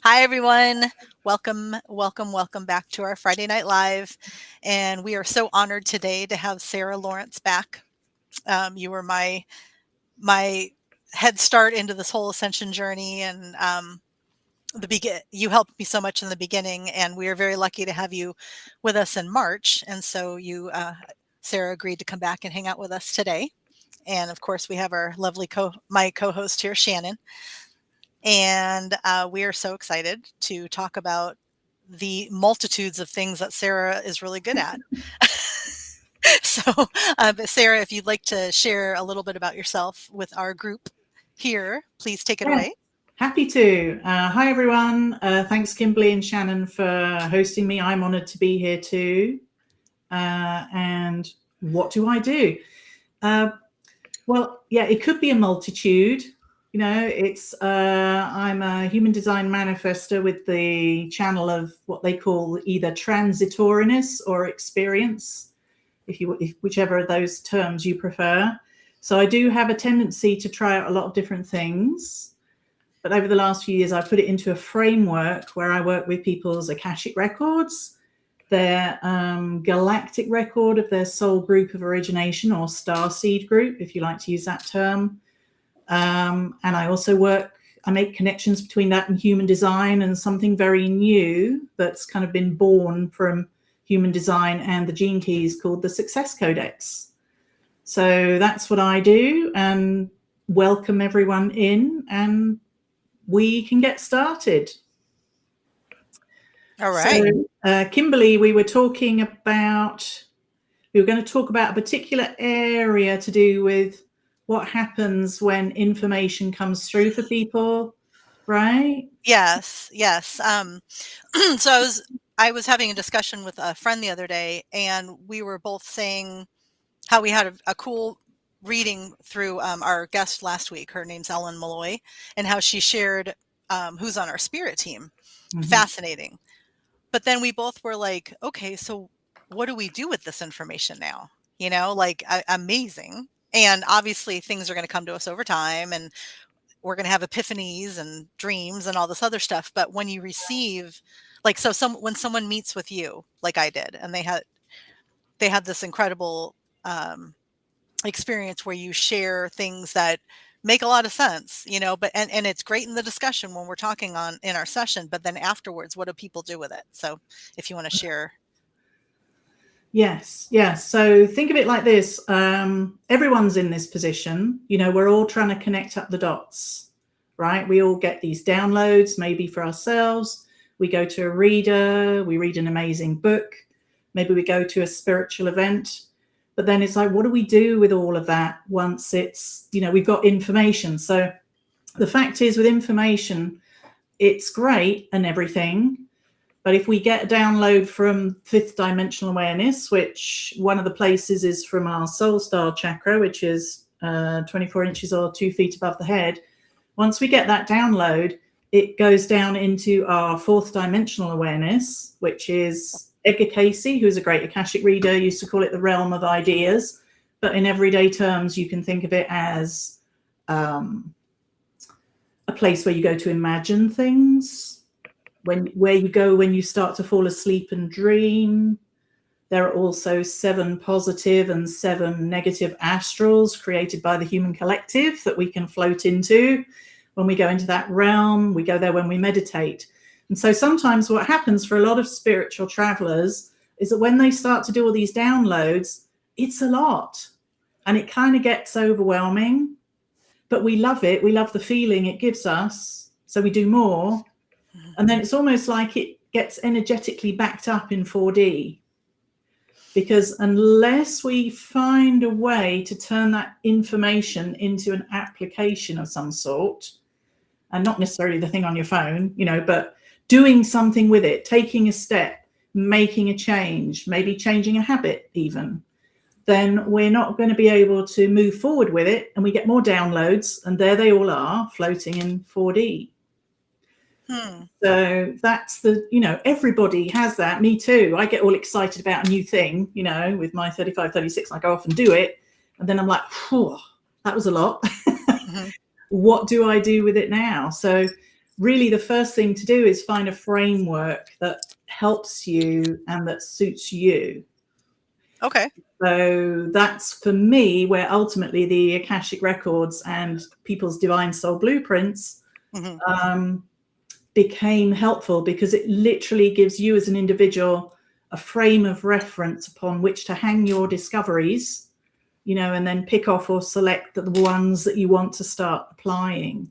Hi, everyone. Welcome back to our Friday Night Live. And we are so honored today to have Sarah Lawrence back. You were my head start into this whole ascension journey, and you helped me so much in the beginning. And we are very lucky to have you with us in March. And so Sarah, agreed to come back and hang out with us today. And of course, we have our lovely my co-host here, Shannon. And we are so excited to talk about the multitudes of things that Sarah is really good at. So, Sarah, if you'd like to share a little bit about yourself with our group here, please take it away. Happy to. Hi, everyone. Thanks, Kimberly and Shannon, for hosting me. I'm honored to be here too. And what do I do? Well, it could be a multitude. I'm a human design manifester with the channel of what they call either transitoriness or experience, whichever of those terms you prefer. So I do have a tendency to try out a lot of different things. But over the last few years, I put it into a framework where I work with people's Akashic records, their galactic record of their soul group of origination, or starseed group, if you like to use that term. And I also I make connections between that and human design and something very new that's kind of been born from human design and the gene keys called the Success Codex. So that's what I do, and welcome everyone in, and we can get started. All right. So, Kimberly, we were going to talk about a particular area to do with what happens when information comes through for people, right? Yes. So I was having a discussion with a friend the other day, and we were both saying how we had a cool reading through our guest last week. Her name's Ellen Malloy, and how she shared who's on our spirit team. Mm-hmm. Fascinating. But then we both were like, okay, so what do we do with this information now? Amazing. And obviously things are going to come to us over time, and we're going to have epiphanies and dreams and all this other stuff. But when you receive, when someone meets with you, like I did, and they had this incredible experience where you share things that make a lot of sense, but and it's great in the discussion when we're talking in our session, but then afterwards, what do people do with it? So if you want to share. Yes. So think of it like this. Everyone's in this position. We're all trying to connect up the dots, right? We all get these downloads, maybe for ourselves. We go to a reader, we read an amazing book, maybe we go to a spiritual event. But then it's like, what do we do with all of that once it's, we've got information? So the fact is, with information, it's great and everything. But if we get a download from fifth dimensional awareness, which one of the places is from our soul star chakra, which is 24 inches or 2 feet above the head. Once we get that download, it goes down into our fourth dimensional awareness, which is Edgar Casey, who's a great Akashic reader, used to call it the realm of ideas. But in everyday terms, you can think of it as a place where you go to imagine things, where you go when you start to fall asleep and dream. There are also 7 positive and 7 negative astrals created by the human collective that we can float into. When we go into that realm, we go there when we meditate. And so sometimes what happens for a lot of spiritual travelers is that when they start to do all these downloads, it's a lot and it kind of gets overwhelming, but we love it. We love the feeling it gives us. So we do more. And then it's almost like it gets energetically backed up in 4D, because unless we find a way to turn that information into an application of some sort, and not necessarily the thing on your phone, but doing something with it, taking a step, making a change, maybe changing a habit even, then we're not going to be able to move forward with it. And we get more downloads, and there they all are floating in 4D. So that's everybody has that. Me too. I get all excited about a new thing, with my 35, 36, I go off and do it. And then I'm like, that was a lot. Mm-hmm. What do I do with it now? So really the first thing to do is find a framework that helps you and that suits you. Okay. So that's for me where ultimately the Akashic Records and people's divine soul blueprints Mm-hmm. became helpful, because it literally gives you as an individual a frame of reference upon which to hang your discoveries, and then pick off or select the ones that you want to start applying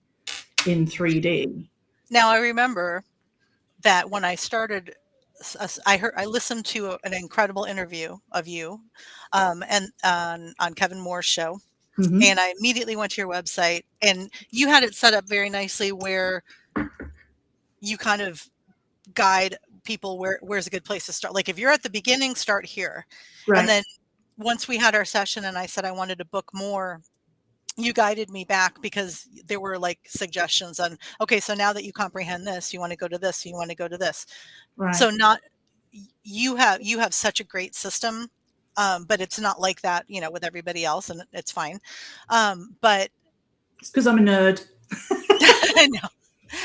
in 3D. Now I remember that when I started, I listened to an incredible interview of you, and on Kevin Moore's show, Mm-hmm. and I immediately went to your website, and you had it set up very nicely where you kind of guide people where's a good place to start. Like if you're at the beginning, start here, and Right. then once we had our session, and I said I wanted to book more, you guided me back because there were like suggestions on, okay, so now that you comprehend this, you want to go to this, you want to go to this. Right. So not you have such a great system, but it's not like that, with everybody else, and it's fine. But It's because I'm a nerd. I know.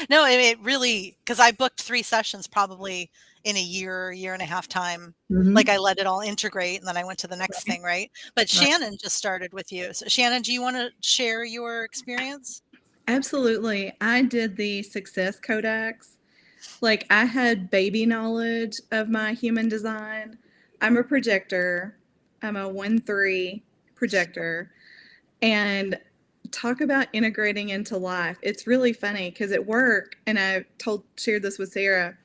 No, it really, because I booked 3 sessions probably in a year and a half time. Mm-hmm. Like I let it all integrate and then I went to the next Right. thing, right? But Right. Shannon just started with you. So Shannon, do you want to share your experience? Absolutely. I did the Success Codex. Like, I had baby knowledge of my human design. I'm a projector. I'm a 1-3 projector. And talk about integrating into life. It's really funny because at work, and I shared this with Sarah,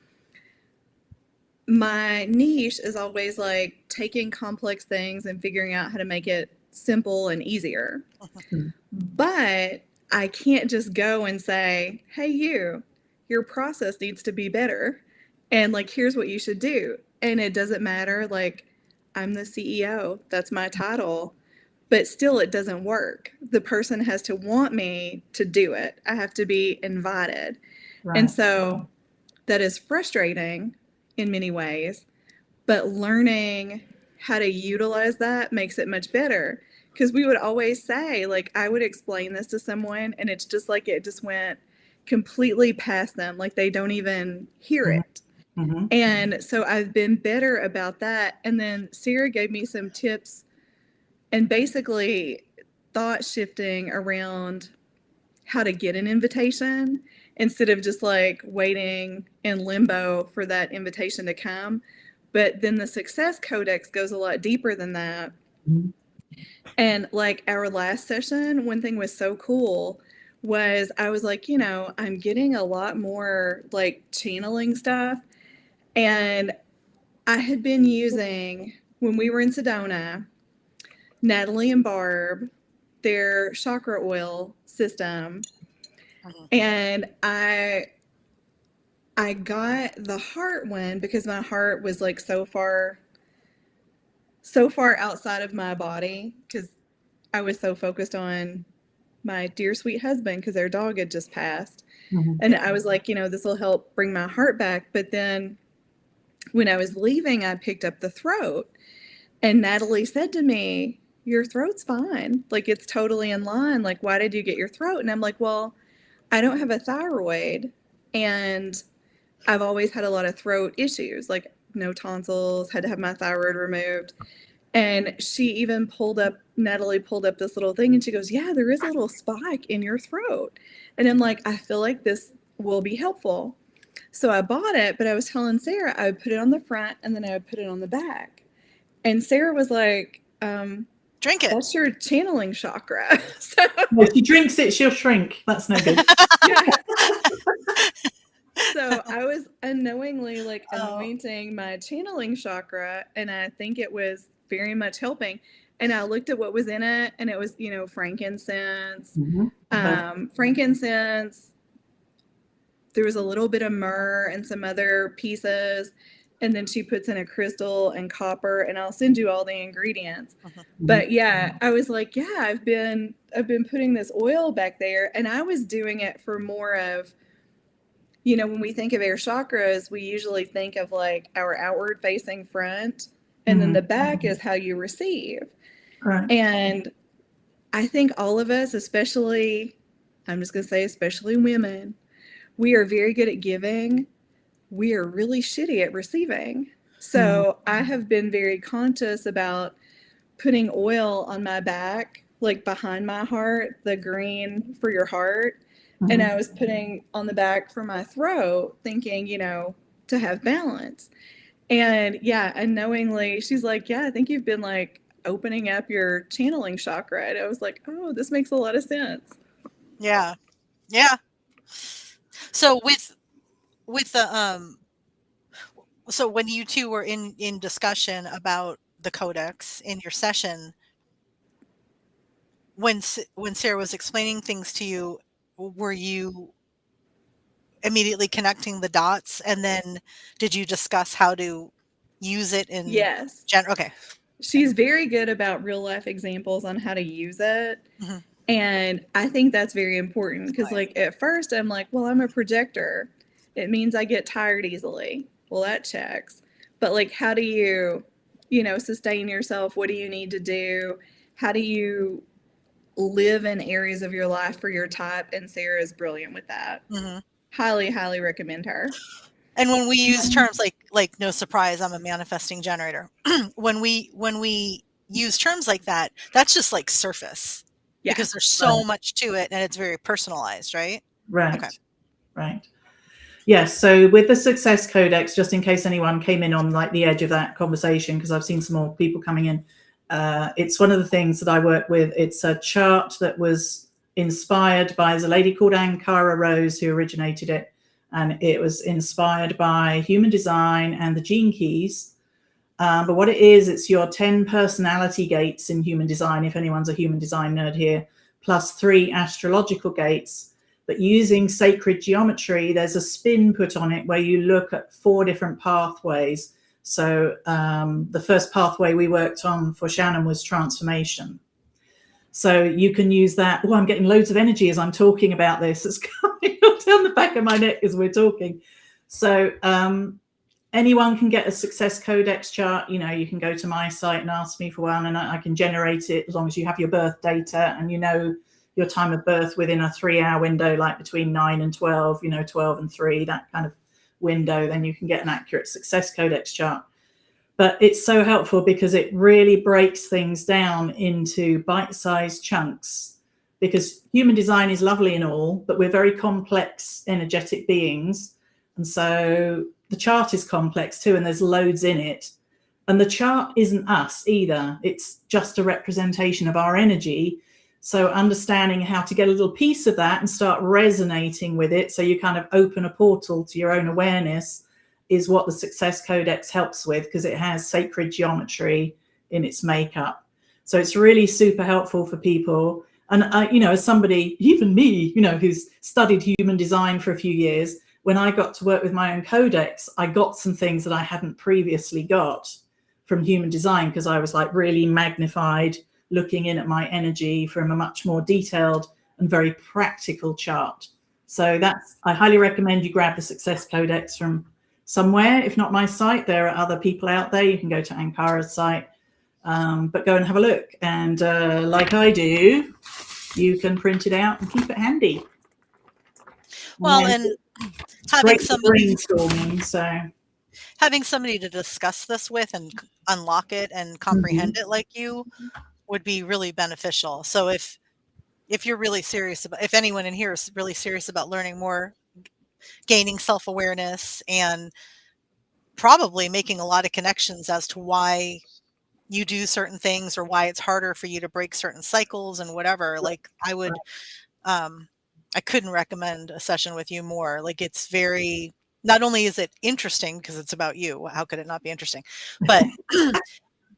my niche is always like taking complex things and figuring out how to make it simple and easier. Mm-hmm. But I can't just go and say, hey, your process needs to be better. And like, here's what you should do. And it doesn't matter. Like, I'm the CEO, that's my title. But still, it doesn't work. The person has to want me to do it. I have to be invited. Right. And so that is frustrating in many ways. But learning how to utilize that makes it much better. Because we would always say, like, I would explain this to someone, and it's just like it just went completely past them. Like, they don't even hear it. Mm-hmm. And so I've been better about that. And then Sarah gave me some tips and basically thought shifting around how to get an invitation instead of just like waiting in limbo for that invitation to come. But then the Success Codex goes a lot deeper than that. Mm-hmm. And like our last session, one thing was so cool was I was like, I'm getting a lot more like channeling stuff. And I had been using, when we were in Sedona, Natalie and Barb, their chakra oil system. Mhm. And I got the heart one because my heart was like so far outside of my body because I was so focused on my dear sweet husband because their dog had just passed. Mm-hmm. And I was like, this will help bring my heart back. But then when I was leaving, I picked up the throat. And Natalie said to me, your throat's fine. Like, it's totally in line. Like, why did you get your throat? And I'm like, well, I don't have a thyroid. And I've always had a lot of throat issues, like no tonsils, had to have my thyroid removed. And Natalie pulled up this little thing and she goes, yeah, there is a little spike in your throat. And I'm like, I feel like this will be helpful. So I bought it, but I was telling Sarah I would put it on the front and then I would put it on the back. And Sarah was like, Drink it. that's your channeling chakra. So if she drinks it, she'll shrink. That's no good. yeah. So I was unknowingly like Oh. anointing my channeling chakra, and I think it was very much helping. And I looked at what was in it, and it was, frankincense. Mm-hmm. Frankincense. There was a little bit of myrrh and some other pieces. And then she puts in a crystal and copper, and I'll send you all the ingredients. Mhm. But yeah, I was like, yeah, I've been putting this oil back there, and I was doing it for more of, when we think of our chakras, we usually think of like our outward facing front, and then the back is how you receive. Right. And I think all of us, especially, I'm just going to say, especially women, we are very good at giving. We are really shitty at receiving. So I have been very conscious about putting oil on my back, like behind my heart, the green for your heart. And I was putting on the back for my throat, thinking, to have balance. And yeah, unknowingly, she's like, yeah, I think you've been like opening up your channeling chakra. And I was like, oh, this makes a lot of sense. Yeah. Yeah. So with the so when you two were in discussion about the codex in your session, when Sarah was explaining things to you, were you immediately connecting the dots, and then did you discuss how to use it in Yes. Okay. She's very good about real life examples on how to use it. Mm-hmm. And I think that's very important because, like, at first I'm like, well, I'm a projector. It means I get tired easily. Well, that checks. But, like, how do you, sustain yourself? What do you need to do? How do you live in areas of your life for your type? And Sarah is brilliant with that. Mm-hmm. Highly, highly recommend her. And when we use terms like no surprise, I'm a manifesting generator. when we use terms like that, that's just like surface. Yeah. Because there's so much to it and it's very personalized, right? Right. Okay. Right. Yes. So with the Success Codex, just in case anyone came in on like the edge of that conversation, because I've seen some more people coming in, it's one of the things that I work with. It's a chart that was inspired by, there's a lady called Ankara Rose who originated it, and it was inspired by human design and the gene keys. But what it is, it's your 10 personality gates in human design, if anyone's a human design nerd here, plus 3 astrological gates. But using sacred geometry, there's a spin put on it where you look at 4 different pathways. So the first pathway we worked on for Shannon was transformation. So you can use that. Oh, I'm getting loads of energy as I'm talking about this. It's coming up down the back of my neck as we're talking. So anyone can get a Success Codex chart. You can go to my site and ask me for one, and I can generate it as long as you have your birth data and your time of birth within a 3-hour window, like between 9 and 12, 12 and 3, that kind of window. Then you can get an accurate Success Codex chart. But it's so helpful because it really breaks things down into bite-sized chunks, because human design is lovely and all, but we're very complex energetic beings. And so the chart is complex too, and there's loads in it. And the chart isn't us either. It's just a representation of our energy. So understanding how to get a little piece of that and start resonating with it, so you kind of open a portal to your own awareness, is what the Success Codex helps with, because it has sacred geometry in its makeup. So it's really super helpful for people. And as somebody, even me, who's studied human design for a few years, when I got to work with my own codex, I got some things that I hadn't previously got from human design, because I was like really magnified, looking in at my energy from a much more detailed and very practical chart. So I highly recommend you grab the Success Codex from somewhere. If not my site, there are other people out there. You can go to Ankara's site, but go and have a look. And like I do, you can print it out and keep it handy. Well, and having somebody brainstorming, so having somebody to discuss this with and unlock it and comprehend it like you would be really beneficial. So if you're really serious about, if anyone in here is really serious about learning more, gaining self-awareness, and probably making a lot of connections as to why you do certain things or why it's harder for you to break certain cycles and whatever, like I couldn't recommend a session with you more. Like, it's very, not only is it interesting because it's about you, how could it not be interesting, but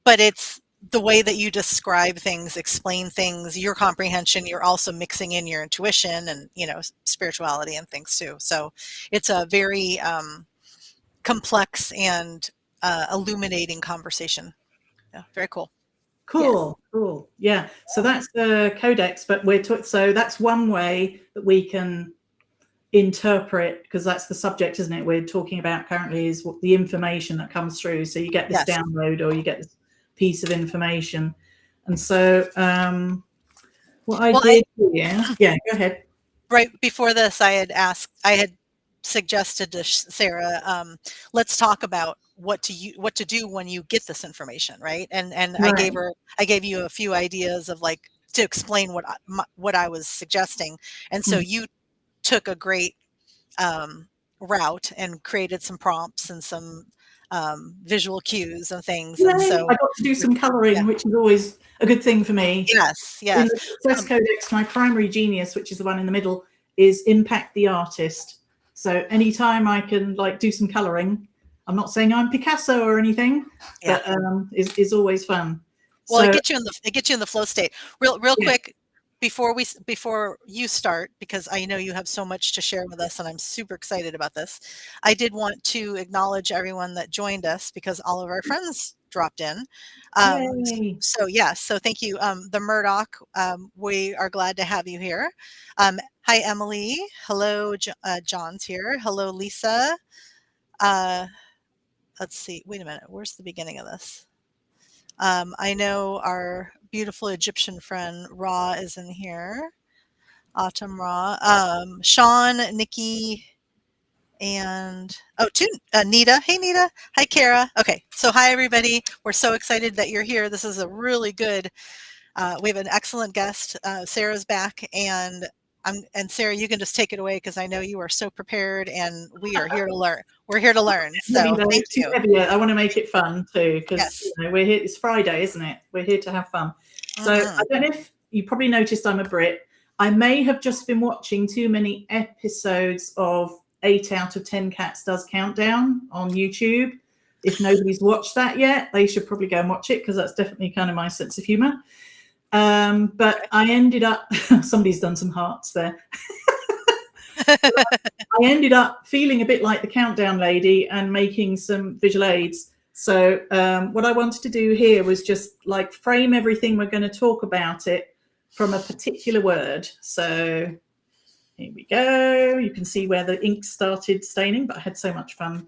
but it's the way that you describe things, explain things, your comprehension. You're also mixing in your intuition and spirituality and things too. So it's a very complex and illuminating conversation. Yeah, very cool. Cool. Yeah. So that's the codex, but so that's one way that we can interpret, because that's the subject, isn't it? We're talking about currently is what the information that comes through. So you get this download, or you get this piece of information. And so what I did here, go ahead. Right before this, I had suggested to Sarah, let's talk about what to do when you get this information, right? And Right. I gave you a few ideas of like to explain what I was suggesting, and so you took a great route and created some prompts and some visual cues and things, and Yay! so I got to do some yeah, colouring, which is always a good thing for me. yes, In yes, the Success Codex, my primary genius, which is the one in the middle, is impact the artist. So anytime I can like do some colouring, I'm not saying I'm Picasso or anything, yeah. but is always fun. Well, So it gets you in the flow state. Real yeah, quick before you start, because I know you have so much to share with us, and I'm super excited about this. I did want to acknowledge everyone that joined us because all of our friends dropped in. yay! So yes, so thank you, the Murdoch. We are glad to have you here. Hi, Emily. Hello, John's here. Hello, Lisa. Let's see. Wait a minute. Where's the beginning of this? I know our beautiful Egyptian friend Ra is in here. Autumn Ra. Sean, Nikki, and Nita. Hey, Nita. Hi, Kara. Okay, so hi, everybody. We're so excited that you're here. This is a really good, we have an excellent guest. Sarah's back, and Sarah, you can just take it away because I know you are so prepared, and we are here to learn. We're here to learn. Heavy So though, thank too you. heavy. I want to make it fun too, because Yes. we're here. It's Friday, isn't it? We're here to have fun. So I don't know if you probably noticed I'm a Brit. I may have just been watching too many episodes of 8 out of 10 Cats Does Countdown on YouTube. If nobody's watched that yet, they should probably go and watch it because that's definitely kind of my sense of humor. But I ended up, somebody's done some hearts there. I ended up feeling a bit like the countdown lady and making some visual aids. So what I wanted to do here was just like frame everything we're going to talk about it from a particular word. So here we go. You can see where the ink started staining, but I had so much fun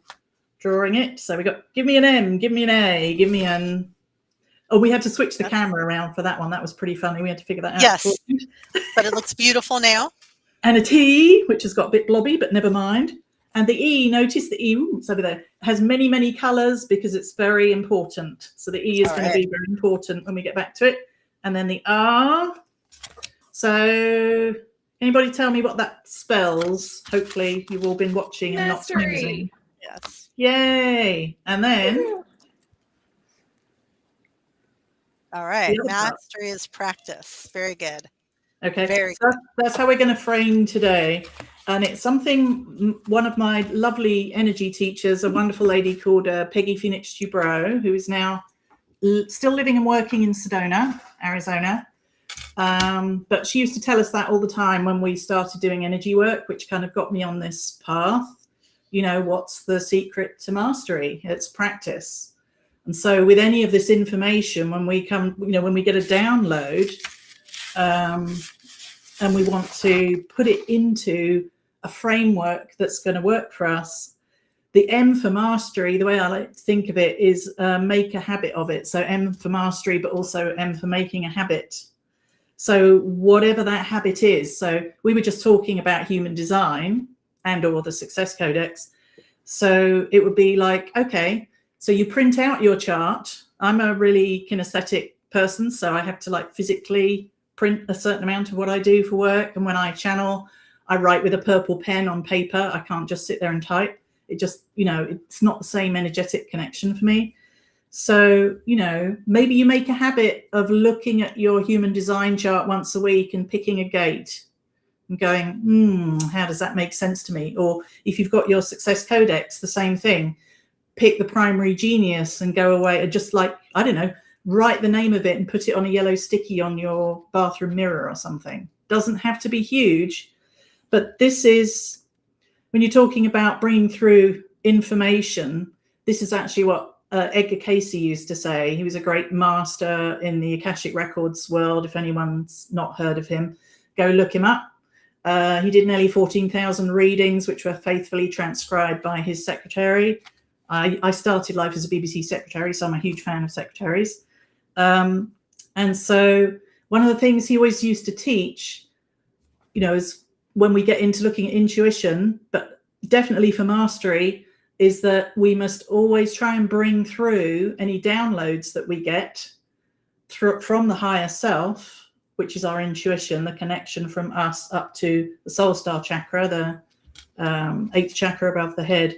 drawing it. So we got, give me an M, give me an A, give me an... Oh, we had to switch the camera around for that one. That was pretty funny. We had to figure that out. Yes, but it looks beautiful now. And a T, which has got a bit blobby, but never mind. And the E, notice the E, it's over there, has many, many colours because it's very important. So the E is going to be very important when we get back to it. And then the R. So anybody tell me what that spells? Hopefully you've all been watching and not snoozing. Yes. Yay. And then... All right. Mastery is practice. Very good. Okay, so that's how we're going to frame today. And it's something one of my lovely energy teachers, a wonderful lady called Peggy Phoenix Dubrow, who is now still living and working in Sedona, Arizona. But she used to tell us that all the time when we started doing energy work, which kind of got me on this path. You know, what's the secret to mastery? It's practice. And so with any of this information, when we come, you know, when we get a download, and we want to put it into a framework that's going to work for us. The M for mastery, the way I like to think of it is make a habit of it. So M for mastery, but also M for making a habit. So whatever that habit is. So we were just talking about human design and or the Success Codex. So it would be like, okay, so you print out your chart. I'm a really kinesthetic person, so I have to like physically print a certain amount of what I do for work. And when I channel, I write with a purple pen on paper. I can't just sit there and type. It just, you know, it's not the same energetic connection for me. So, you know, maybe you make a habit of looking at your human design chart once a week and picking a gate and going, how does that make sense to me? Or if you've got your Success Codex, the same thing. Pick the primary genius and go away and just like, I don't know, write the name of it and put it on a yellow sticky on your bathroom mirror or something. Doesn't have to be huge, but this is, when you're talking about bringing through information, this is actually what Edgar Cayce used to say. He was a great master in the Akashic Records world. If anyone's not heard of him, go look him up. He did nearly 14,000 readings, which were faithfully transcribed by his secretary. I started life as a BBC secretary, so I'm a huge fan of secretaries. And so one of the things he always used to teach, you know, is when we get into looking at intuition, but definitely for mastery, is that we must always try and bring through any downloads that we get from the higher self, which is our intuition, the connection from us up to the soul star chakra, the 8th chakra above the head.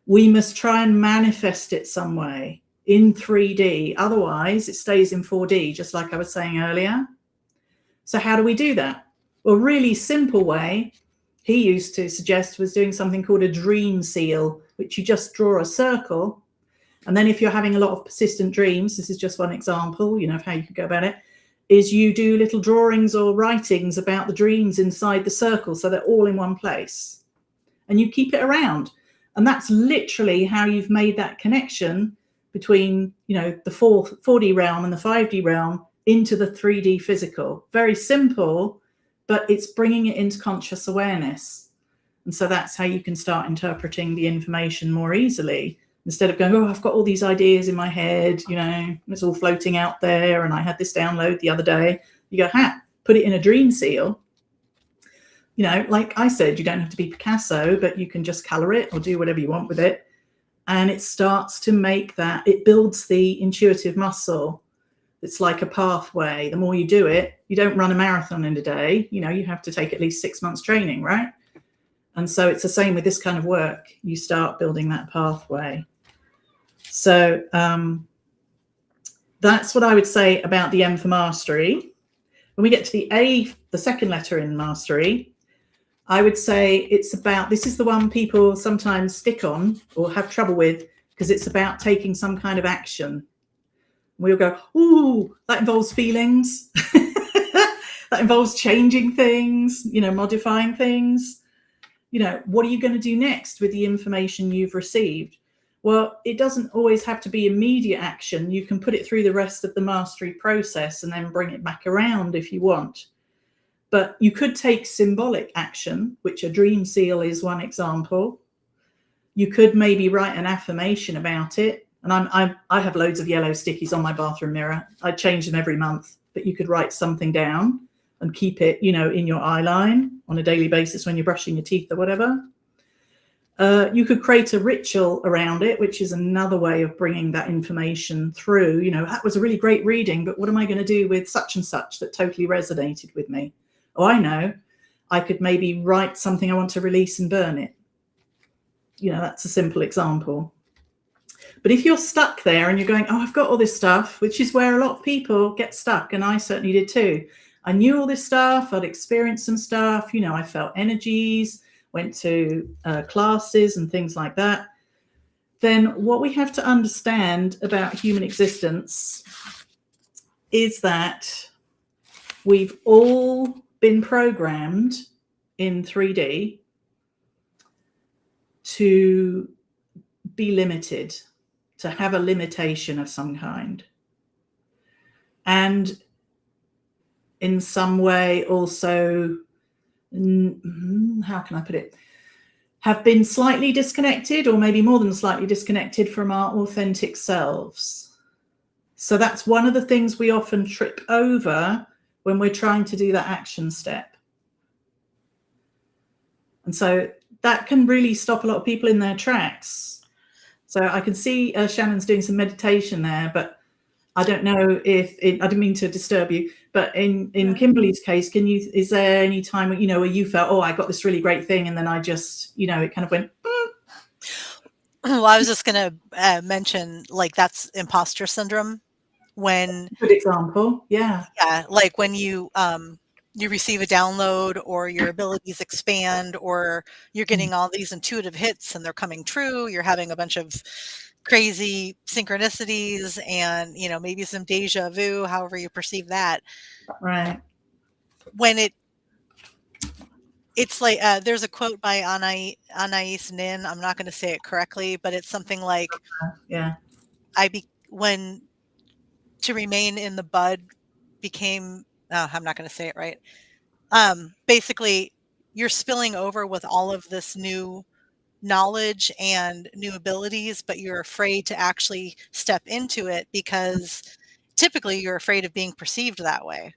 We must try and manifest it some way in 3D. Otherwise, it stays in 4D, just like I was saying earlier. So how do we do that? Well, a really simple way he used to suggest was doing something called a dream seal, which you just draw a circle. And then if you're having a lot of persistent dreams, this is just one example, of how you could go about it, is you do little drawings or writings about the dreams inside the circle, so they're all in one place. And you keep it around. And that's literally how you've made that connection between, the 4D realm and the 5D realm into the 3D physical. Very simple, but it's bringing it into conscious awareness. And so that's how you can start interpreting the information more easily. Instead of going, oh, I've got all these ideas in my head, it's all floating out there, and I had this download the other day. You go, put it in a dream seal. Like I said, you don't have to be Picasso, but you can just color it or do whatever you want with it. And it starts to make that, it builds the intuitive muscle. It's like a pathway. The more you do it, you don't run a marathon in a day. You have to take at least 6 months training, right? And so it's the same with this kind of work. You start building that pathway. So that's what I would say about the M for mastery. When we get to the A, the second letter in mastery, I would say it's about, this is the one people sometimes stick on or have trouble with, because it's about taking some kind of action. We'll go, ooh, that involves feelings. That involves changing things, modifying things. What are you going to do next with the information you've received? Well, it doesn't always have to be immediate action. You can put it through the rest of the mastery process and then bring it back around if you want. But you could take symbolic action, which a dream seal is one example. You could maybe write an affirmation about it. And I have loads of yellow stickies on my bathroom mirror. I change them every month, but you could write something down and keep it, in your eye line on a daily basis when you're brushing your teeth or whatever. You could create a ritual around it, which is another way of bringing that information through. That was a really great reading, but what am I going to do with such and such that totally resonated with me? Oh, I know. I could maybe write something I want to release and burn it. That's a simple example. But if you're stuck there and you're going, oh, I've got all this stuff, which is where a lot of people get stuck, and I certainly did too. I knew all this stuff. I'd experienced some stuff. I felt energies, went to classes and things like that. Then what we have to understand about human existence is that we've all been programmed in 3D to be limited, to have a limitation of some kind. And in some way also, how can I put it, have been slightly disconnected, or maybe more than slightly disconnected from our authentic selves. So that's one of the things we often trip over when we're trying to do that action step. And so that can really stop a lot of people in their tracks. So I can see Shannon's doing some meditation there, but I don't know if I didn't mean to disturb you, but in Kimberly's case, is there any time where you felt, oh, I got this really great thing, and then I just, it kind of went. Well, I was just going to mention, like, that's imposter syndrome. When good example, yeah, like when you receive a download, or your abilities expand, or you're getting all these intuitive hits and they're coming true. You're having a bunch of crazy synchronicities and, maybe some deja vu, however you perceive that. Right. When it's like, there's a quote by Anais Nin. I'm not going to say it correctly, but it's something like, when to remain in the bud became, I'm not going to say it right. Basically, you're spilling over with all of this new knowledge and new abilities, but you're afraid to actually step into it because typically you're afraid of being perceived that way.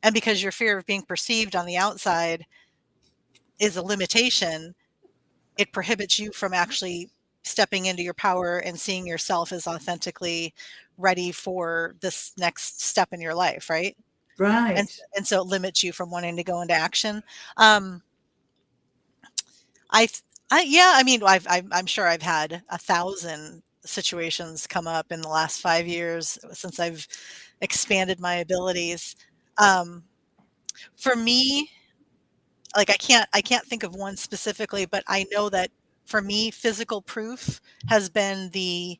And because your fear of being perceived on the outside is a limitation, it prohibits you from actually stepping into your power and seeing yourself as authentically ready for this next step in your life, right? And Right. and so it limits you from wanting to go into action. Um, I, yeah, I mean, I'm sure I've had 1,000 situations come up in the last 5 years since I've expanded my abilities. Um, for me, like I can't think of one specifically, but I know that for me, physical proof has been the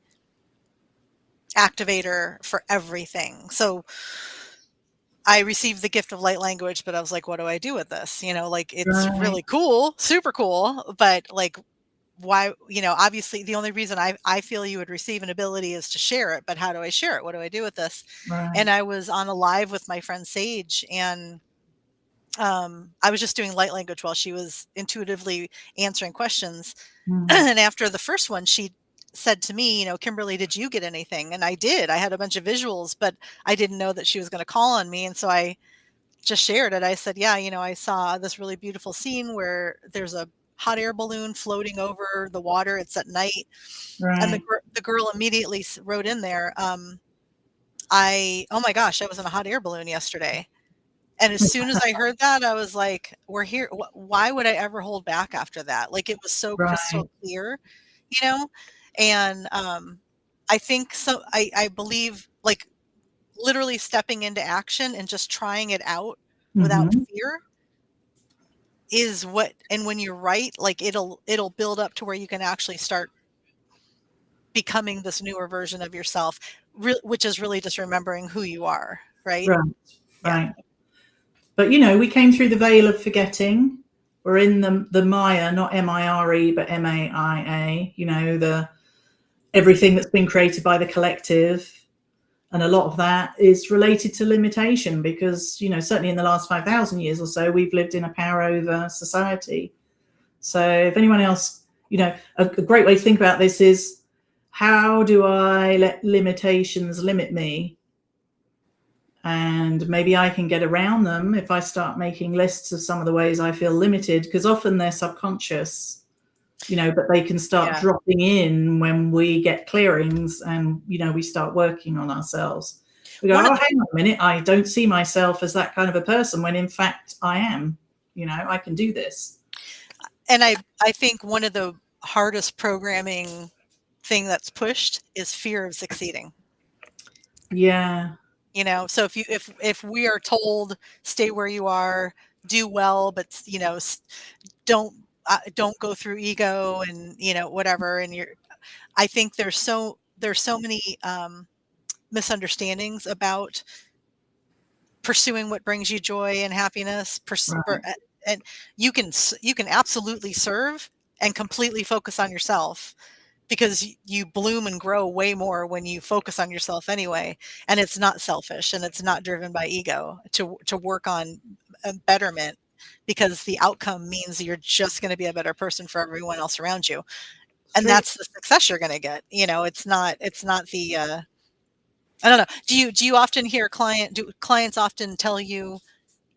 activator for everything. So I received the gift of light language, but I was like, what do I do with this? Like it's Right. really cool, super cool, but like why, obviously the only reason I feel you would receive an ability is to share it, but how do I share it? What do I do with this? Right. And I was on a live with my friend Sage, and I was just doing light language while she was intuitively answering questions. Mm. And after the first one, she said to me, Kimberly, did you get anything? And I did. I had a bunch of visuals, but I didn't know that she was going to call on me. And so I just shared it. I said, yeah, I saw this really beautiful scene where there's a hot air balloon floating over the water. It's at night. And Right. the girl immediately wrote in there, oh my gosh, I was in a hot air balloon yesterday. And as soon as I heard that, I was like, we're here. Why would I ever hold back after that? Like, it was so Right. crystal clear, you know? And I think so. I believe like literally stepping into action and just trying it out without Mm-hmm. fear is what, and when you're right, like it'll build up to where you can actually start becoming this newer version of yourself, which is really just remembering who you are, right? Right. Yeah. Right. But we came through the veil of forgetting. We're in the Maya, not MIRE, but MAIA. The everything that's been created by the collective, and a lot of that is related to limitation because certainly in the last 5,000 years or so we've lived in a power over society. So if anyone else, a great way to think about this is, how do I let limitations limit me? And maybe I can get around them if I start making lists of some of the ways I feel limited, because often they're subconscious, but they can start Yeah. dropping in when we get clearings and, we start working on ourselves. We go, hang on a minute, I don't see myself as that kind of a person, when in fact I am. I can do this. And I think one of the hardest programming thing that's pushed is fear of succeeding. Yeah. So if we are told stay where you are, do well, but don't go through ego and whatever, and I think there's so many misunderstandings about pursuing what brings you joy and happiness. Right. And you can absolutely serve and completely focus on yourself, because you bloom and grow way more when you focus on yourself anyway. And it's not selfish, and it's not driven by ego to work on a betterment, because the outcome means you're just going to be a better person for everyone else around you. And True. that's the success you're going to get. It's not the, I don't know. Do you often hear do clients often tell you,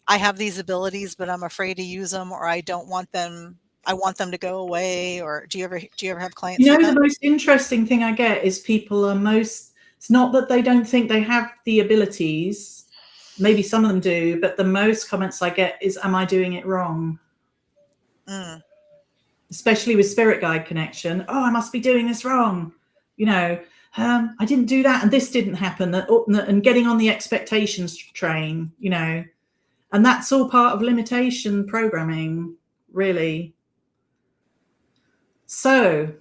I have these abilities, but I'm afraid to use them, or I don't want them. I want them to go away. Or do you ever have clients say The that? most interesting thing I get is people are it's not that they don't think they have the abilities. Maybe some of them do, but the most comments I get is, am I doing it wrong? Mm. Especially with spirit guide connection. Oh, I must be doing this wrong. I didn't do that, and this didn't happen, and getting on the expectations train, and that's all part of limitation programming, really. So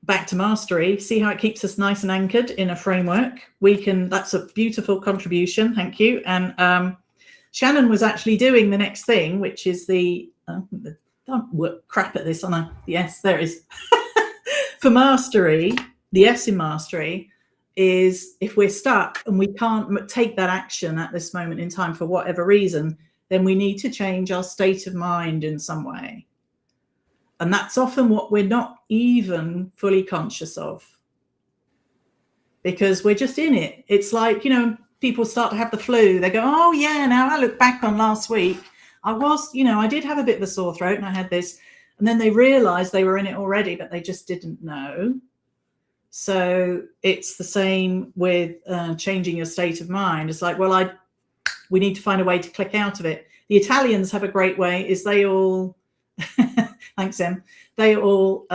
back to mastery. See how it keeps us nice and anchored in a framework? That's a beautiful contribution. Thank you. And Shannon was actually doing the next thing, which is don't work crap at this, aren't I? Yes, there it is. For mastery, the S in mastery is, if we're stuck and we can't take that action at this moment in time for whatever reason, then we need to change our state of mind in some way. And that's often what we're not even fully conscious of, because we're just in it. It's like, people start to have the flu. They go, oh yeah, now I look back on last week, I did have a bit of a sore throat and I had this. And then they realized they were in it already, but they just didn't know. So it's the same with changing your state of mind. It's like, well, we need to find a way to click out of it. The Italians have a great way, is they all, thanks, Em, they all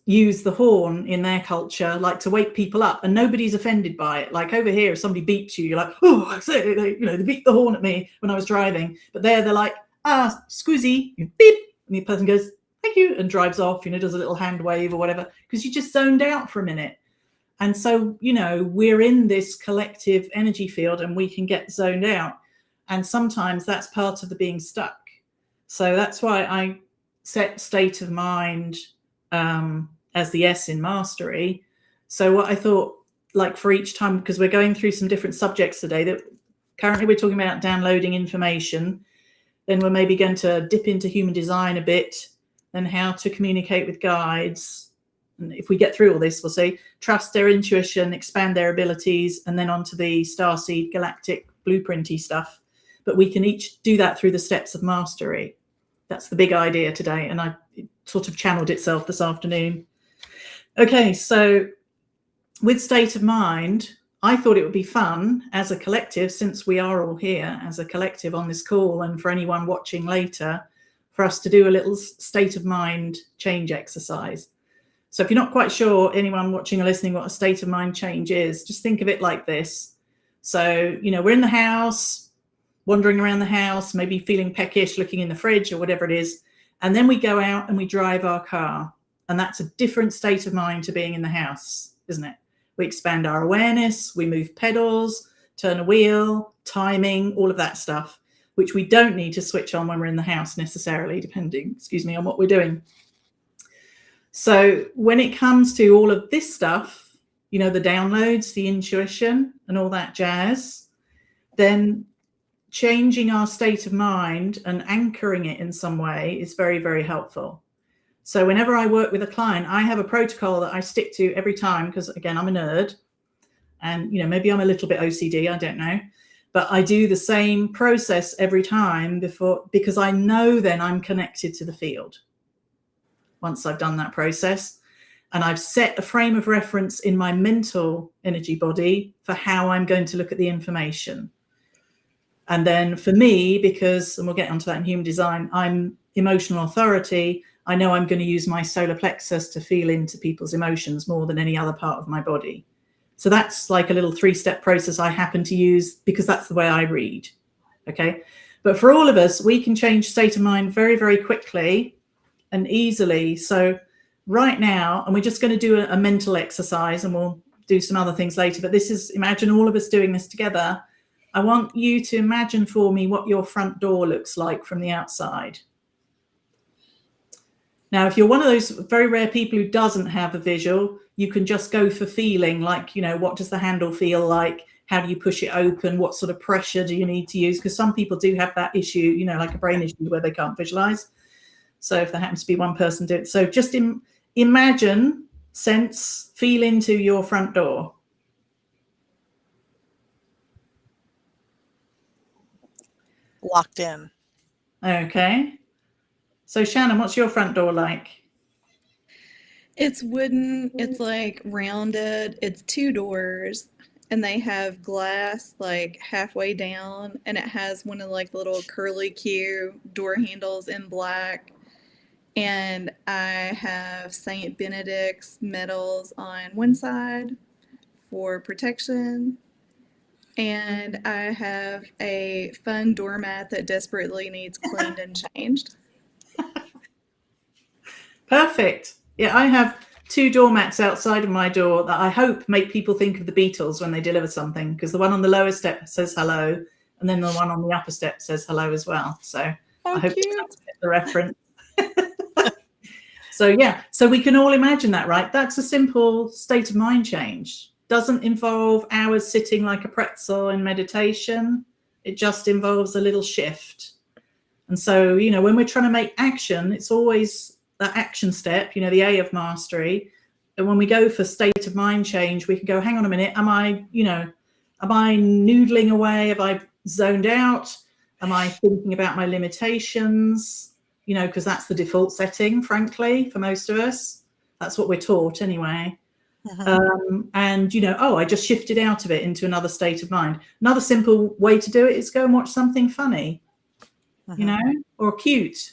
use the horn in their culture, like to wake people up, and nobody's offended by it. Like over here, if somebody beeps you, you're like, oh, they beat the horn at me when I was driving. But they're like, scusi, beep, and the person goes, thank you, and drives off, does a little hand wave or whatever, because you just zoned out for a minute. And so, we're in this collective energy field and we can get zoned out. And sometimes that's part of the being stuck. So that's why I set state of mind as the S in mastery. So what I thought, like for each time, because we're going through some different subjects today, that currently we're talking about downloading information, then we're maybe going to dip into human design a bit, then how to communicate with guides. And if we get through all this, we'll say trust their intuition, expand their abilities, and then onto the starseed galactic blueprinty stuff. But we can each do that through the steps of mastery. That's the big idea today, and it sort of channeled itself this afternoon. Okay, so with state of mind, I thought it would be fun as a collective, since we are all here as a collective on this call, and for anyone watching later, for us to do a little state of mind change exercise. So if you're not quite sure, anyone watching or listening, what a state of mind change is, just think of it like this. So, we're in the house, wandering around the house, maybe feeling peckish, looking in the fridge or whatever it is. And then we go out and we drive our car. And that's a different state of mind to being in the house, isn't it? We expand our awareness, we move pedals, turn a wheel, timing, all of that stuff, which we don't need to switch on when we're in the house necessarily, depending, on what we're doing. So when it comes to all of this stuff, the downloads, the intuition and all that jazz, then changing our state of mind and anchoring it in some way is very, very helpful. So whenever I work with a client, I have a protocol that I stick to every time, because again, I'm a nerd and, maybe I'm a little bit OCD, I don't know, but I do the same process every time because I know then I'm connected to the field. Once I've done that process and I've set a frame of reference in my mental energy body for how I'm going to look at the information. And then for me, because, and we'll get onto that in human design, I'm emotional authority. I know I'm going to use my solar plexus to feel into people's emotions more than any other part of my body. So that's like a little 3-step process I happen to use because that's the way I read. Okay. But for all of us, we can change state of mind very, very quickly and easily. So right now, and we're just going to do a mental exercise, and we'll do some other things later, but this is, imagine all of us doing this together. I want you to imagine for me what your front door looks like from the outside. Now, if you're one of those very rare people who doesn't have a visual, you can just go for feeling, like, what does the handle feel like? How do you push it open? What sort of pressure do you need to use? Because some people do have that issue, like a brain issue where they can't visualize. So if there happens to be one person do it. So just imagine, sense, feel into your front door. Locked in. Okay. So Shannon, what's your front door like? It's wooden. It's like rounded. It's 2 doors, and they have glass like halfway down, and it has one of like little curly Q door handles in black. And I have Saint Benedict's medals on one side for protection. And I have a fun doormat that desperately needs cleaned and changed. Perfect. Yeah, I have 2 doormats outside of my door that I hope make people think of the Beatles when they deliver something, because the one on the lower step says hello, and then the one on the upper step says hello as well. So I hope that's the reference. So yeah, so we can all imagine that, right? That's a simple state of mind change. Doesn't involve hours sitting like a pretzel in meditation. It just involves a little shift. And so, when we're trying to make action, it's always that action step, the A of mastery. And when we go for state of mind change, we can go, hang on a minute, am I noodling away? Have I zoned out? Am I thinking about my limitations? you know, because that's the default setting, frankly, for most of us. That's what we're taught anyway. And, you know, oh, I just shifted out of it into another state of mind. Another simple way to do it is go and watch something funny, you know, or cute,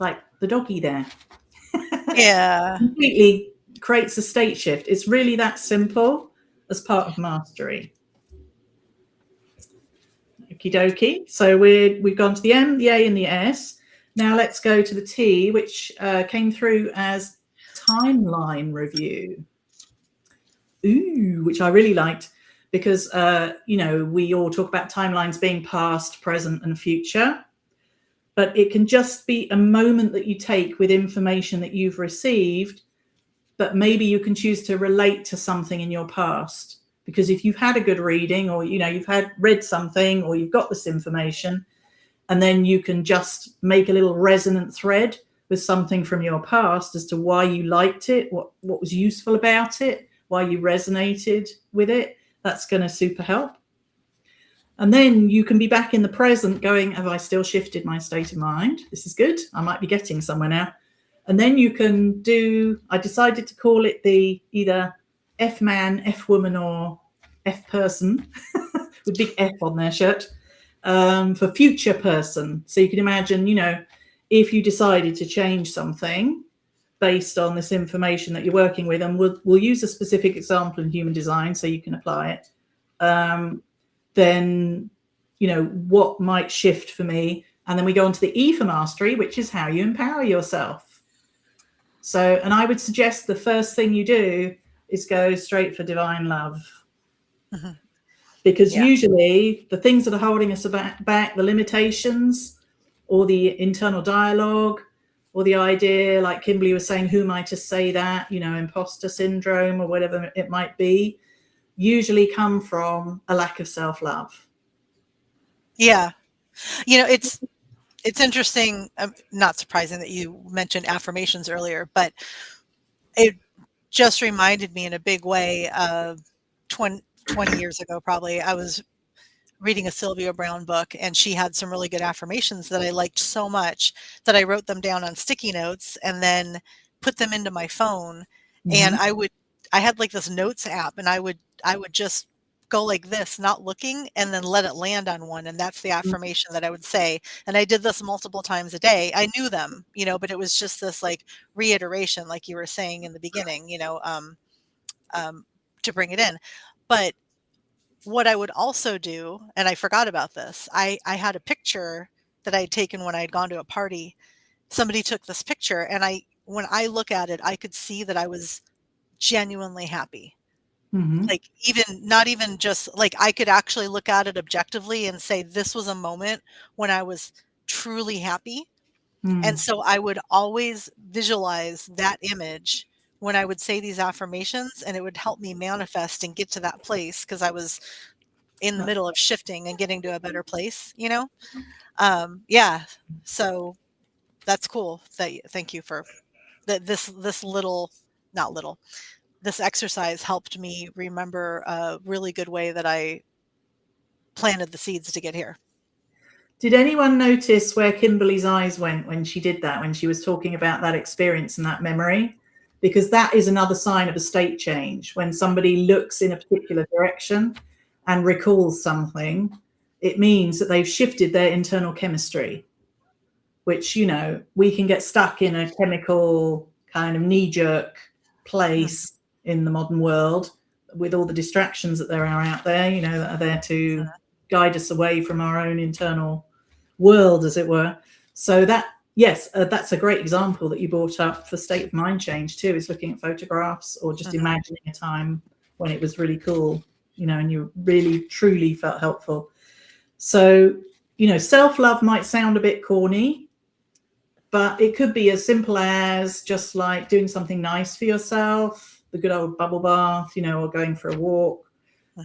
like the doggy there. Yeah. Completely creates a state shift. It's really that simple as part of mastery. Okie dokie. So we've gone to the M, the A, and the S. Now let's go to the T, which came through as timeline review. Ooh, which I really liked because, you know, we all talk about timelines being past, present, and future. But it can just be a moment that you take with information that you've received, but maybe you can choose to relate to something in your past. Because if you've had a good reading, or, you know, you've read something, or you've got this information, and then you can just make a little resonant thread with something from your past as to why you liked it, what was useful about it, why you resonated with it, that's going to super help. And then you can be back in the present going, have I still shifted my state of mind? This is good. I might be getting somewhere now. And then you can do, I decided to call it the either F man, F woman, or F person with big F on their shirt, for future person. So you can imagine, you know, if you decided to change something based on this information that you're working with, and we'll use a specific example in human design so you can apply it, then, you know, what might shift for me? And then we go on to the E for mastery, which is how you empower yourself. So, and I would suggest the first thing you do is go straight for divine love. Because usually the things that are holding us back, the limitations or the internal dialogue or the idea, like Kimberly was saying, who am I to say that, you know, imposter syndrome or whatever it might be, usually come from a lack of self-love. Yeah. You know, it's interesting, not surprising that you mentioned affirmations earlier, but it just reminded me in a big way of 20 years ago, probably. I was reading a Sylvia Brown book, and she had some really good affirmations that I liked so much that I wrote them down on sticky notes and then put them into my phone. And I had like this notes app, and I would just go like this, not looking, and then let it land on one. And that's the affirmation that I would say. And I did this multiple times a day. I knew them, you know, but it was just this like reiteration, like you were saying in the beginning, you know, to bring it in. But what I would also do, and I forgot about this, I had a picture that I had taken when I had gone to a party. Somebody took this picture, and when I look at it, I could see that I was genuinely happy. Like, not even just like, I could actually look at it objectively and say, this was a moment when I was truly happy. And so I would always visualize that image when I would say these affirmations, and it would help me manifest and get to that place, because I was in the middle of shifting and getting to a better place, you know? Yeah. So that's cool. Thank you for this this exercise helped me remember a really good way that I planted the seeds to get here. Did anyone notice where Kimberly's eyes went when she did that, when she was talking about that experience and that memory? Because that is another sign of a state change. When somebody looks in a particular direction and recalls something, it means that they've shifted their internal chemistry, which, you know, we can get stuck in a chemical kind of knee-jerk place in the modern world with all the distractions that there are out there, you know, that are there to guide us away from our own internal world, as it were. So that, yes, that's a great example that you brought up for state of mind change too, is looking at photographs or just imagining a time when it was really cool, you know, and you really truly felt helpful. So, you know, self-love might sound a bit corny, but it could be as simple as just like doing something nice for yourself, the good old bubble bath, you know, or going for a walk,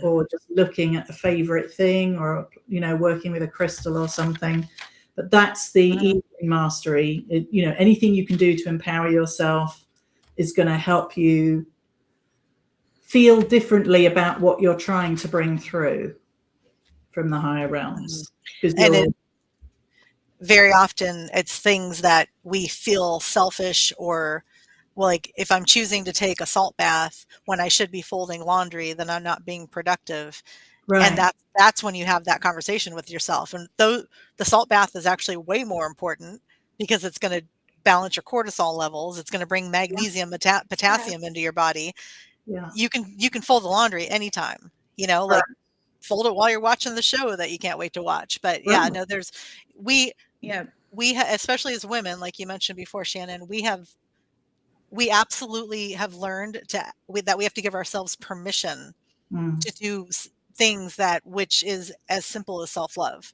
or just looking at a favorite thing, or, you know, working with a crystal or something. But that's the evening mastery. You know, anything you can do to empower yourself is going to help you feel differently about what you're trying to bring through from the higher realms. And very often it's things that we feel selfish or, well, like if I'm choosing to take a salt bath when I should be folding laundry, then I'm not being productive. And Right. that's when you have that conversation with yourself. And though the salt bath is actually way more important because it's going to balance your cortisol levels. It's going to bring magnesium, potassium into your body. Yeah. You can fold the laundry anytime, like fold it while you're watching the show that you can't wait to watch. But yeah, Right. no, we, Yeah. especially as women, like you mentioned before, Shannon, we absolutely have learned that we have to give ourselves permission Mm. to do things which is as simple as self-love.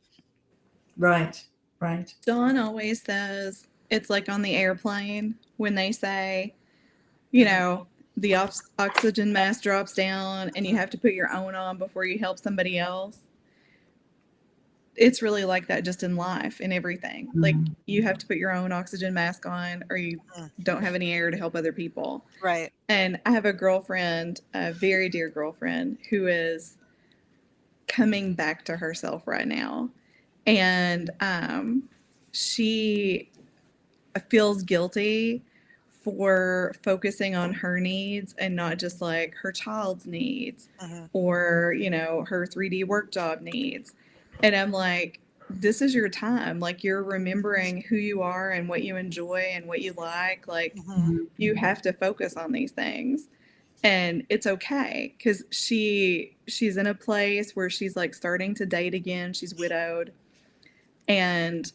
Right. Right. Dawn always says it's like on the airplane when they say, you know, the oxygen mask drops down and you have to put your own on before you help somebody else. It's really like that just in life and everything. Like you have to put your own oxygen mask on or you don't have any air to help other people. Right. And I have a girlfriend, a very dear girlfriend, who is coming back to herself right now. And she feels guilty for focusing on her needs and not just like her child's needs or, her 3D work job needs. And I'm like, this is your time. Like you're remembering who you are and what you enjoy and what you like. Like you have to focus on these things. And it's okay because she's in a place where she's like starting to date again. She's widowed. And,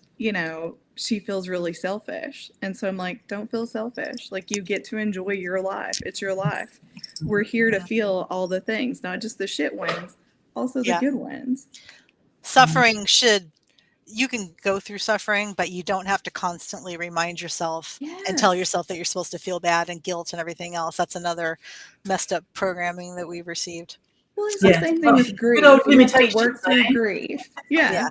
she feels really selfish. And so I'm like, don't feel selfish. Like you get to enjoy your life. It's your life. We're here to feel all the things, not just the shit ones, also the good ones. Suffering you can go through suffering, but you don't have to constantly remind yourself and tell yourself that you're supposed to feel bad and guilt and everything else. That's another messed up programming that we've received. Well, it's the same thing with grief. Good old You have to limitations, work through grief. Yeah.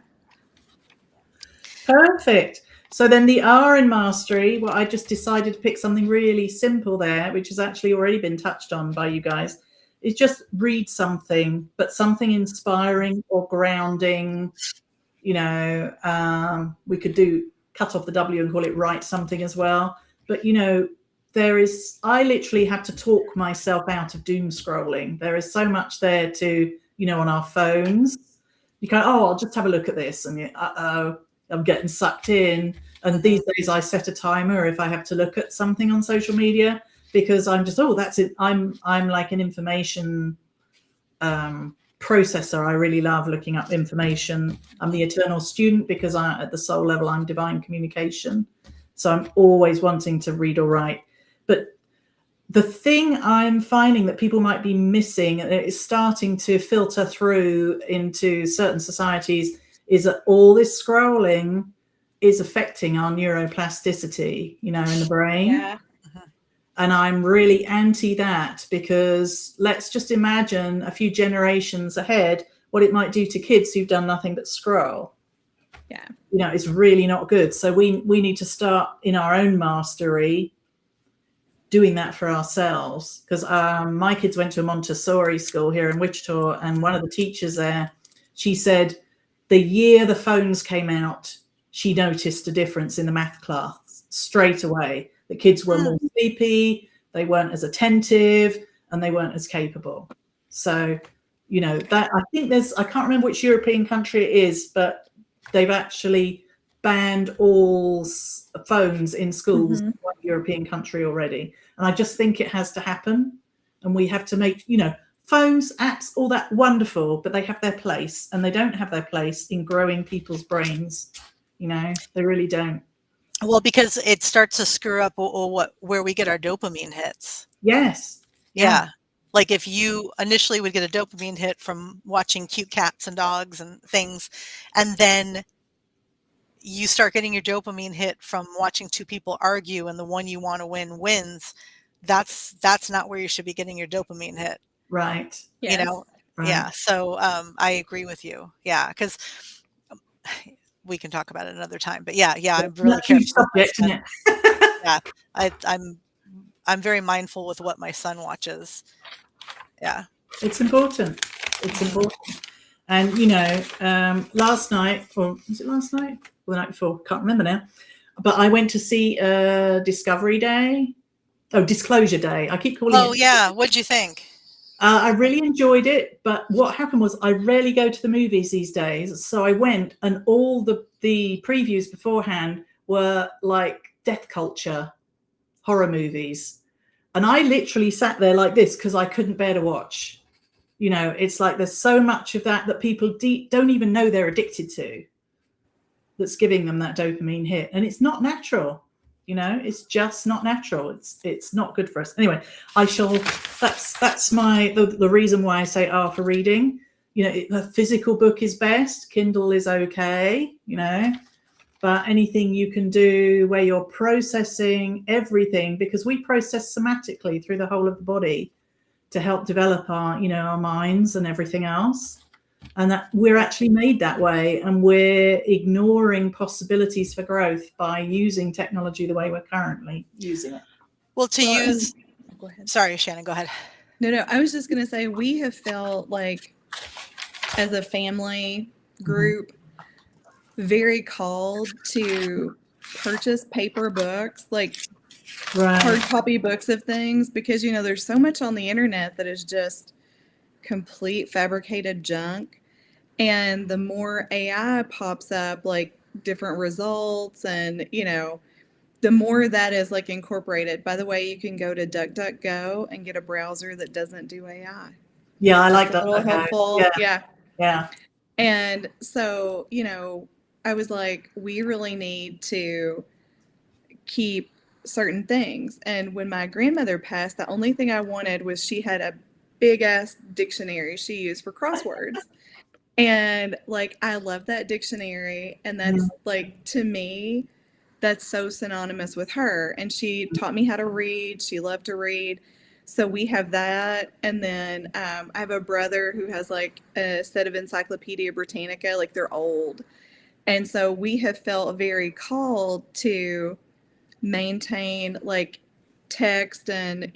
Perfect. So then the R in mastery, well, I just decided to pick something really simple there, which has actually already been touched on by you guys, is just read something, but something inspiring or grounding. We could cut off the W and call it write something as well. But, I literally have to talk myself out of doom scrolling. There is so much there to, on our phones. You go, I'll just have a look at this. And I'm getting sucked in. And these days I set a timer if I have to look at something on social media because I'm just, that's it. I'm like an information processor. I really love looking up information. I'm the eternal student because at the soul level, I'm divine communication. So I'm always wanting to read or write. But the thing I'm finding that people might be missing, and it is starting to filter through into certain societies, is that all this scrolling is affecting our neuroplasticity, in the brain. Yeah. And I'm really anti that because let's just imagine a few generations ahead what it might do to kids who've done nothing but scroll. Yeah. It's really not good. So we need to start in our own mastery doing that for ourselves. Because my kids went to a Montessori school here in Wichita, and one of the teachers there, she said the year the phones came out, she noticed a difference in the math class straight away. The kids were more sleepy, they weren't as attentive, and they weren't as capable. So, that I think I can't remember which European country it is, but they've actually banned all phones in schools in one European country already. And I just think it has to happen. And we have to make, phones, apps, all that wonderful, but they have their place, and they don't have their place in growing people's brains. They really don't. Well, because it starts to screw up where we get our dopamine hits. Yes. Yeah. Like if you initially would get a dopamine hit from watching cute cats and dogs and things, and then you start getting your dopamine hit from watching two people argue and the one you want to win wins, that's not where you should be getting your dopamine hit. Right. Yes. Right. Yeah. So I agree with you. Yeah. Because we can talk about it another time. But yeah, I'm really careful. Subject, isn't it? Yeah. I'm very mindful with what my son watches. Yeah. It's important. It's important. And, last night, or was it last night? Or the night before? Can't remember now. But I went to see Discovery Day. Oh, Disclosure Day. I keep calling it. Oh, yeah. What'd you think? I really enjoyed it. But what happened was I rarely go to the movies these days. So I went, and all the previews beforehand were like death culture horror movies. And I literally sat there like this because I couldn't bear to watch. It's like there's so much of that people don't even know they're addicted to, that's giving them that dopamine hit. And it's not natural. It's just not natural. It's not good for us. Anyway, that's the reason why I say for reading. A physical book is best. Kindle is okay, but anything you can do where you're processing everything, because we process somatically through the whole of the body to help develop our minds and everything else. And that we're actually made that way, and we're ignoring possibilities for growth by using technology the way we're currently using it. Well, go ahead. Sorry, Shannon, go ahead. No, I was just going to say, we have felt like, as a family group, very called to purchase paper books, like hard copy books of things, because there's so much on the internet that is just complete fabricated junk. And the more AI pops up, like different results, and the more that is like incorporated. By the way, you can go to DuckDuckGo and get a browser that doesn't do AI. Yeah, I like that. A little helpful. Yeah. And so, I was like, we really need to keep certain things. And when my grandmother passed, the only thing I wanted was, she had a big ass dictionary she used for crosswords. And like, I love that dictionary. And that's like, to me, that's so synonymous with her. And she taught me how to read. She loved to read. So we have that. And then I have a brother who has like a set of Encyclopedia Britannica, like they're old. And so we have felt very called to maintain like text. And,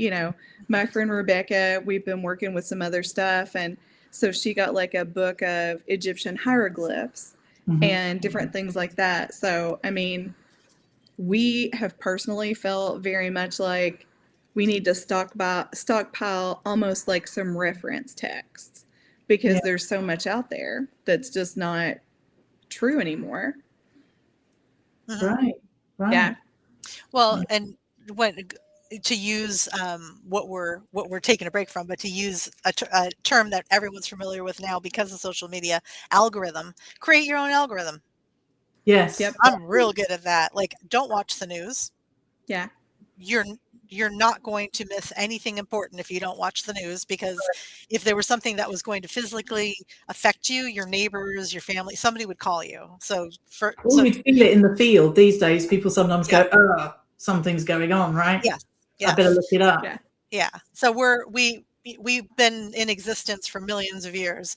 my friend Rebecca, we've been working with some other stuff. And so she got like a book of Egyptian hieroglyphs and different things like that. So, I mean, we have personally felt very much like we need to stockpile almost like some reference texts, because there's so much out there that's just not true anymore. Right. Yeah. Well, and to use what we're taking a break from, but to use a term that everyone's familiar with now because of social media, algorithm. Create your own algorithm. Yes. Yep. I'm real good at that. Like, don't watch the news. Yeah. You're not going to miss anything important if you don't watch the news, because if there was something that was going to physically affect you, your neighbors, your family, somebody would call you. So you'd feel it in the field these days. People sometimes go, something's going on, right? Yes. I better look it up. Yeah. So we've been in existence for millions of years.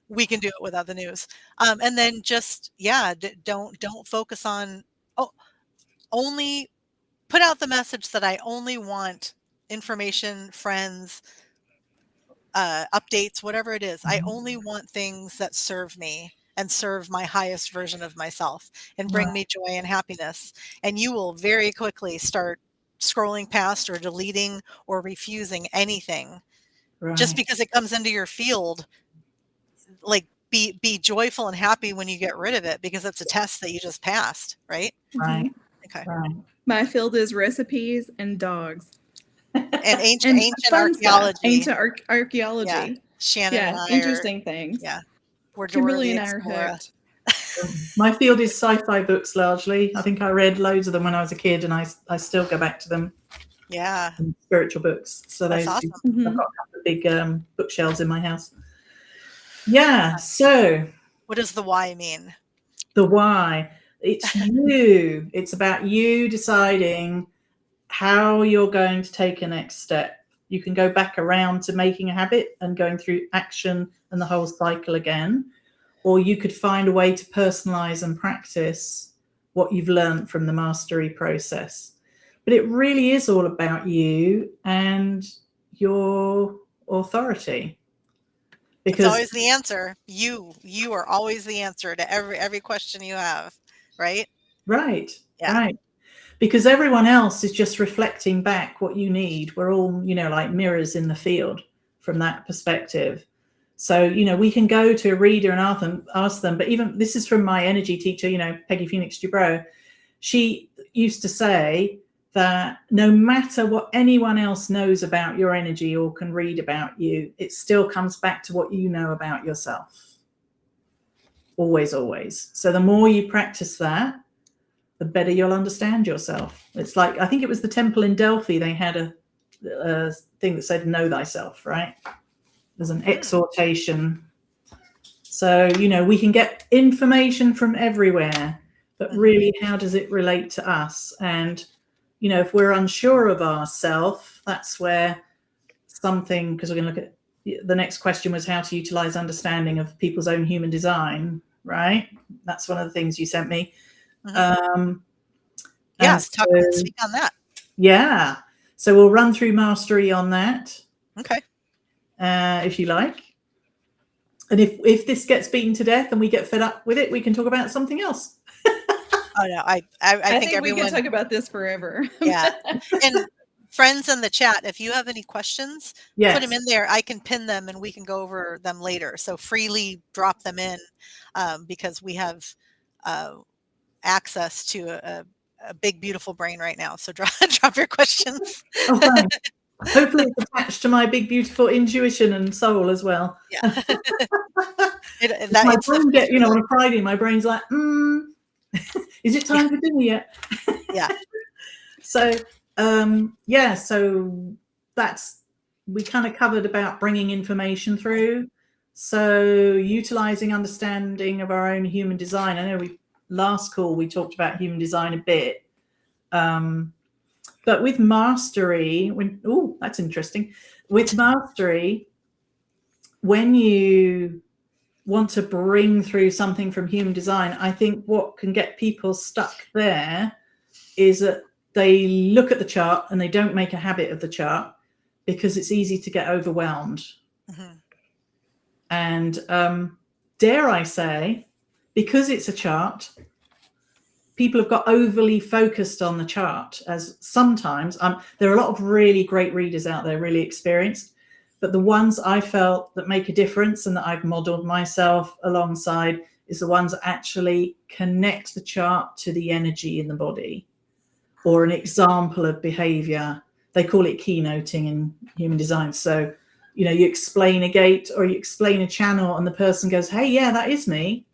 We can do it without the news. And then just, don't focus on, only put out the message that I only want information, friends, updates, whatever it is. I only want things that serve me and serve my highest version of myself and bring me joy and happiness. And you will very quickly start scrolling past or deleting or refusing anything just because it comes into your field. Like, be joyful and happy when you get rid of it, because it's a test that you just passed, right? Right. Okay. Right. My field is recipes and dogs. And ancient archaeology. Ancient archaeology. Yeah. Shannon and I interesting things. Yeah. We're Kimberly and I are hooked. My field is sci-fi books largely. I think I read loads of them when I was a kid, and I still go back to them. Yeah. And spiritual books. So that's awesome. I've got a couple of big bookshelves in my house. Yeah. So what does the why mean? The why. It's you. It's about you deciding how you're going to take a next step. You can go back around to making a habit and going through action and the whole cycle again, or you could find a way to personalize and practice what you've learned from the mastery process. But it really is all about you and your authority. It's because always the answer. You are always the answer to every question you have, right? right, Yeah. right. Because everyone else is just reflecting back what you need. We're all, like mirrors in the field from that perspective. So, we can go to a reader and ask them, but even this is from my energy teacher, Peggy Phoenix Dubrow. She used to say that no matter what anyone else knows about your energy or can read about you, it still comes back to what you know about yourself. Always, always. So the more you practice that, the better you'll understand yourself. It's like, I think it was the temple in Delphi, they had a thing that said, know thyself, right? There's an exhortation. So, we can get information from everywhere, but really, how does it relate to us? And, if we're unsure of ourselves, that's where something, because we're going to look at the next question was how to utilize understanding of people's own human design, right? That's one of the things you sent me. Yes, speak on that. Yeah. So we'll run through mastery on that. Okay. If you like. And if this gets beaten to death and we get fed up with it, we can talk about something else. Oh no, I think everyone, we can talk about this forever. Yeah. And friends in the chat, if you have any questions, put them in there. I can pin them and we can go over them later. So freely drop them in because we have access to a big, beautiful brain right now. So drop your questions. Oh, thanks. Hopefully it's attached to my big, beautiful intuition and soul as well. Yeah. My brain get, on a Friday, my brain's like, is it time for dinner yet? Yeah. So, so we kind of covered about bringing information through. So utilizing understanding of our own human design. I know last call we talked about human design a bit. But with mastery, that's interesting. With mastery, when you want to bring through something from human design, I think what can get people stuck there is that they look at the chart and they don't make a habit of the chart because it's easy to get overwhelmed. And dare I say, because it's a chart, people have got overly focused on the chart, as sometimes there are a lot of really great readers out there, really experienced, but the ones I felt that make a difference and that I've modeled myself alongside is the ones that actually connect the chart to the energy in the body or an example of behavior. They call it keynoting in human design. So, you explain a gate or you explain a channel and the person goes, hey, yeah, that is me.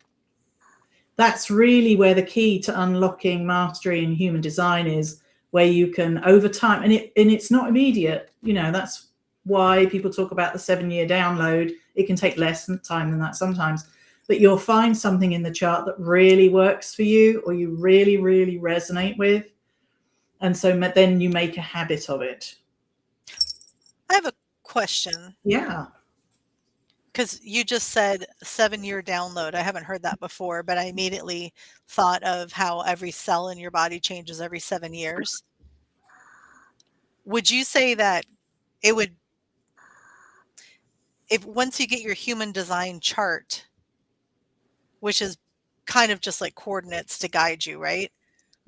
That's really where the key to unlocking mastery in human design is, where you can over time, and it's not immediate. That's why people talk about the 7-year download. It can take less time than that sometimes, but you'll find something in the chart that really works for you or you really, really resonate with. And so then you make a habit of it. I have a question. Yeah. Because you just said 7-year download. I haven't heard that before, but I immediately thought of how every cell in your body changes every 7 years. Would you say that it would, if once you get your human design chart, which is kind of just like coordinates to guide you, right?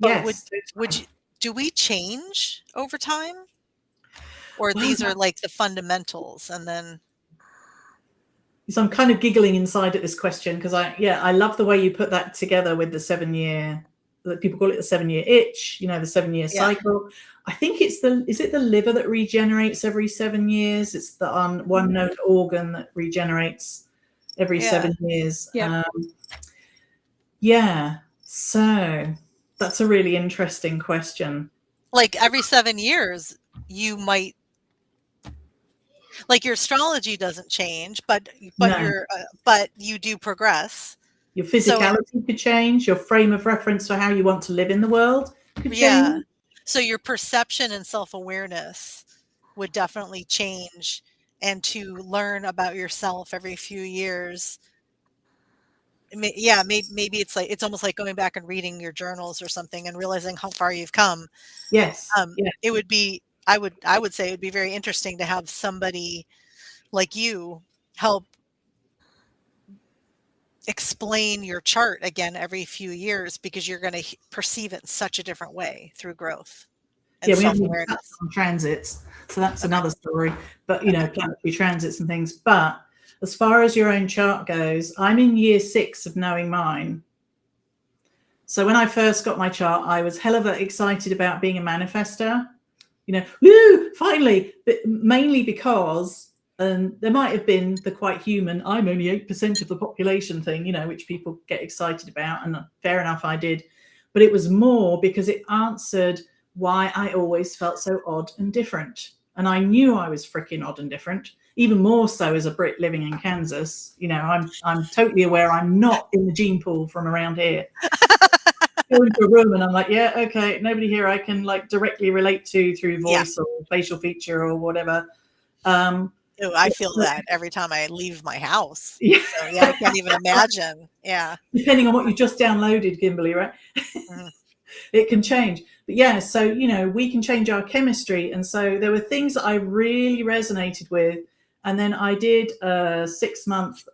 But Yes. do we change over time? Or these are like the fundamentals and then... So I'm kind of giggling inside at this question because I love the way you put that together with the 7-year, that people call it the 7-year itch, the 7-year cycle. I think is it the liver that regenerates every 7 years? It's the one node organ that regenerates every 7 years. So that's a really interesting question. Like every 7 years, you might, like your astrology doesn't change, but you do progress. Your physicality could change. Your frame of reference for how you want to live in the world could change. So your perception and self-awareness would definitely change, and to learn about yourself every few years. Maybe it's almost like going back and reading your journals or something and realizing how far you've come. Yes. It would be, I would say it would be very interesting to have somebody like you help explain your chart again every few years because you're going to perceive it in such a different way through growth and Yeah, we haven't even touched self-awareness. on transits, so that's Okay. another story. But planetary transits and things. But as far as your own chart goes, I'm in year 6 of knowing mine. So when I first got my chart, I was hell of a excited about being a manifester. Woo, finally, but mainly because there might have been the quite human, I'm only 8% of the population thing, which people get excited about, and fair enough, I did. But it was more because it answered why I always felt so odd and different. And I knew I was freaking odd and different, even more so as a Brit living in Kansas. I'm totally aware I'm not in the gene pool from around here. Go into a room and I'm like, yeah, okay, nobody here I can like directly relate to through voice or facial feature or whatever. Oh, I feel that every time I leave my house. Yeah. So yeah, I can't even imagine. Yeah. Depending on what you just downloaded, Kimberly, right? Mhm. It can change. But yeah, so we can change our chemistry. And so there were things that I really resonated with. And then I did a 6-month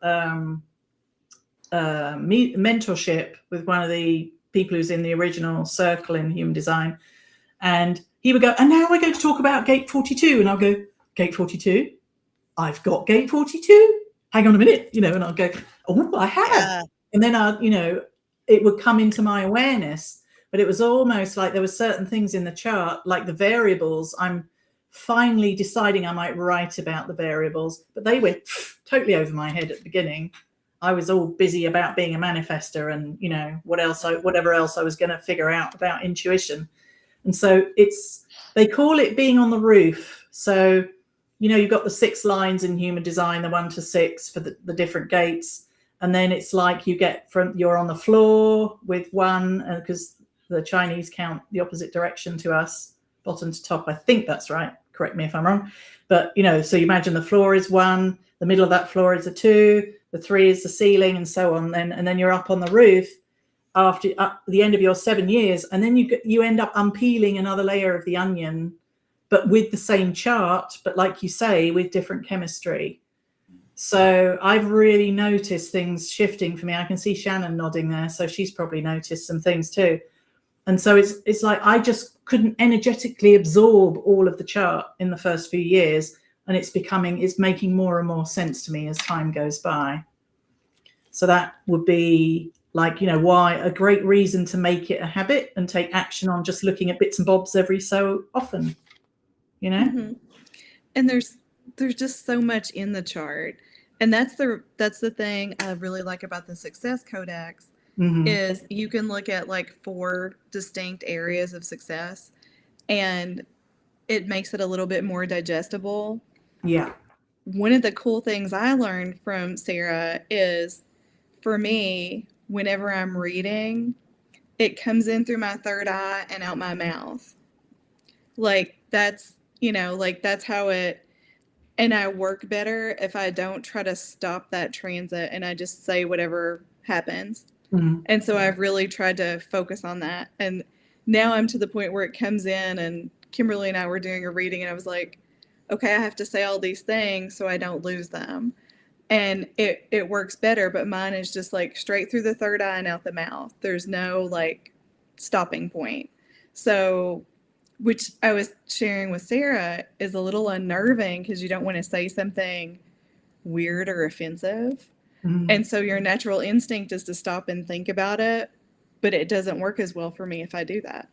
mentorship with one of the people who's in the original circle in human design. And he would go, and now we're going to talk about gate 42. And I'll go, gate 42? I've got gate 42? Hang on a minute, and I'll go, oh, I have. Yeah. And then it would come into my awareness. But it was almost like there were certain things in the chart, like the variables. I'm finally deciding I might write about the variables, but they went totally over my head at the beginning. I was all busy about being a manifester and, whatever else I was going to figure out about intuition. And so they call it being on the roof. So, you've got the 6 lines in human design, the 1 to 6 for the different gates. And then it's like you're on the floor with 1, because the Chinese count the opposite direction to us, bottom to top. I think that's right. Correct me if I'm wrong. But, so you imagine the floor is 1, the middle of that floor is a 2, the 3 is the ceiling, and so on. And then you're up on the roof after the end of your 7 years, and then you end up unpeeling another layer of the onion, but with the same chart, but like you say, with different chemistry. So I've really noticed things shifting for me. I can see Shannon nodding there, so she's probably noticed some things too. And so it's like I just couldn't energetically absorb all of the chart in the first few years, and it's making more and more sense to me as time goes by. So that would be like, why a great reason to make it a habit and take action on just looking at bits and bobs every so often, Mm-hmm. And there's just so much in the chart. And that's the thing I really like about the Success Codex, is you can look at like 4 distinct areas of success, and it makes it a little bit more digestible. Yeah. One of the cool things I learned from Sarah is, for me, whenever I'm reading, it comes in through my third eye and out my mouth. Like that's how it, and I work better if I don't try to stop that transit and I just say whatever happens. And so I've really tried to focus on that. And now I'm to the point where it comes in, and Kimberly and I were doing a reading, and I was like, okay, I have to say all these things so I don't lose them. And it works better, but mine is just like straight through the third eye and out the mouth. There's no like stopping point. So, which I was sharing with Sarah, is a little unnerving because you don't want to say something weird or offensive. And so your natural instinct is to stop and think about it, but it doesn't work as well for me if I do that.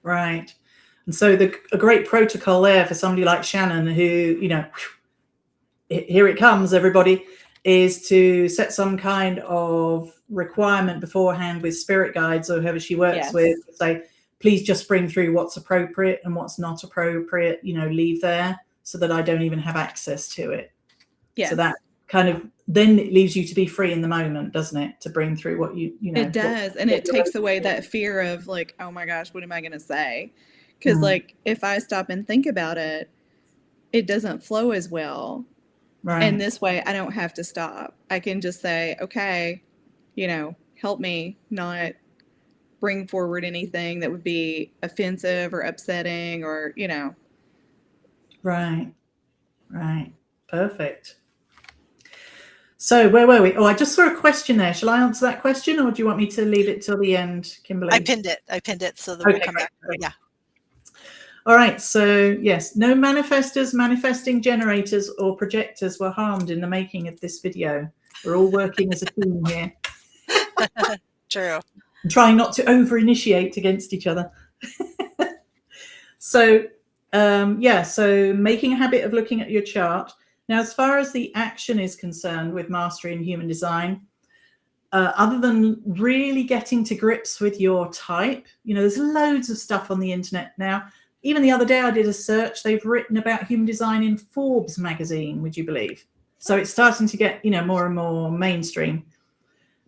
Right. And so a great protocol there for somebody like Shannon, who, here it comes, everybody, is to set some kind of requirement beforehand with spirit guides or whoever she works with. Say, please just bring through what's appropriate and what's not appropriate, leave there so that I don't even have access to it. Yes. So that kind of, then it leaves you to be free in the moment, doesn't it? To bring through what it does. And it takes away that fear of like, oh my gosh, what am I going to say? Because like, if I stop and think about it, it doesn't flow as well. Right. And this way I don't have to stop. I can just say, okay, help me not bring forward anything that would be offensive or upsetting or, Right. Perfect. So where were we? Oh, I just saw a question there. Shall I answer that question, or do you want me to leave it till the end, Kimberly? I pinned it so that Okay, we'll come back to it. great. Yeah. All right, so yes, no manifestors, manifesting generators, or projectors were harmed in the making of this video. We're all working as a team here. True. And trying not to over-initiate against each other. So, so making a habit of looking at your chart. Now, as far as the action is concerned with mastery in human design, other than really getting to grips with your type, there's loads of stuff on the internet now. Even the other day I did a search, they've written about human design in Forbes magazine, would you believe? So it's starting to get, more and more mainstream.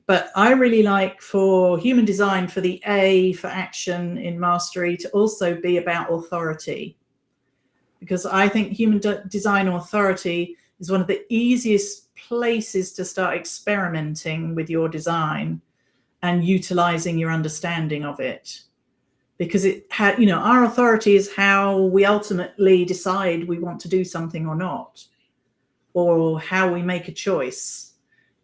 But I really like for human design, for the A, for action in mastery, to also be about authority. Because I think human design authority is one of the easiest places to start experimenting with your design and utilizing your understanding of it. Because our authority is how we ultimately decide we want to do something or not, or how we make a choice.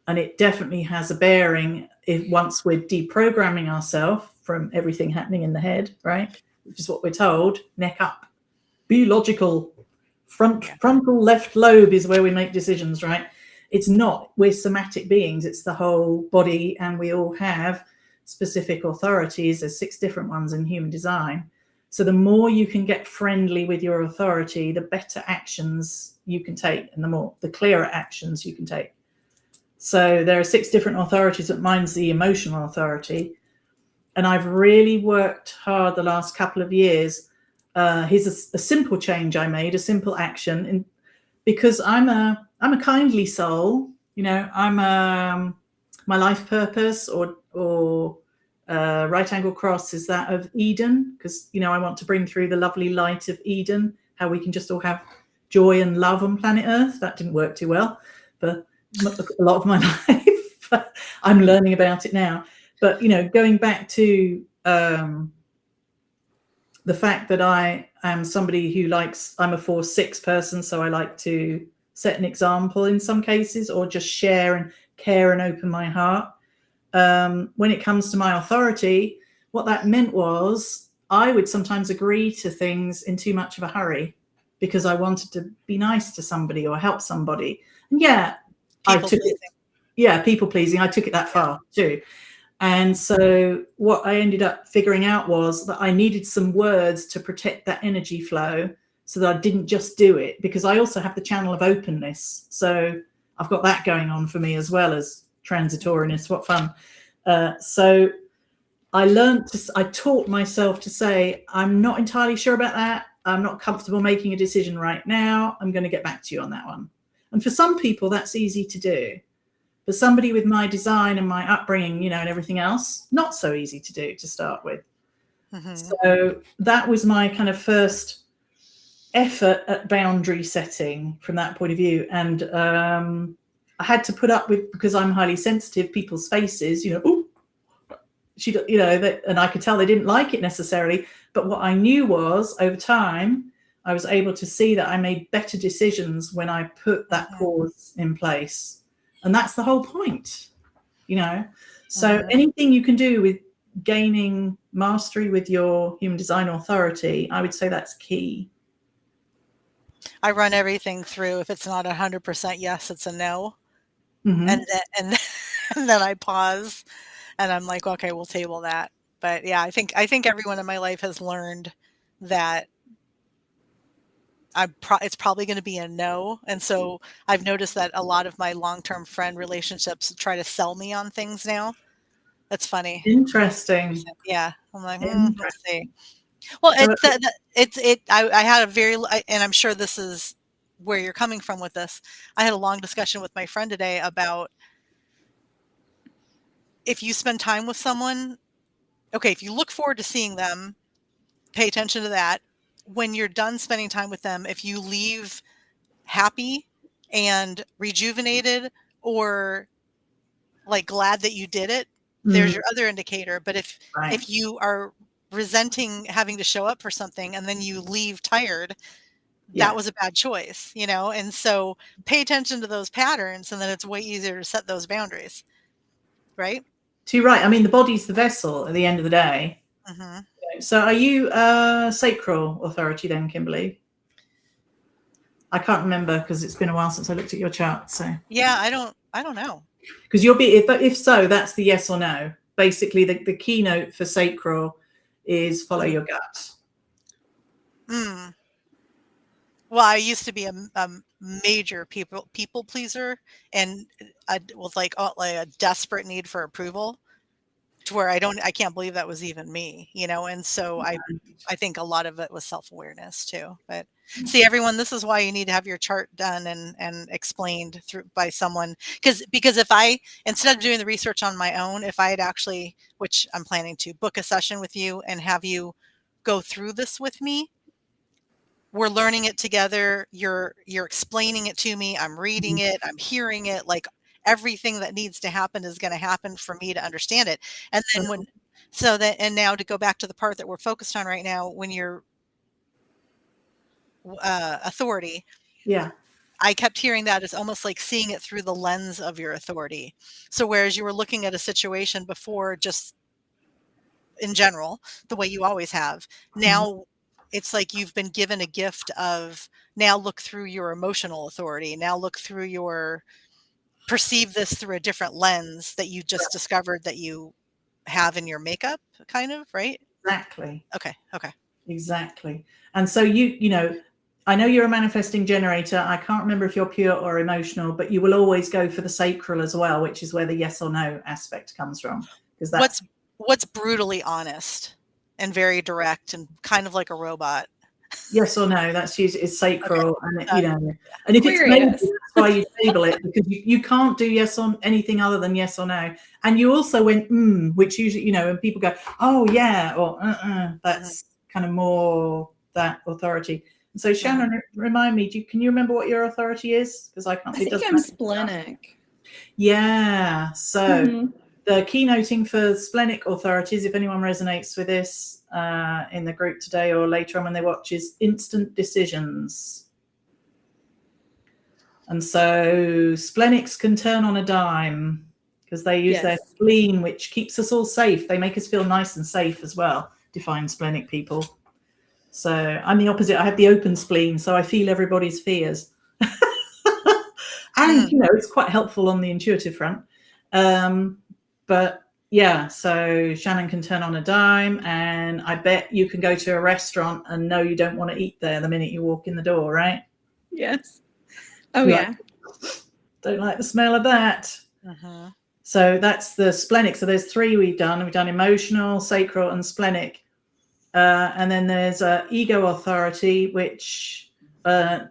And it definitely has a bearing once we're deprogramming ourselves from everything happening in the head, right? Which is what we're told, neck up, be logical, frontal left lobe is where we make decisions, right? It's not. We're somatic beings. It's the whole body, and we all have specific authorities. There's 6 different ones in human design. So the more you can get friendly with your authority, the better actions you can take, and the clearer actions you can take. So there are 6 different authorities, but mine's the emotional authority. And I've really worked hard the last couple of years. Here's a simple change I made, a simple action, because I'm a kindly soul. I'm my life purpose or right angle cross is that of Eden, because I want to bring through the lovely light of Eden, how we can just all have joy and love on planet Earth. That didn't work too well for a lot of my life. I'm learning about it now. But going back to the fact that I am somebody who I'm a 4/6 person, so I like to set an example in some cases, or just share and care and open my heart. When it comes to my authority, what that meant was I would sometimes agree to things in too much of a hurry because I wanted to be nice to somebody or help somebody. And people pleasing. I took it that far too. And so what I ended up figuring out was that I needed some words to protect that energy flow so that I didn't just do it, because I also have the channel of openness. So I've got that going on for me as well as transitoriness. What fun. So I taught myself to say, I'm not entirely sure about that. I'm not comfortable making a decision right now. I'm going to get back to you on that one. And for some people, that's easy to do. For somebody with my design and my upbringing, and everything else, not so easy to do to start with. Mm-hmm. So that was my kind of first effort at boundary setting from that point of view. And I had to put up with, because I'm highly sensitive, people's faces, oh, and I could tell they didn't like it necessarily. But what I knew was, over time, I was able to see that I made better decisions when I put that pause in place. And that's the whole point, So anything you can do with gaining mastery with your human design authority, I would say that's key. I run everything through. If it's not 100% yes, it's a no. Mm-hmm. And then I pause and I'm like, okay, we'll table that. But yeah, I think everyone in my life has learned that it's probably going to be a no. And so I've noticed that a lot of my long-term friend relationships try to sell me on things now. That's funny. Interesting. Yeah. I'm like, let's see. Well, I had and I'm sure this is where you're coming from with this. I had a long discussion with my friend today about, if you spend time with someone, okay, if you look forward to seeing them, pay attention to that. When you're done spending time with them, if you leave happy and rejuvenated or like glad that you did it, there's your other indicator. But if you are resenting having to show up for something and then you leave tired, Yeah. that was a bad choice, you know? And so pay attention to those patterns, and then it's way easier to set those boundaries, right? So you're right. I mean, the body's the vessel at the end of the day. Hmm. So are you sacral authority then, Kimberly? I can't remember because it's been a while since I looked at your chart. So Yeah, I don't know. because you'll be, if so, that's the yes or no. Basically, the keynote for sacral is follow your gut. Mm. Well, I used to be a major people pleaser, and I was like a desperate need for approval, to where I can't believe that was even me, you know. And so I think a lot of it was self-awareness too. But see, everyone, this is why you need to have your chart done and explained through by someone, because if I, instead of doing the research on my own, if I had actually, which I'm planning to, book a session with you and have you go through this with me, we're learning it together. You're explaining it to me. I'm reading it. I'm hearing it. Like, everything that needs to happen is going to happen for me to understand it. And then and now to go back to the part that we're focused on right now, when you're authority, Yeah. I kept hearing that as almost like seeing it through the lens of your authority. So whereas you were looking at a situation before, just in general, the way you always have, now it's like you've been given a gift of, now look through your emotional authority. Now look through perceive this through a different lens that you just discovered that you have in your makeup, kind of, right? Exactly. Okay. Exactly. And so you know, I know you're a manifesting generator. I can't remember if you're pure or emotional, but you will always go for the sacral as well, which is where the yes or no aspect comes from. Because that's What's brutally honest and very direct and kind of like a robot? yes or no. That's usually is sacral, Okay. and you know, and if it's maybe, Aquarius. that's why you table it, because you can't do yes on anything other than yes or no. And you also went which usually, you know, and people go, oh yeah, or that's kind of more that authority. And so Shannon, remind me, can you remember what your authority is? Because I can't. I think I'm splenic. Yeah. So the keynoting for splenic authorities, if anyone resonates with this in the group today or later on when they watch, is instant decisions. And so splenics can turn on a dime because they use their spleen, which keeps us all safe. They make us feel nice and safe as well, define splenic people. So I'm the opposite. I have the open spleen, so I feel everybody's fears. And, you know, it's quite helpful on the intuitive front. But yeah, so Shannon can turn on a dime, and I bet you can go to a restaurant and know you don't want to eat there the minute you walk in the door, right? Yes. Oh, You're yeah. like, don't like the smell of that. So that's the splenic. So there's three we've done. We've done emotional, sacral, and splenic. And then there's ego authority, which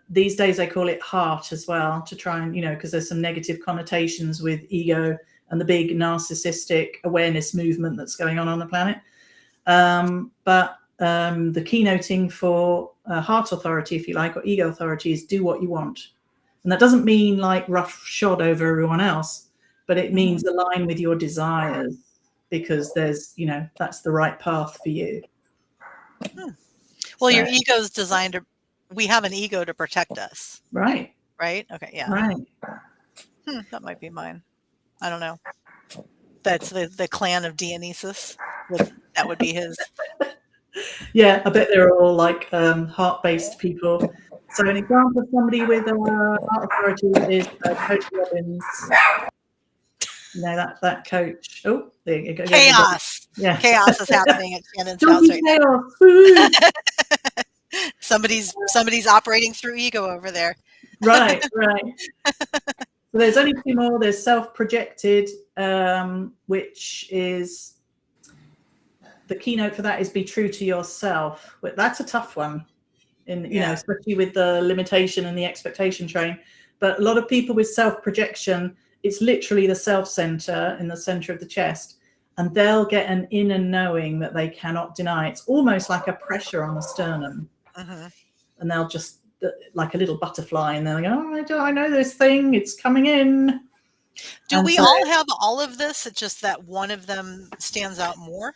these days they call it heart as well, to try and, you know, because there's some negative connotations with ego and the big narcissistic awareness movement that's going on the planet. But the keynoting for heart authority, if you like, or ego authority, is do what you want. And that doesn't mean like rough shod over everyone else, but it means align with your desires, because there's, you know, that's the right path for you. Well, your ego is designed to, we have an ego to protect us. Right. Right? Okay, yeah. Right. That might be mine. I don't know. That's the clan of Dionysus. That would be his. Yeah, I bet they're all like heart-based people. So an example of somebody with heart authority is Coach Robbins. You know, that coach. Oh, there you go. Chaos. Yeah. Chaos is happening at Shannon's house right now. Somebody's operating through ego over there. Right. So there's only two more. There's self-projected, which is the keynote for that is be true to yourself. But that's a tough one, you know, especially with the limitation and the expectation train. But a lot of people with self-projection, it's literally the self center in the center of the chest, and they'll get an inner knowing that they cannot deny. It's almost like a pressure on the sternum, and they'll just, like a little butterfly, and they'll go, oh, I know this thing, it's coming in. Do we all have all of this? It's just that one of them stands out more?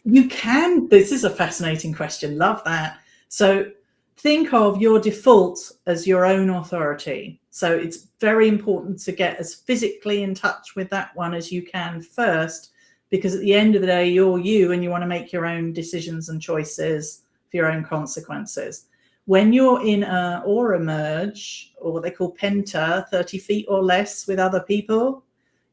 You can. This is a fascinating question. Love that. So think of your default as your own authority. So it's very important to get as physically in touch with that one as you can first, because at the end of the day, you're you and you want to make your own decisions and choices for your own consequences. When you're in a aura merge, or what they call penta, 30 feet or less with other people,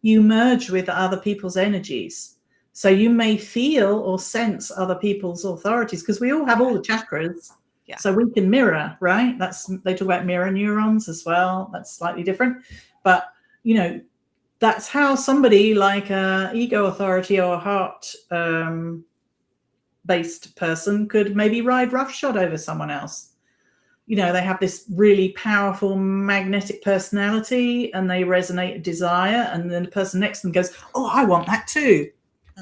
you merge with other people's energies. So you may feel or sense other people's authorities, because we all have all the chakras. Yeah. So we can mirror, right? They talk about mirror neurons as well. That's slightly different. But, you know, that's how somebody like a ego authority or heart based person could maybe ride roughshod over someone else. You know, they have this really powerful magnetic personality and they resonate a desire, and then the person next to them goes, oh, I want that too.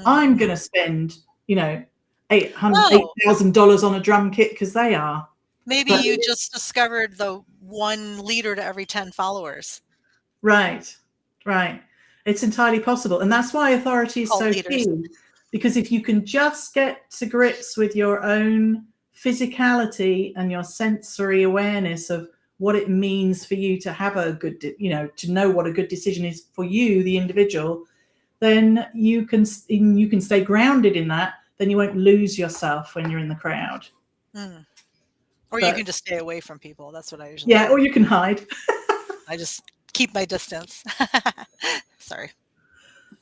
I'm going to spend, you know, $8,000 on a drum kit because they are. Maybe you just discovered the one leader to every 10 followers. Right. It's entirely possible. And that's why authority is so key. Because if you can just get to grips with your own physicality and your sensory awareness of what it means for you to have a good, you know, to know what a good decision is for you, the individual, then you can stay grounded in that. Then you won't lose yourself when you're in the crowd. Or you can just stay away from people. That's what I usually do. Or you can hide. I just keep my distance. Sorry.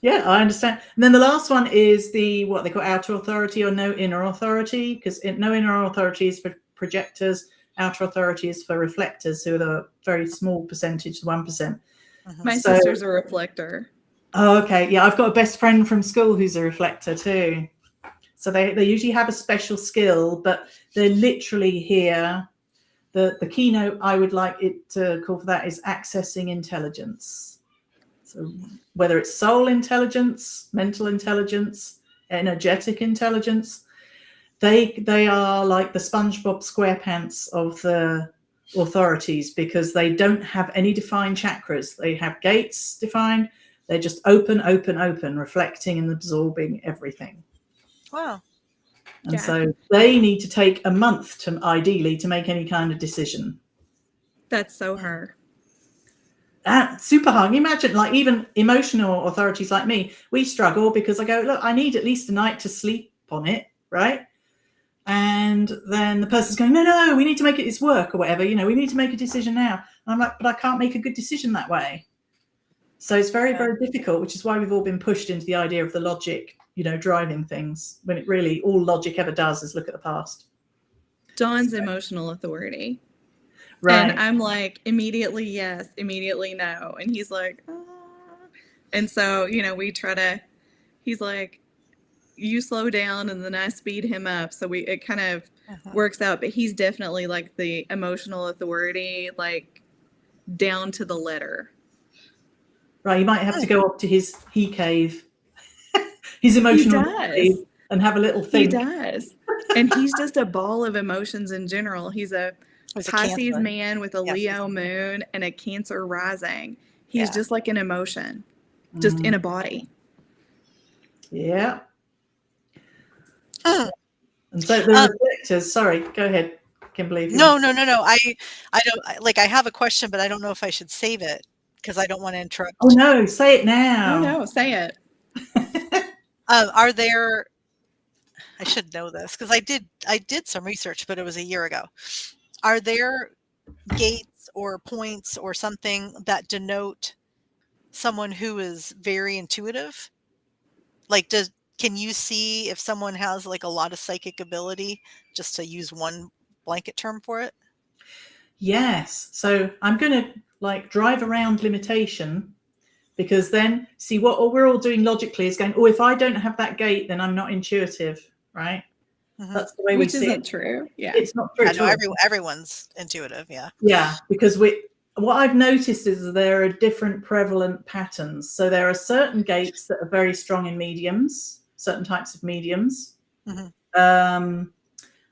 Yeah, I understand. And then the last one is what they call outer authority or no inner authority, because no inner authority is for projectors. Outer authority is for reflectors, who are the very small percentage, 1%. My sister's a reflector. Oh, okay. Yeah, I've got a best friend from school who's a reflector too. So they usually have a special skill, but they're literally here. The keynote I would like it to call for that is accessing intelligence. So whether it's soul intelligence, mental intelligence, energetic intelligence, they are like the SpongeBob SquarePants of the authorities, because they don't have any defined chakras. They have gates defined. They're just open, reflecting and absorbing everything. Wow. And so they need to take a month ideally to make any kind of decision. That's so her. Super hard. Imagine, like, even emotional authorities like me, we struggle because I go, look, I need at least a night to sleep on it, right? And then the person's going, no, we need to make it work or whatever. You know, we need to make a decision now. And I'm like, but I can't make a good decision that way. So it's very, very difficult, which is why we've all been pushed into the idea of the logic, you know, driving things, when it really, all logic ever does is look at the past. Dawn's emotional authority. Right. And I'm like, immediately yes, immediately no. And he's like, oh. And so, you know, he's like, you slow down, and then I speed him up. So it kind of works out. But he's definitely like the emotional authority, like down to the letter. Right. You might have to go up to his cave, his emotional cave, and have a little think. He does. And he's just a ball of emotions in general. He's a Pisces man with a Leo moon and a Cancer rising. He's just like an emotion, just in a body. Yeah. And so the reflectors, sorry, go ahead, Kimberly. No. I don't, like, I have a question, but I don't know if I should save it because I don't want to interrupt. Oh no, say it now. Oh no, say it. Are there, I should know this because I did some research, but it was a year ago. Are there gates or points or something that denote someone who is very intuitive? Like, can you see if someone has like a lot of psychic ability, just to use one blanket term for it? Yes. So I'm going to like drive around limitation, because then see what we're all doing logically is going, oh, if I don't have that gate, then I'm not intuitive, right? That's the way we see it. Which isn't true. Yeah. It's not true. I know everyone's intuitive. Yeah. Yeah. Because what I've noticed is there are different prevalent patterns. So there are certain gates that are very strong in mediums, certain types of mediums. I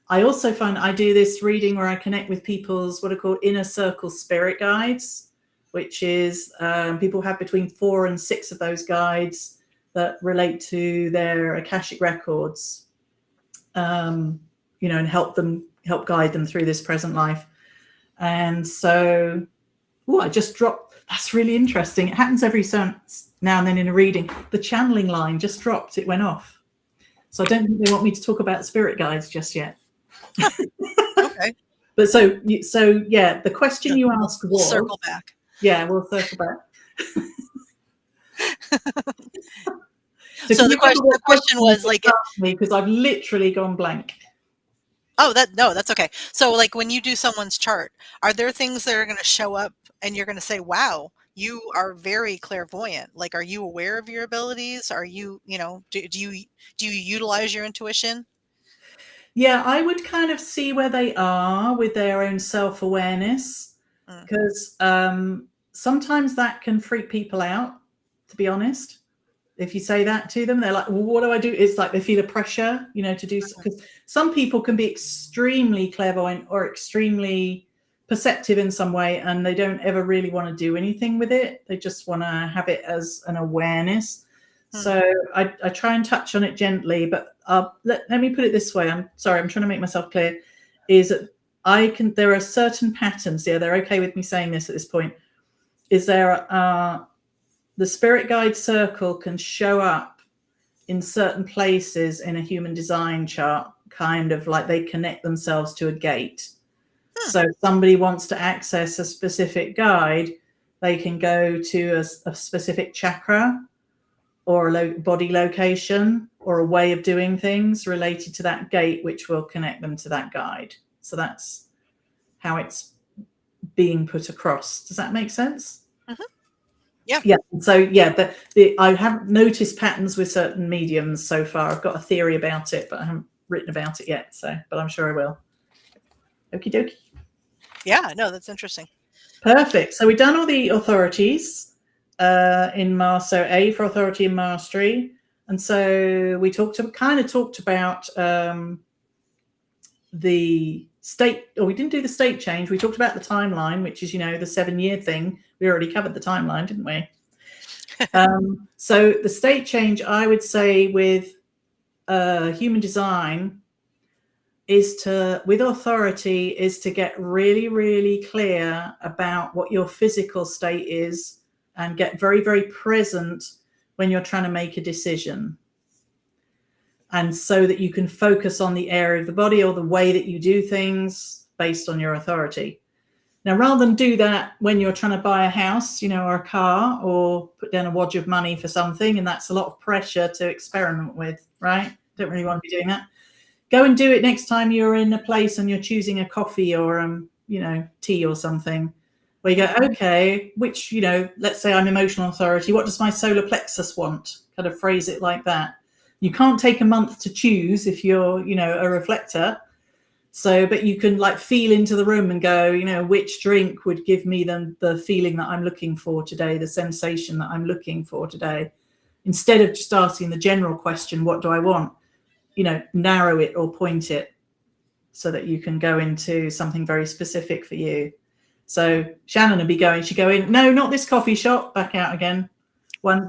also find I do this reading where I connect with people's what are called inner circle spirit guides, which is people have between 4 and 6 of those guides that relate to their Akashic records. You know, and help help guide them through this present life. And so, I just dropped. That's really interesting. It happens every now and then in a reading. The channeling line just dropped. It went off. So I don't think they want me to talk about spirit guides just yet. Okay. But so yeah, the question you asked was, we'll circle back. Yeah, we'll circle back. So the question was like, because I've literally gone blank. Oh, that's okay. So like when you do someone's chart, are there things that are going to show up and you're going to say, wow, you are very clairvoyant? Like, are you aware of your abilities? Are you, do you utilize your intuition? Yeah, I would kind of see where they are with their own self-awareness, because sometimes that can freak people out, to be honest. If you say that to them, they're like, well, what do I do? It's like they feel a pressure, to do, because some people can be extremely clairvoyant or extremely perceptive in some way, and they don't ever really want to do anything with it. They just want to have it as an awareness. So I try and touch on it gently, but let me put it this way. I'm sorry, I'm trying to make myself clear. Is that there are certain patterns. Yeah, they're okay with me saying this at this point. Is there the spirit guide circle can show up in certain places in a human design chart, kind of like they connect themselves to a gate. So if somebody wants to access a specific guide, they can go to a specific chakra or a body location or a way of doing things related to that gate, which will connect them to that guide. So that's how it's being put across. Does that make sense? Mm-hmm. Yeah. Yeah. So yeah, I haven't noticed patterns with certain mediums so far. I've got a theory about it, but I haven't written about it yet. But I'm sure I will. Okie dokie. Yeah, no, that's interesting. Perfect. So we've done all the authorities in so A for authority and mastery. And so we talked about the state, or we didn't do the state change. We talked about the timeline, which is, the 7-year thing. We already covered the timeline, didn't we? So the state change, I would say with human design with authority is to get really, really clear about what your physical state is and get very, very present when you're trying to make a decision. And so that you can focus on the area of the body or the way that you do things based on your authority. Now, rather than do that when you're trying to buy a house, or a car, or put down a wad of money for something, and that's a lot of pressure to experiment with, right? Don't really want to be doing that. Go and do it next time you're in a place and you're choosing a coffee or, tea or something, where you go, okay, which, let's say I'm emotional authority. What does my solar plexus want? Kind of phrase it like that. You can't take a month to choose if you're, a reflector. So, but you can feel into the room and go, which drink would give me the feeling that I'm looking for today, the sensation that I'm looking for today, instead of just asking the general question, what do I want? Narrow it or point it so that you can go into something very specific for you. So Shannon would be she'd go in, no, not this coffee shop, back out again.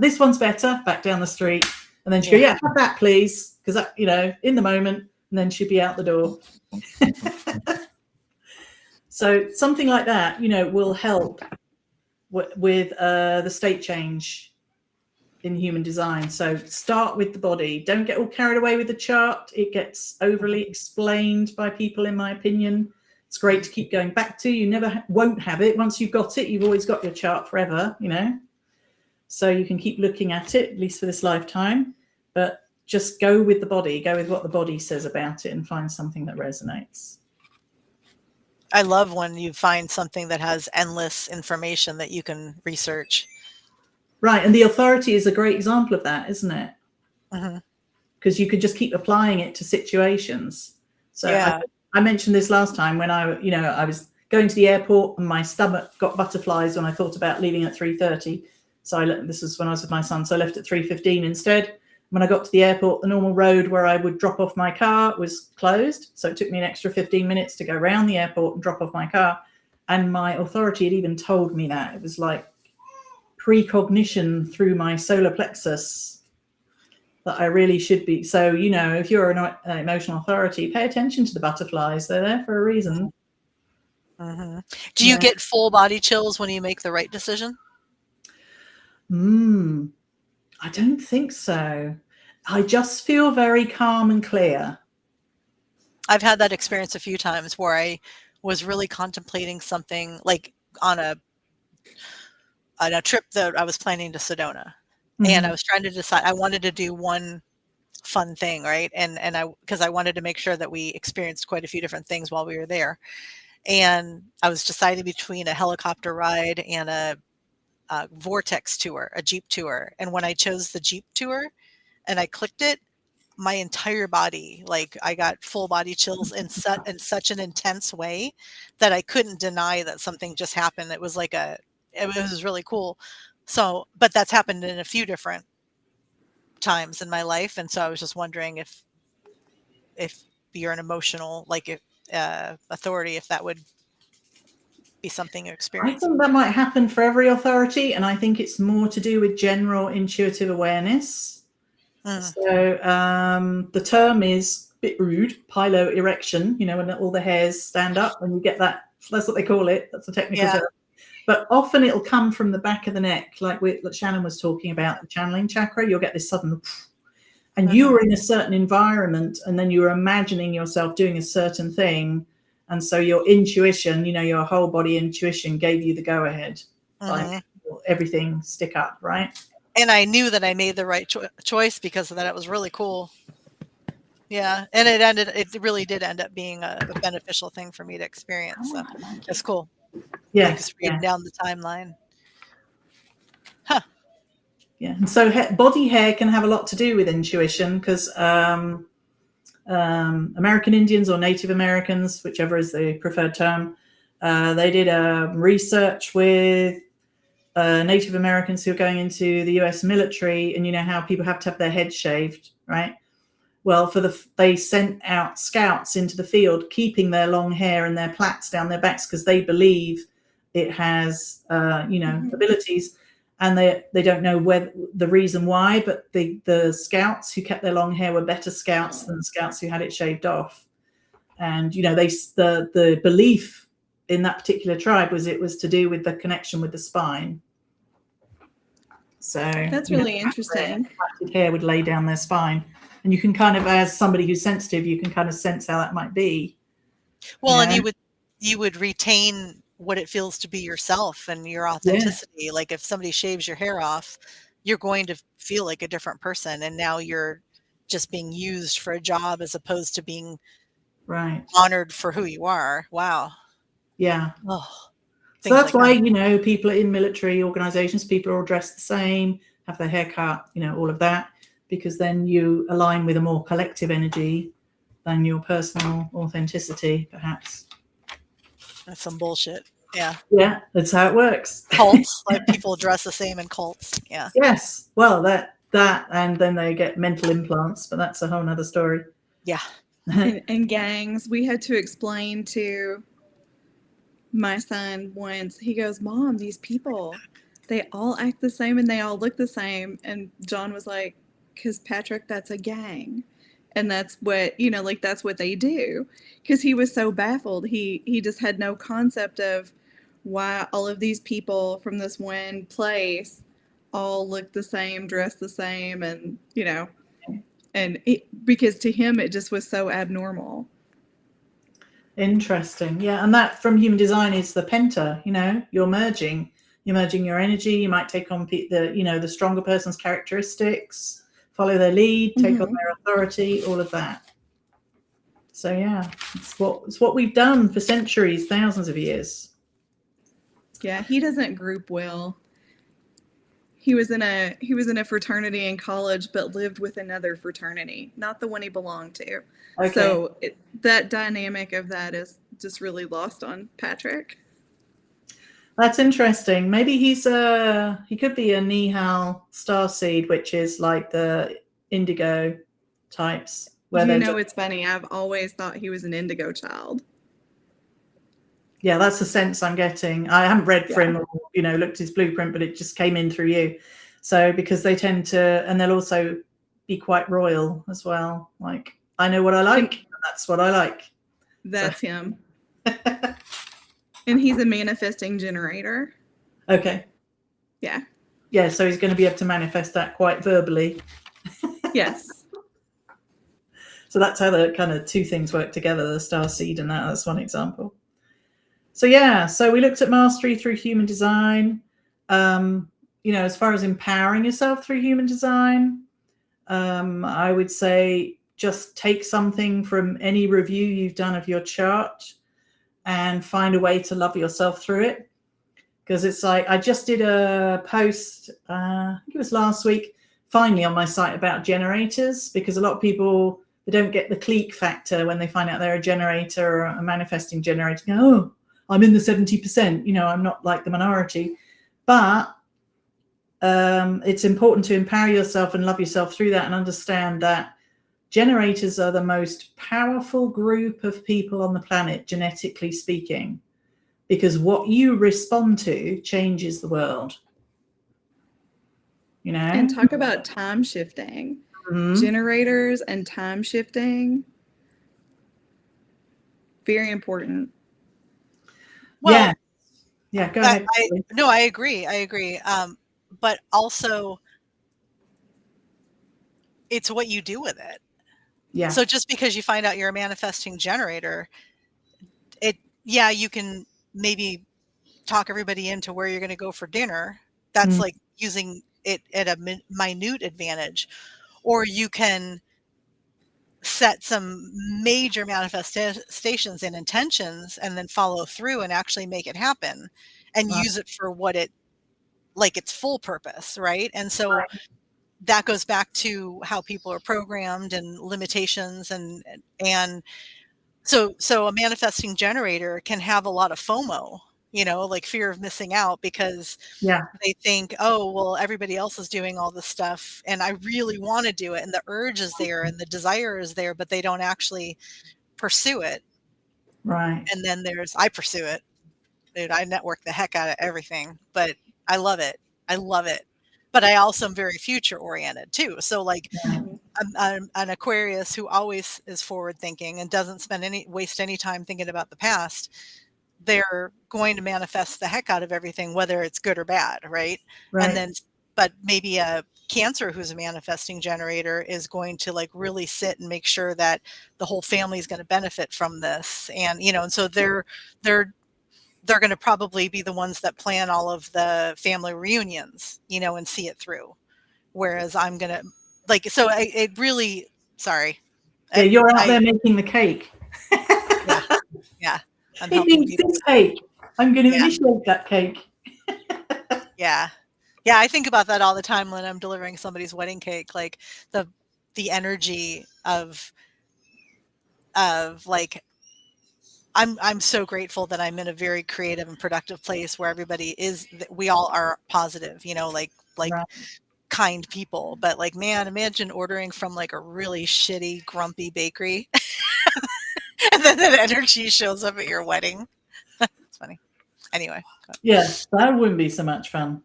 This one's better, back down the street. And then she'd go, yeah, have that, please. Because that, in the moment, and then she'd be out the door. So something like that, will help with the state change in human design. So start with the body. Don't get all carried away with the chart. It gets overly explained by people, in my opinion. It's great to keep going back to. You never won't have it. Once you've got it, you've always got your chart forever, So you can keep looking at it, at least for this lifetime. But just go with the body. Go with what the body says about it and find something that resonates. I love when you find something that has endless information that you can research. Right. And the authority is a great example of that, isn't it? Mm-hmm. Because you could just keep applying it to situations. So yeah. I mentioned this last time when I was going to the airport and my stomach got butterflies when I thought about leaving at 3:30. So this was when I was with my son. So I left at 3:15 instead. When I got to the airport, the normal road where I would drop off my car was closed. So it took me an extra 15 minutes to go around the airport and drop off my car. And my authority had even told me that. It was like precognition through my solar plexus. that I really should be. So, you know, if you're an emotional authority, pay attention to the butterflies. They're there for a reason. Mm-hmm. Do you get full body chills when you make the right decision? I don't think so. I just feel very calm and clear. I've had that experience a few times where I was really contemplating something, like on a trip that I was planning to Sedona. And I was trying to decide, I wanted to do one fun thing, right? And because I wanted to make sure that we experienced quite a few different things while we were there. And I was deciding between a helicopter ride and a vortex tour, a Jeep tour. And when I chose the Jeep tour and I clicked it, my entire body, like I got full body chills in such an intense way that I couldn't deny that something just happened. It was like it was really cool. So, but that's happened in a few different times in my life. And so I was just wondering if you're an emotional, like if authority, if that would be something you I experience. think that might happen for every authority, and I think it's more to do with general intuitive awareness. So the term is a bit rude, piloerection, you know, when all the hairs stand up and you get that, that's what they call it. That's a technical term. But often it'll come from the back of the neck, like Shannon was talking about, the channeling chakra. You'll get this sudden, and you were in a certain environment, and then you were imagining yourself doing a certain thing. And so your intuition, you know, your whole body intuition gave you the go ahead, like everything stick up, right? And I knew that I made the right choice because of that. It was really cool. Yeah. And it really did end up being a beneficial thing for me to experience. So it's cool. Yeah. Just reading down the timeline. Huh. Yeah. And so body hair can have a lot to do with intuition, because American Indians or Native Americans, whichever is the preferred term, they did research with Native Americans who are going into the US military, and you know how people have to have their heads shaved, right? Well, they sent out scouts into the field, keeping their long hair and their plaits down their backs because they believe it has, abilities, and they don't know the reason why, but the scouts who kept their long hair were better scouts than the scouts who had it shaved off. And you know, the belief in that particular tribe was it was to do with the connection with the spine. So that's really interesting. Hair would lay down their spine, and you can kind of, as somebody who's sensitive, you can kind of sense how that might be. Well, and you would retain what it feels to be yourself and your authenticity. Yeah. Like if somebody shaves your hair off, you're going to feel like a different person, and now you're just being used for a job as opposed to being honored for who you are. Wow. Yeah. Oh. So that's why, you know, people in military organizations, people are all dressed the same, have their hair cut, you know, all of that, because then you align with a more collective energy than your personal authenticity, perhaps. That's some bullshit. Yeah. Yeah, that's how it works. Cults, like people dress the same in cults. Yeah. Yes. Well, that, and then they get mental implants, but that's a whole nother story. Yeah. And gangs, we had to explain to my son once. He goes, "Mom, these people, they all act the same and they all look the same." And John was like, "'Cause Patrick, that's a gang." And that's what, you know, like that's what they do. Because he was so baffled. He just had no concept of why all of these people from this one place all look the same, dress the same, and, you know, and because to him it just was so abnormal. Interesting. Yeah. And that from human design is the penta, you know, you're merging your energy. You might take on the stronger person's characteristics, follow their lead, take on their authority, all of that. So yeah, it's what we've done for centuries, thousands of years. Yeah, he doesn't group well. He was in a fraternity in college, but lived with another fraternity, not the one he belonged to. Okay. So that dynamic of that is just really lost on Patrick. That's interesting. Maybe he could be a Nihal starseed, which is like the indigo types. It's funny. I've always thought he was an indigo child. Yeah, that's the sense I'm getting. I haven't read for him or, looked at his blueprint, but it just came in through you. So because they tend to, and they'll also be quite royal as well. Like, I know what I like, and that's what I like. That's him. And he's a manifesting generator. Okay. Yeah. Yeah, so he's going to be able to manifest that quite verbally. Yes. So that's how the kind of two things work together, the star seed and that's one example. So yeah, so we looked at mastery through human design. As far as empowering yourself through human design, I would say just take something from any review you've done of your chart and find a way to love yourself through it. Because it's like, I just did a post, I think it was last week, finally on my site about generators, because a lot of people, they don't get the clique factor when they find out they're a generator or a manifesting generator. Go, oh, I'm in the 70%, I'm not like the minority. But it's important to empower yourself and love yourself through that and understand that generators are the most powerful group of people on the planet, genetically speaking, because what you respond to changes the world. And talk about time shifting. Mm-hmm. Generators and time shifting. Very important. Well, yeah, go ahead. I agree. But also, it's what you do with it. Yeah. So just because you find out you're a manifesting generator, you can maybe talk everybody into where you're going to go for dinner. That's like using it at a minute advantage. Or you can set some major manifestations and intentions and then follow through and actually make it happen and use it for what its full purpose, right? And so that goes back to how people are programmed and limitations and so a manifesting generator can have a lot of FOMO, like fear of missing out, because they think, oh, well, everybody else is doing all this stuff and I really want to do it. And the urge is there and the desire is there, but they don't actually pursue it. Right. And then I pursue it. Dude, I network the heck out of everything, but I love it. But I also am very future oriented too. So like I'm an Aquarius who always is forward thinking and doesn't waste any time thinking about the past. They're going to manifest the heck out of everything, whether it's good or bad, right? And then, but maybe a Cancer who's a manifesting generator is going to like really sit and make sure that the whole family is going to benefit from this. And, and so they're going to probably be the ones that plan all of the family reunions, and see it through. Whereas I'm going to sorry. Yeah, you're out there making the cake. Yeah. I'm helping this cake. I'm going to initiate that cake. Yeah. I think about that all the time when I'm delivering somebody's wedding cake, like the energy of like, I'm so grateful that I'm in a very creative and productive place where we all are positive, like kind people. But like, man, imagine ordering from like a really shitty, grumpy bakery and then that energy shows up at your wedding. It's funny. Anyway. Yes, that wouldn't be so much fun.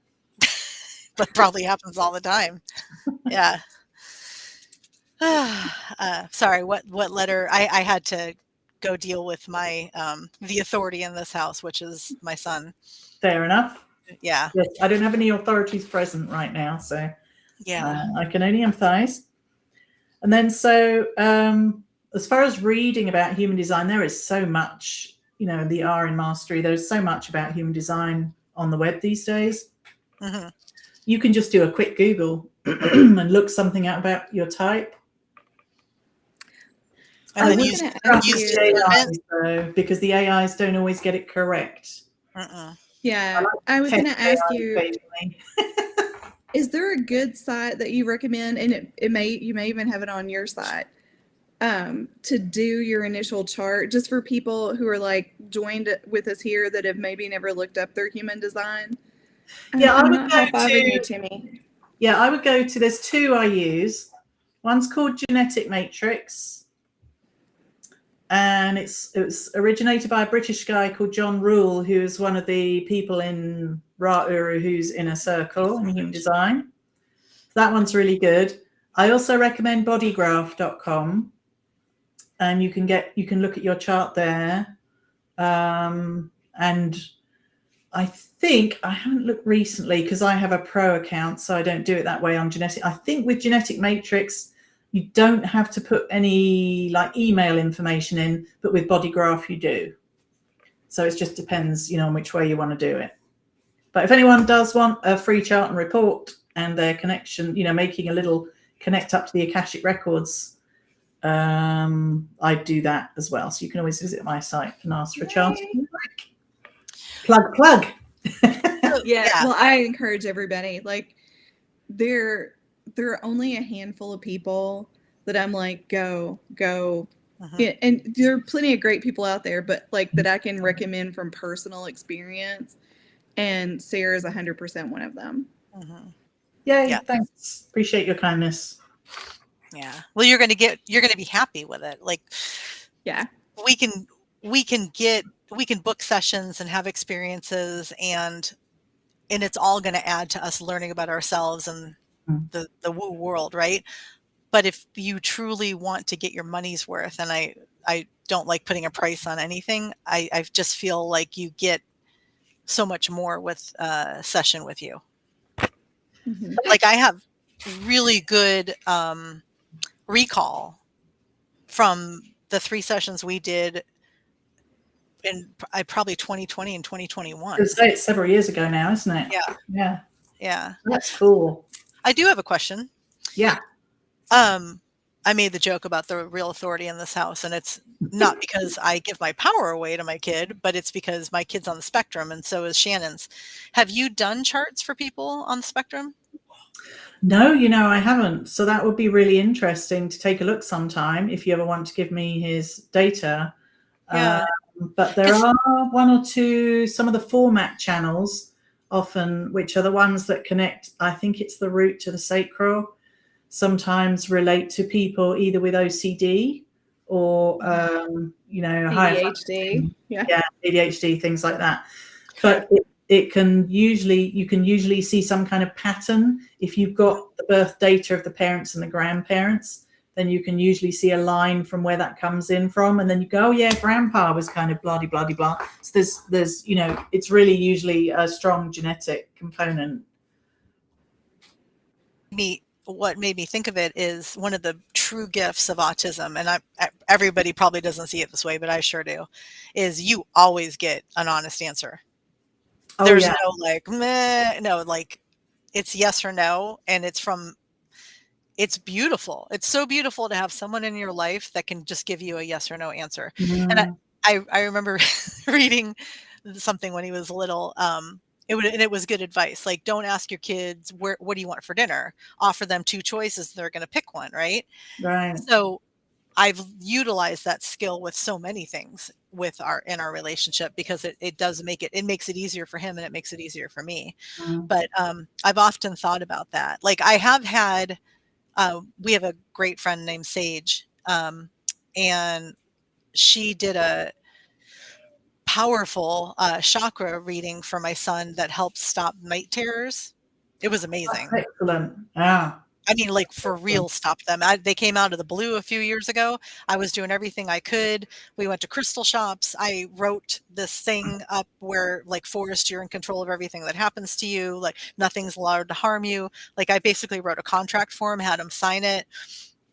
But probably happens all the time. Yeah. Sorry, what letter? I had to go deal with my the authority in this house, which is my son. Fair enough. Yeah. Yes, I don't have any authorities present right now, so I can only empathize. And then so as far as reading about human design, there is so much, the R in mastery. There's so much about human design on the web these days. Mm-hmm. You can just do a quick Google and look something out about your type. And then use the AIs, though, because the AIs don't always get it correct. Yeah, I was going to ask you, is there a good site that you recommend, and you may even have it on your site, to do your initial chart, just for people who are like joined with us here that have maybe never looked up their human design? Yeah, I would go to, there's two I use. One's called Genetic Matrix, and it was originated by a British guy called John Rule, who is one of the people in Ra Uru who's in a circle in human design. That one's really good. I also recommend bodygraph.com, and you can look at your chart there. And I think I haven't looked recently because I have a pro account, so I don't do it that way on Genetic. I think with Genetic Matrix, you don't have to put any like email information in, but with Bodygraph you do. So it just depends, on which way you want to do it. But if anyone does want a free chart and report and their connection, making a little connect up to the Akashic Records, I do that as well. So you can always visit my site and ask for a chart. Plug. Yeah. Well, I encourage everybody. Like, there are only a handful of people that I'm like, go. Yeah, and there are plenty of great people out there, but like that I can recommend from personal experience. And Sarah's 100% one of them. Yay! Yeah. Thanks. Appreciate your kindness. Yeah. Well, you're going to be happy with it. Like, yeah, we can book sessions and have experiences, and it's all going to add to us learning about ourselves and the woo world, right? But if you truly want to get your money's worth, and I don't like putting a price on anything, I just feel like you get so much more with a session with you. Like, I have really good recall from the 3 sessions we did in probably 2020 and 2021. It's several years ago now, isn't it? Yeah. That's cool. I do have a question. Yeah. I made the joke about the real authority in this house, and it's not because I give my power away to my kid, but it's because my kid's on the spectrum, and so is Shannon's. Have you done charts for people on the spectrum? No, I haven't. So that would be really interesting to take a look sometime if you ever want to give me his data. Yeah. But there are one or two, some of the format channels often, which are the ones that connect, I think it's the root to the sacral, sometimes relate to people either with OCD or, ADHD. ADHD, things like that. But you can usually see some kind of pattern. If you've got the birth data of the parents and the grandparents, then you can usually see a line from where that comes in from. And then you go, oh yeah, grandpa was kind of blah, blah, blah, blah. So there's, it's really usually a strong genetic component. What made me think of it is one of the true gifts of autism, and everybody probably doesn't see it this way, but I sure do, is you always get an honest answer. Oh, there's no like, meh, no, like it's yes or no. And it's beautiful. It's so beautiful to have someone in your life that can just give you a yes or no answer. And I remember reading something when he was little, it was good advice. Like, don't ask your kids, what do you want for dinner? Offer them 2 choices. They're going to pick one. Right. Right. So I've utilized that skill with so many things in our relationship, because it makes it easier for him and it makes it easier for me. But I've often thought about that. Like, I have had, we have a great friend named Sage, and she did a powerful chakra reading for my son that helped stop night terrors. It was amazing. That's excellent. Yeah. I mean, like, for real, stop them. They came out of the blue a few years ago. I was doing everything I could. We went to crystal shops. I wrote this thing up where, like, Forrest, you're in control of everything that happens to you. Like, nothing's allowed to harm you. Like, I basically wrote a contract for him, had him sign it.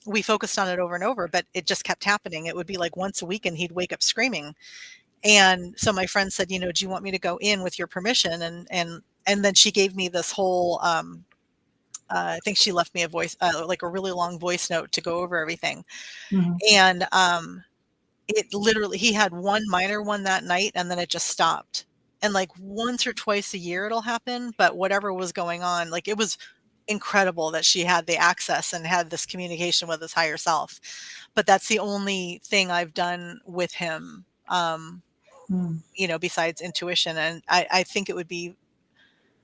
We focused on it over and over, but it just kept happening. It would be like once a week and he'd wake up screaming. And so my friend said, do you want me to go in with your permission? And then she gave me this whole, I think she left me a voice, like a really long voice note to go over everything. And it literally, he had one minor one that night, and then it just stopped. And like once or twice a year it'll happen, but whatever was going on, like, it was incredible that she had the access and had this communication with his higher self. But that's the only thing I've done with him, besides intuition. And I think it would be,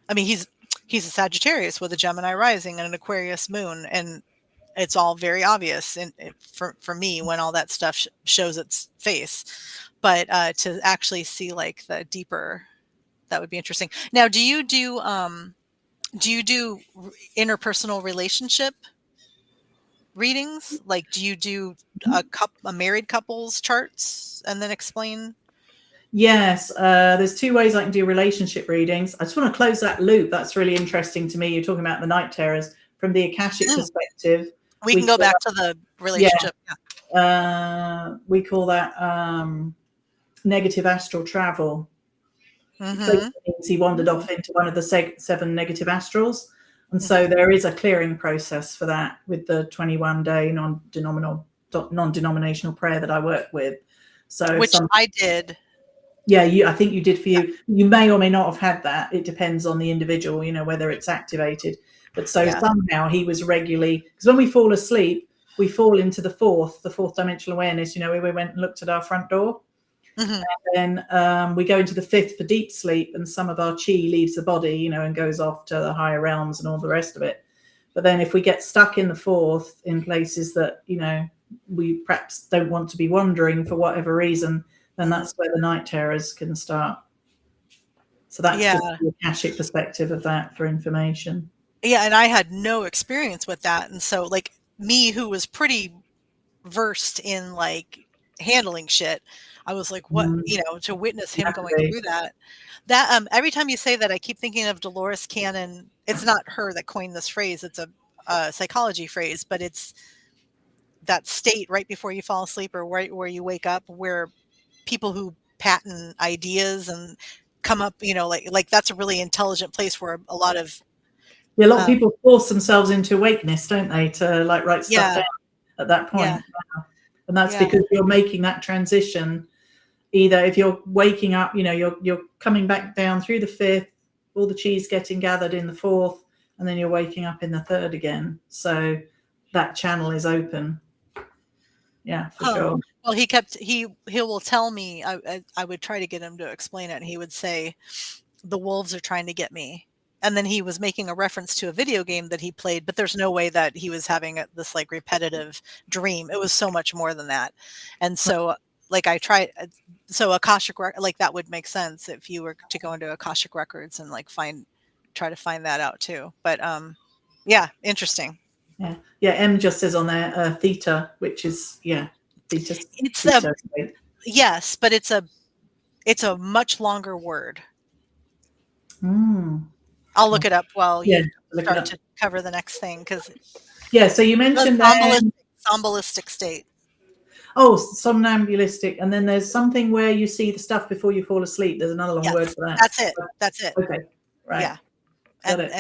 I mean, he's a Sagittarius with a Gemini rising and an Aquarius moon, and it's all very obvious for me when all that stuff shows its face. But to actually see like the deeper, that would be interesting. Now, do you do interpersonal relationship readings? Like, do you do a married couples charts and then explain? Yes, there's two ways I can do relationship readings. I just want to close that loop. That's really interesting to me. You're talking about the night terrors from the Akashic perspective. We can go back to the relationship. We call that negative astral travel. So he wandered off into one of the 7 negative astrals. And so there is a clearing process for that with the 21-day non-denominational prayer that I work with. So which I did. Yeah, I think you did for you. You may or may not have had that. It depends on the individual, whether it's activated. But so somehow he was regularly, because when we fall asleep, we fall into the fourth dimensional awareness. We went and looked at our front door. And then we go into the 5th for deep sleep, and some of our chi leaves the body, and goes off to the higher realms and all the rest of it. But then if we get stuck in the 4th in places that, we perhaps don't want to be wandering for whatever reason, then that's where the night terrors can start. So that's just the Akashic perspective of that for information. Yeah, and I had no experience with that. And so, like, me, who was pretty versed in, like, handling shit, I was like, what, to witness him going through that. Every time you say that, I keep thinking of Dolores Cannon. It's not her that coined this phrase. It's a psychology phrase, but it's that state right before you fall asleep or right where you wake up, where people who patent ideas and come up, like that's a really intelligent place where a lot of people force themselves into awakeness, don't they, to like write stuff down at that point. And that's because you're making that transition. Either if you're waking up, you're coming back down through the 5th, all the chi's getting gathered in the 4th, and then you're waking up in the 3rd again. So that channel is open. Yeah, for sure. Well, he will tell me, I would try to get him to explain it, and he would say, the wolves are trying to get me. And then he was making a reference to a video game that he played, but there's no way that he was having this like repetitive dream. It was so much more than that. And so like Akashic, like that would make sense if you were to go into Akashic records and like try to find that out too. But interesting. Yeah. M just says on there theta, which is theta. Yes, but it's a much longer word. I'll look it up while you start to cover the next thing, because so you mentioned somnambulistic state. Oh, somnambulistic, and then there's something where you see the stuff before you fall asleep. There's another long word for that. That's it. Okay, right. Yeah. And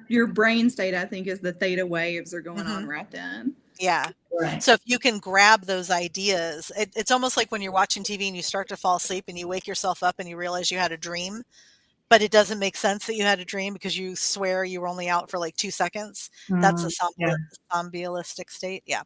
your brain state, I think, is the theta waves are going on right then. Yeah. Right. So if you can grab those ideas, it's almost like when you're watching TV and you start to fall asleep and you wake yourself up and you realize you had a dream, but it doesn't make sense that you had a dream because you swear you were only out for like 2 seconds. That's a somnambulistic state. Yeah.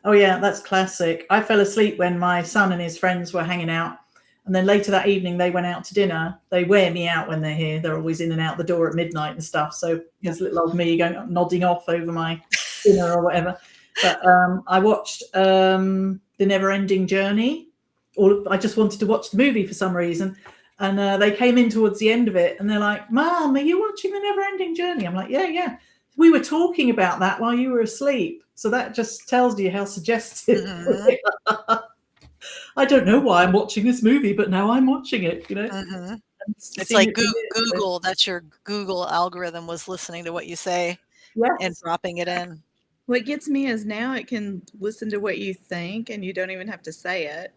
Oh yeah, that's classic. I fell asleep when my son and his friends were hanging out. And then later that evening, they went out to dinner. They wear me out when they're here. They're always in and out the door at midnight and stuff. So there's little old me nodding off over my dinner or whatever. But I watched The Never Ending Journey. Or I just wanted to watch the movie for some reason. And they came in towards the end of it. And they're like, Mom, are you watching The Never Ending Journey? I'm like, yeah. We were talking about that while you were asleep. So that just tells you how suggestive. I don't know why I'm watching this movie, but now I'm watching it, It's like Google. That's your Google algorithm was listening to what you say and dropping it in. What gets me is now it can listen to what you think and you don't even have to say it.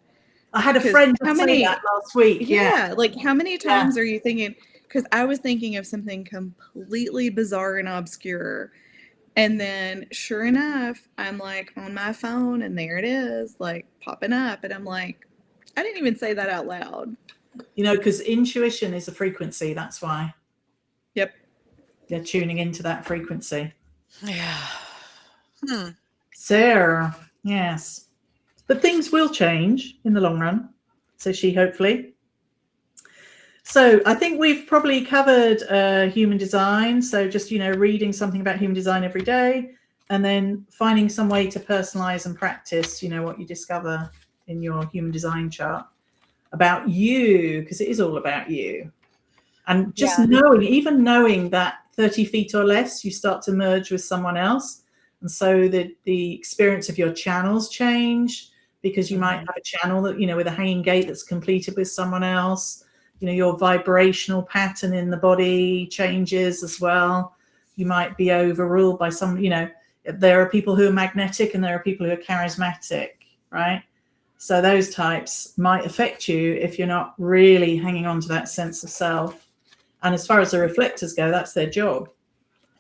I had a friend say that last week. Yeah. Like how many times are you thinking, because I was thinking of something completely bizarre and obscure. And then sure enough, I'm like on my phone and there it is, like popping up. And I'm like, I didn't even say that out loud. Because intuition is a frequency. That's why. Yep. They're tuning into that frequency. Yeah. Sarah, yes. But things will change in the long run. Says she, hopefully. So I think we've probably covered human design. So just, reading something about human design every day and then finding some way to personalize and practice, what you discover in your human design chart about you, because it is all about you. And just knowing that 30 feet or less, you start to merge with someone else. And so the experience of your channels change, because you might Mhm. have a channel that, with a hanging gate that's completed with someone else. Your vibrational pattern in the body changes as well. You might be overruled by some, there are people who are magnetic and there are people who are charismatic, right? So those types might affect you if you're not really hanging on to that sense of self. And as far as the reflectors go, that's their job.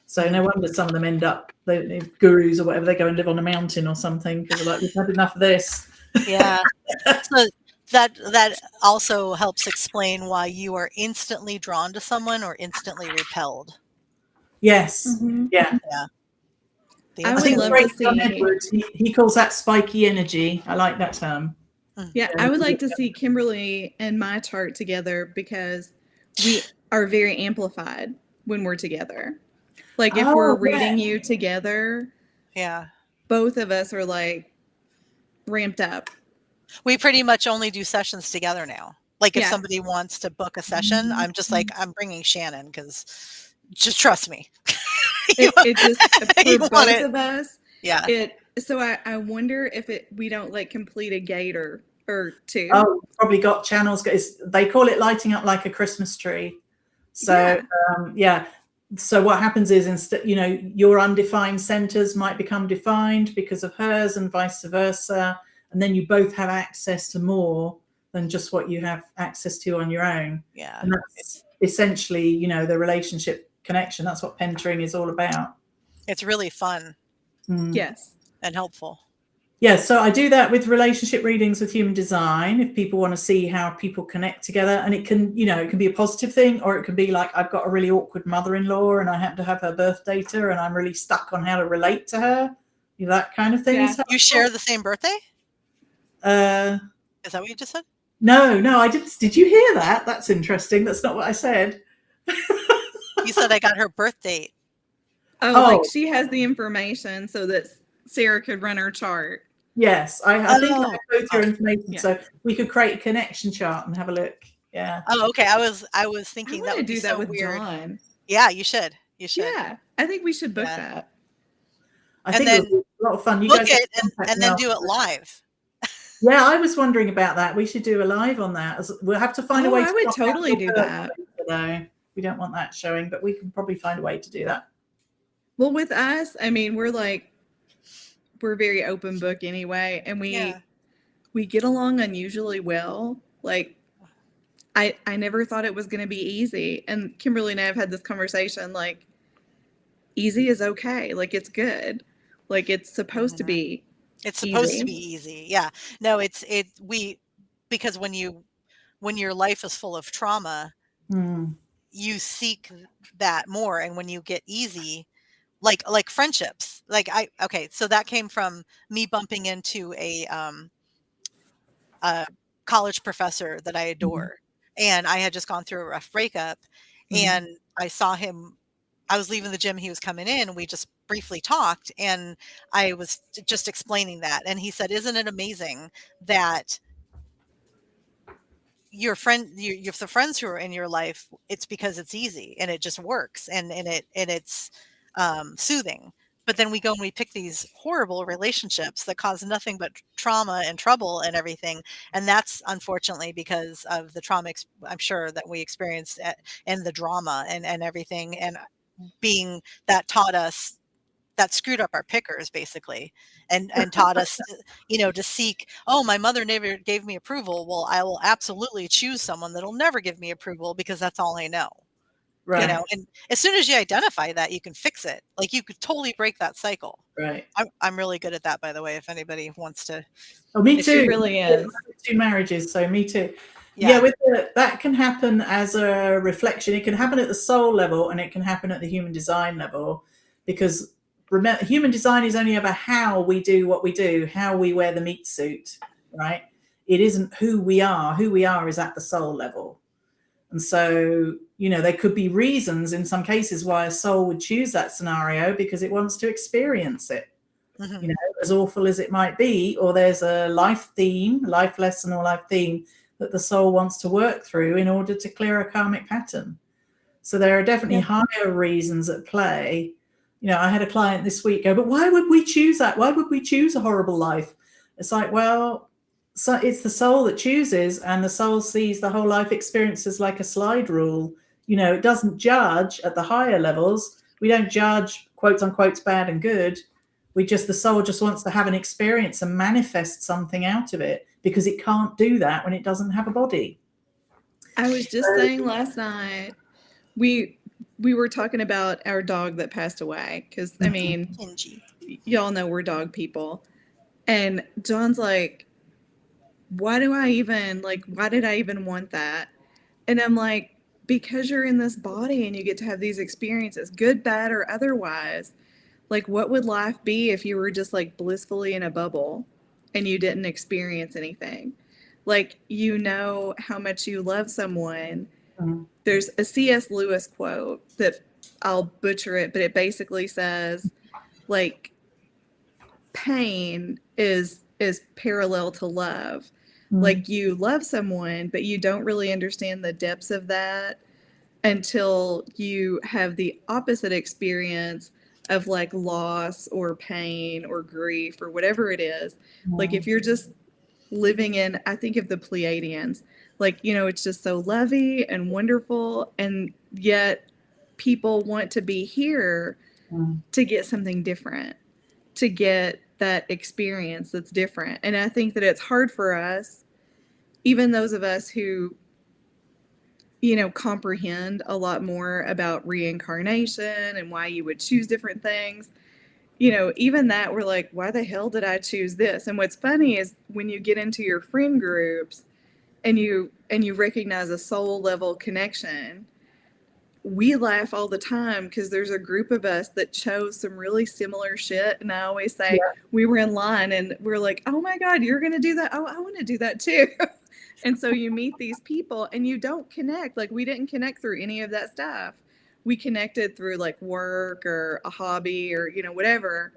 So no wonder some of them end up, the gurus or whatever, they go and live on a mountain or something because they're like, we've had enough of this. Yeah. So that also helps explain why you are instantly drawn to someone or instantly repelled. Yes. Mhm. Yeah. Yeah. The I I would think instantly love to John see. Edwards, he calls that spiky energy. I like that term. Yeah, I would like to see Kimberly and my chart together because we are very amplified when we're together. Like if we're Oh, reading you together, Yeah. both of us are like ramped up. We pretty much only do sessions together now. Like if Yeah. somebody wants to book a session, I'm just like, I'm bringing Shannon because just trust me. It just You for want both it. of us. Yeah. So I wonder if we don't like complete a gate or two. Oh, probably got channels. They call it lighting up like a Christmas tree. So Yeah. So what happens is, instead, your undefined centers might become defined because of hers, and vice versa, and then you both have access to more than just what you have access to on your own. Yeah. And that's essentially, the relationship connection. That's what pentoring is all about. It's really fun Yes. and helpful. Yeah, so I do that with relationship readings with human design if people want to see how people connect together. And it can, it can be a positive thing, or it can be like, I've got a really awkward mother-in-law and I happen to have her birth data and I'm really stuck on how to relate to her. That kind of thing. Yeah. You share the same birthday? Uh, Is that what you just said? no, I didn't. Did you hear that? That's interesting. That's not what I said. You said I got her birth date. Oh, like she has the information so that Sarah could run her chart. Yes, I think I have both your information, Yeah. so we could create a connection chart and have a look. Yeah. Oh, okay. I was I thinking want that to would do be that so with weird. John. Yeah, you should. You should. Yeah, I think we should book Yeah. that. I think it would be a lot of fun. You Book guys have it to contact and me then do it afterwards. live. Yeah, I was wondering about that. We should do a live on that. We'll have to find a way. I would totally do that. Though we don't want that showing, but we can probably find a way to do that. Well, with us, I mean, we're very open book anyway, and we get along unusually well. Like, I never thought it was going to be easy, and Kimberly and I have had this conversation. Like, easy is okay. Like, it's good. Like, it's supposed to be. It's supposed to easy. be easy. Yeah. No, because when your life is full of trauma, you seek that more. And when you get easy, like friendships, so that came from me bumping into a college professor that I adore. And I had just gone through a rough breakup, and I saw him. I was leaving the gym. He was coming in, and we just briefly talked, and I was just explaining that. And he said, "Isn't it amazing that your the friends who are in your life, it's because it's easy and it just works and it's soothing. But then we go and we pick these horrible relationships that cause nothing but trauma and trouble and everything. And that's unfortunately because of the trauma, I'm sure, that we experienced and the drama and everything. And being that taught us, that screwed up our pickers basically, and taught us to seek, oh, my mother never gave me approval, well, I will absolutely choose someone that'll never give me approval because that's all I know. Right. And as soon as you identify that, you can fix it. Like, you could totally break that cycle. Right. I'm really good at that, by the way, if anybody wants to. Oh, me too. It really is. 2 marriages, so me too. Yeah. That can happen as a reflection. It can happen at the soul level and it can happen at the human design level, because remember, human design is only about how we do what we do, how we wear the meat suit, right? It isn't who we are. Who we are is at the soul level. And so, there could be reasons in some cases why a soul would choose that scenario, because it wants to experience it, as awful as it might be, or there's a life lesson or life theme that the soul wants to work through in order to clear a karmic pattern. So there are definitely higher reasons at play. I had a client this week go, but why would we choose that? Why would we choose a horrible life? It's like, well, so it's the soul that chooses, and the soul sees the whole life experience as like a slide rule. It doesn't judge at the higher levels. We don't judge quotes unquote bad and good. The soul just wants to have an experience and manifest something out of it, because it can't do that when it doesn't have a body. I was just saying last night, we were talking about our dog that passed away, because I mean, y'all know we're dog people, and John's like, why did I even want that? And I'm like, because you're in this body and you get to have these experiences, good, bad, or otherwise. Like, what would life be if you were just like blissfully in a bubble and you didn't experience anything? Like, how much you love someone. There's a C.S. Lewis quote that I'll butcher it, but it basically says, like, pain is parallel to love. Like, you love someone, but you don't really understand the depths of that until you have the opposite experience of like loss or pain or grief or whatever it is. Like, if you're just living in, I think of the Pleiadians, like, it's just so lovey and wonderful, and yet people want to be here to get something different, to get that experience that's different. And I think that it's hard for us, even those of us who comprehend a lot more about reincarnation and why you would choose different things. Even that, we're like, why the hell did I choose this? And what's funny is when you get into your friend groups and you recognize a soul level connection, we laugh all the time because there's a group of us that chose some really similar shit. And I always say, we were in line and we're like, oh my God, you're going to do that? Oh, I want to do that too. And so you meet these people and you don't connect. Like, we didn't connect through any of that stuff. We connected through like work or a hobby or, whatever.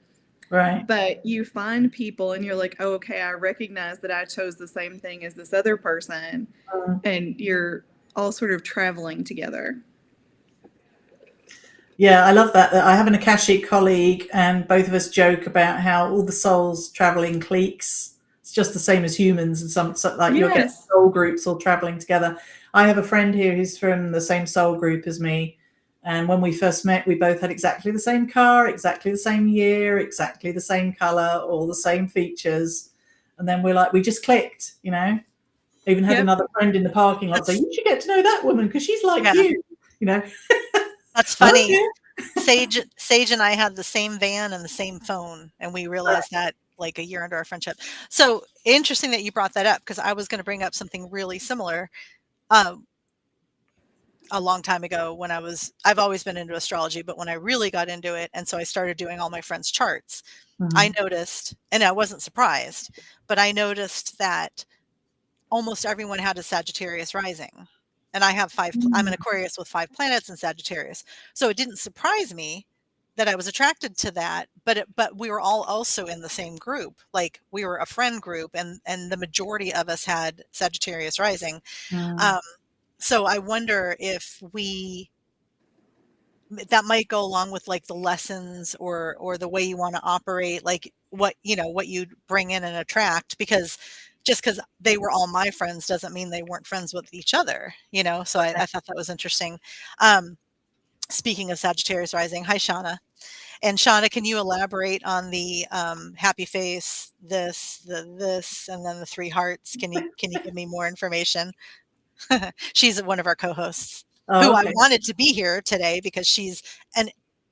Right. But you find people and you're like, oh, okay, I recognize that I chose the same thing as this other person. And you're all sort of traveling together. Yeah, I love that. I have an Akashic colleague, and both of us joke about how all the souls travel in cliques. It's just the same as humans, and you'll get soul groups all traveling together. I have a friend here who's from the same soul group as me, and when we first met, we both had exactly the same car, exactly the same year, exactly the same color, all the same features, and then we just clicked. Even had another friend in the parking lot say, "You should get to know that woman because she's like you." That's funny. Sage and I had the same van and the same phone, and we realized that like a year into our friendship. So interesting that you brought that up, because I was going to bring up something really similar. A long time ago, when I've always been into astrology, but when I really got into it, and so I started doing all my friends' charts, I noticed, and I wasn't surprised, but I noticed that almost everyone had a Sagittarius rising. And I have I'm an Aquarius with 5 planets in Sagittarius. So it didn't surprise me that I was attracted to that, but we were all also in the same group. Like, we were a friend group, and the majority of us had Sagittarius rising. So I wonder if that might go along with like the lessons or the way you want to operate, like what you'd bring in and attract, because just because they were all my friends doesn't mean they weren't friends with each other, so I thought that was interesting. Speaking of Sagittarius rising, hi Shauna. And Shauna, can you elaborate on the happy face, this, and then the 3 hearts? Can you give me more information? She's one of our co-hosts, who I wanted to be here today because she's an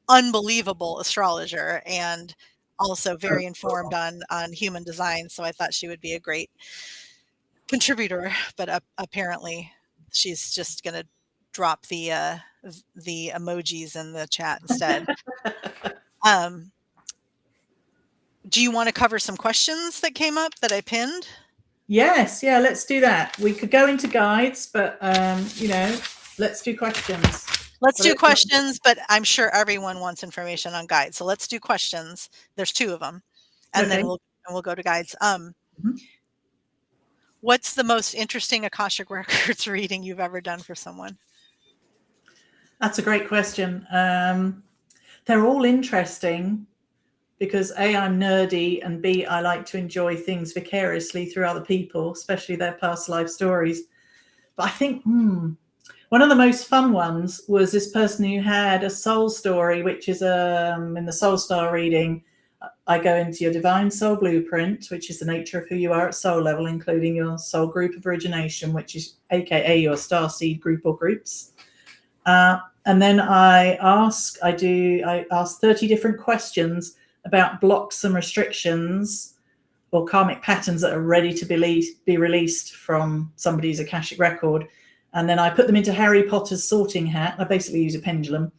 unbelievable astrologer and also very informed on human design. So I thought she would be a great contributor, but apparently she's just going to drop the emojis in the chat instead. Do you want to cover some questions that came up that I pinned? Yes, yeah, let's do that. We could go into guides, but let's do questions. Let's do questions, but I'm sure everyone wants information on guides. So let's do questions. There's 2 of them, and then we'll go to guides. What's the most interesting Akashic Records reading you've ever done for someone? That's a great question. they're all interesting because A, I'm nerdy, and B, I like to enjoy things vicariously through other people, especially their past life stories. But I think one of the most fun ones was this person who had a soul story, which is in the Soul Star reading, I go into your divine soul blueprint, which is the nature of who you are at soul level, including your soul group of origination, which is AKA your star seed group or groups. And then I ask 30 different questions about blocks and restrictions or karmic patterns that are ready to be released from somebody's Akashic record. And then I put them into Harry Potter's sorting hat. I basically use a pendulum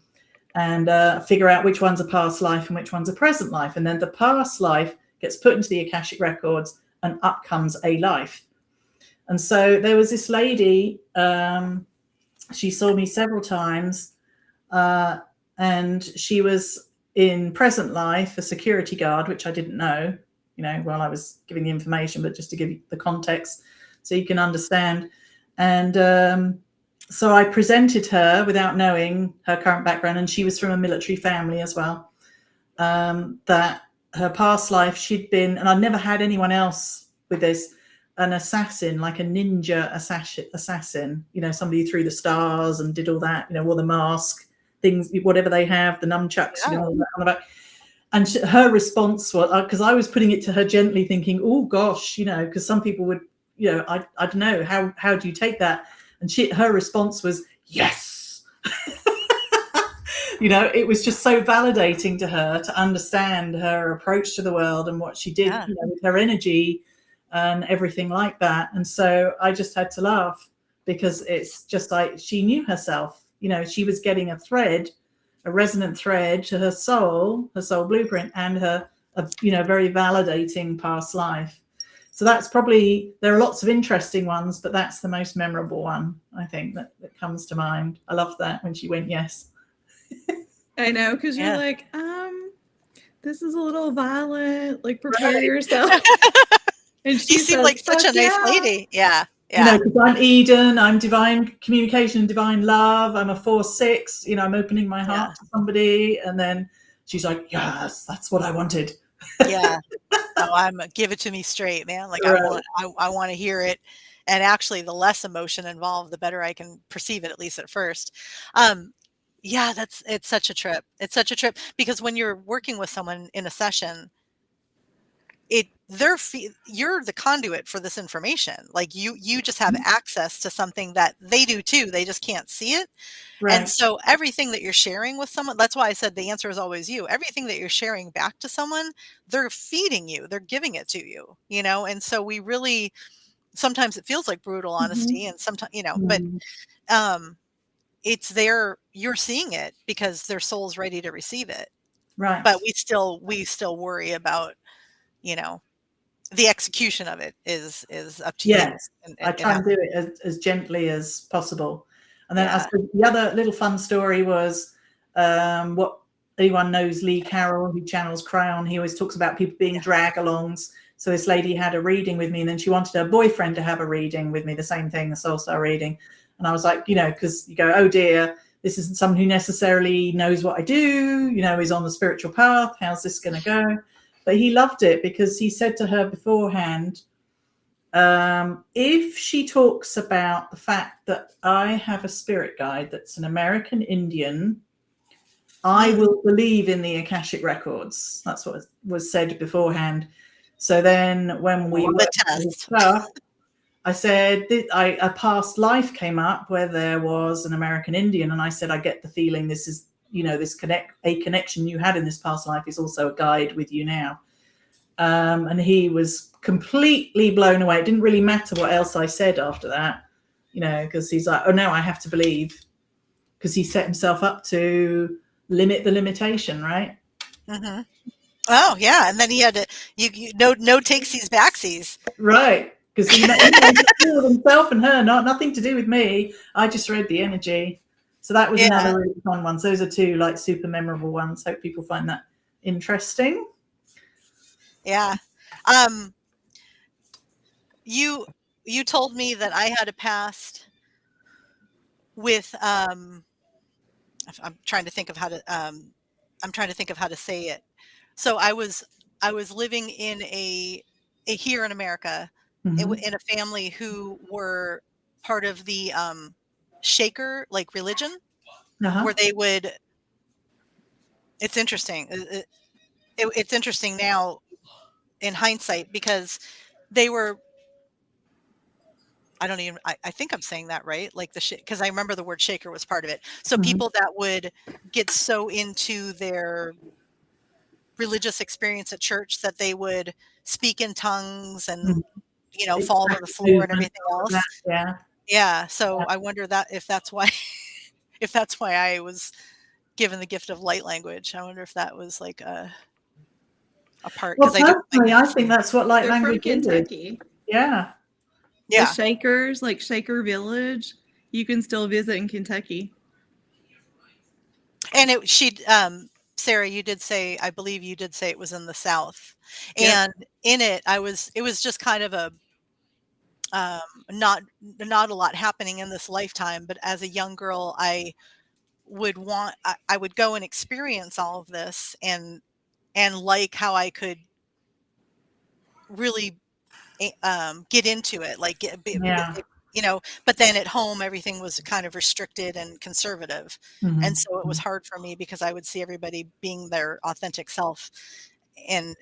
and figure out which one's a past life and which one's a present life. And then the past life gets put into the Akashic records and up comes a life. And so there was this lady, she saw me several times, and she was in present life a security guard, which I didn't know, while I was giving the information, but just to give you the context so you can understand. And so I presented her without knowing her current background, and she was from a military family as well, that her past life she'd been, and I'd never had anyone else with this, an assassin, like a ninja assassin, somebody who threw the stars and did all that, wore the mask, things, whatever they have, the nunchucks, all that on the back. And her response was, because I was putting it to her gently, thinking, oh gosh, because some people would, I don't know, how do you take that? And her response was, yes. It was just so validating to her to understand her approach to the world and what she did with her energy and everything like that. And so I just had to laugh because it's just like she knew herself. She was getting a resonant thread to her soul blueprint, and her very validating past life. So that's probably, there are lots of interesting ones, but that's the most memorable one, I think, that comes to mind. I loved that when she went yes. I know, because you're like, this is a little violent, like prepare yourself. And she seemed like such a nice lady. Yeah. Because I'm Eden, I'm divine communication and divine love. I'm a 4/6, I'm opening my heart to somebody. And then she's like, yes, that's what I wanted. Yeah. I'm give it to me straight, man. Like right. I want to hear it. And actually the less emotion involved, the better I can perceive it, at least at first. It's such a trip. It's such a trip because when you're working with someone in a session, you're the conduit for this information. Like you just have access to something that they do too. They just can't see it. Right. And so everything that you're sharing with someone, that's why I said the answer is always you. Everything that you're sharing back to someone, they're feeding you, they're giving it to you, and so we really, sometimes it feels like brutal honesty and sometimes, but it's there, you're seeing it because their soul's ready to receive it. Right. But we still worry about, the execution of it is up to you. Yes, I try and do it as gently as possible. And then I suppose the other little fun story was what anyone knows Lee Carroll, who channels Crown. He always talks about people being drag-alongs. So this lady had a reading with me, and then she wanted her boyfriend to have a reading with me, the same thing, the Soul Star reading. And I was like, because you go, oh dear, this isn't someone who necessarily knows what I do, is on the spiritual path. How's this going to go? But he loved it because he said to her beforehand, if she talks about the fact that I have a spirit guide that's an American Indian, I will believe in the Akashic records. That's what was said beforehand. So then when we were stuff, I said, a past life came up where there was an American Indian. And I said, I get the feeling this is, a connection you had in this past life is also a guide with you now. And he was completely blown away. It didn't really matter what else I said after that, because he's like, oh no, I have to believe, because he set himself up to limit the limitation, right? Mm-hmm. Oh yeah, and then he had to no takesies backsies, right? Because he knew himself and her, nothing to do with me. I just read the energy. So that was another really fun one. So those are two like super memorable ones. Hope people find that interesting. Yeah. You told me that I had a past with I'm trying to think of how to I'm trying to think of how to say it. So I was living in a here in America Mhm. in a family who were part of the Shaker like religion, Uh-huh. where they would. It's interesting. It's interesting now in hindsight because they were. I don't even. I think I'm saying that right. Like because I remember the word shaker was part of it. So Mhm. people that would get so into their religious experience at church that they would speak in tongues and Mhm. fall to the Ecstatic floor and movement, everything all of that, else. yeah. Yeah, Yeah. so I wonder that if that's why if that's why I was given the gift of light language. I wonder if that was like a part Well, because I do like personally, I think that's what light They're from language is. Kentucky. Yeah. The yeah. Shakers, like Shaker Village, you can still visit in Kentucky. And Sarah, you did say, I believe you did say it was in the South. Yep. And in it it was just kind of a um not a lot happening in this lifetime, but as a young girl I would go and experience all of this and like how I could really get into it, like Yeah. but then at home everything was kind of restricted and conservative, and Mhm. so it was Mhm. hard for me because I would see everybody being their authentic self and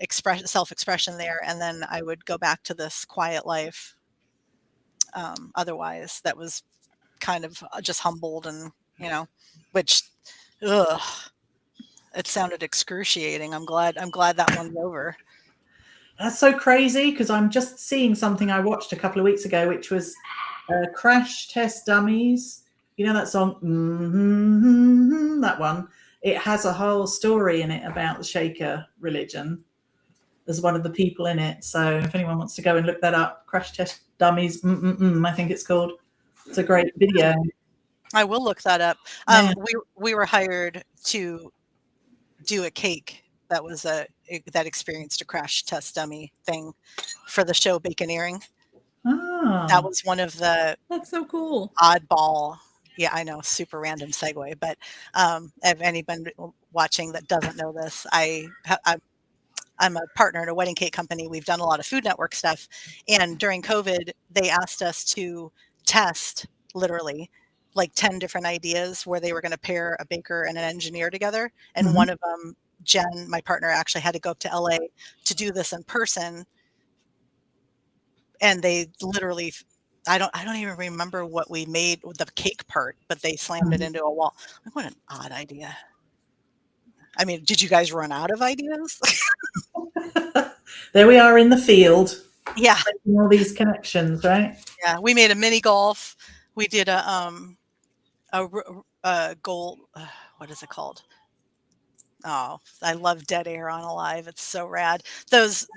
self-expression there, and then I would go back to this quiet life otherwise that was kind of just humbled and which ugh, it sounded excruciating. I'm glad that one's over. That's so crazy because I'm just seeing something I watched a couple of weeks ago, which was Crash Test Dummies. You know that song? That one. It has a whole story in it about the Shaker religion. There's one of the people in it. So if anyone wants to go and look that up, Crash Test Dummies, I think it's called. It's a great video. I will look that up. Yeah. We were hired to do a cake that was that experienced a crash test dummy thing for the show Baconeering. That Ah. was one of the That's so cool. oddball. Yeah, I know, super random segue, but if anybody watching that doesn't know this, I'm a partner in a wedding cake company. We've done a lot of Food Network stuff, and during COVID, they asked us to test literally like 10 different ideas where they were going to pair a baker and an engineer together. And Mhm. one of them, Jen, my partner, actually had to go up to LA to do this in person. And they literally, I don't even remember what we made with the cake part, but they slammed it Mhm. into a wall. Like, what an odd idea. I mean, did you guys run out of ideas? There we are in the field, Yeah. making all these connections, right? Yeah. We made a mini golf. We did a goal. What is it called? Oh, I love Dead Air on Alive. It's so rad. Those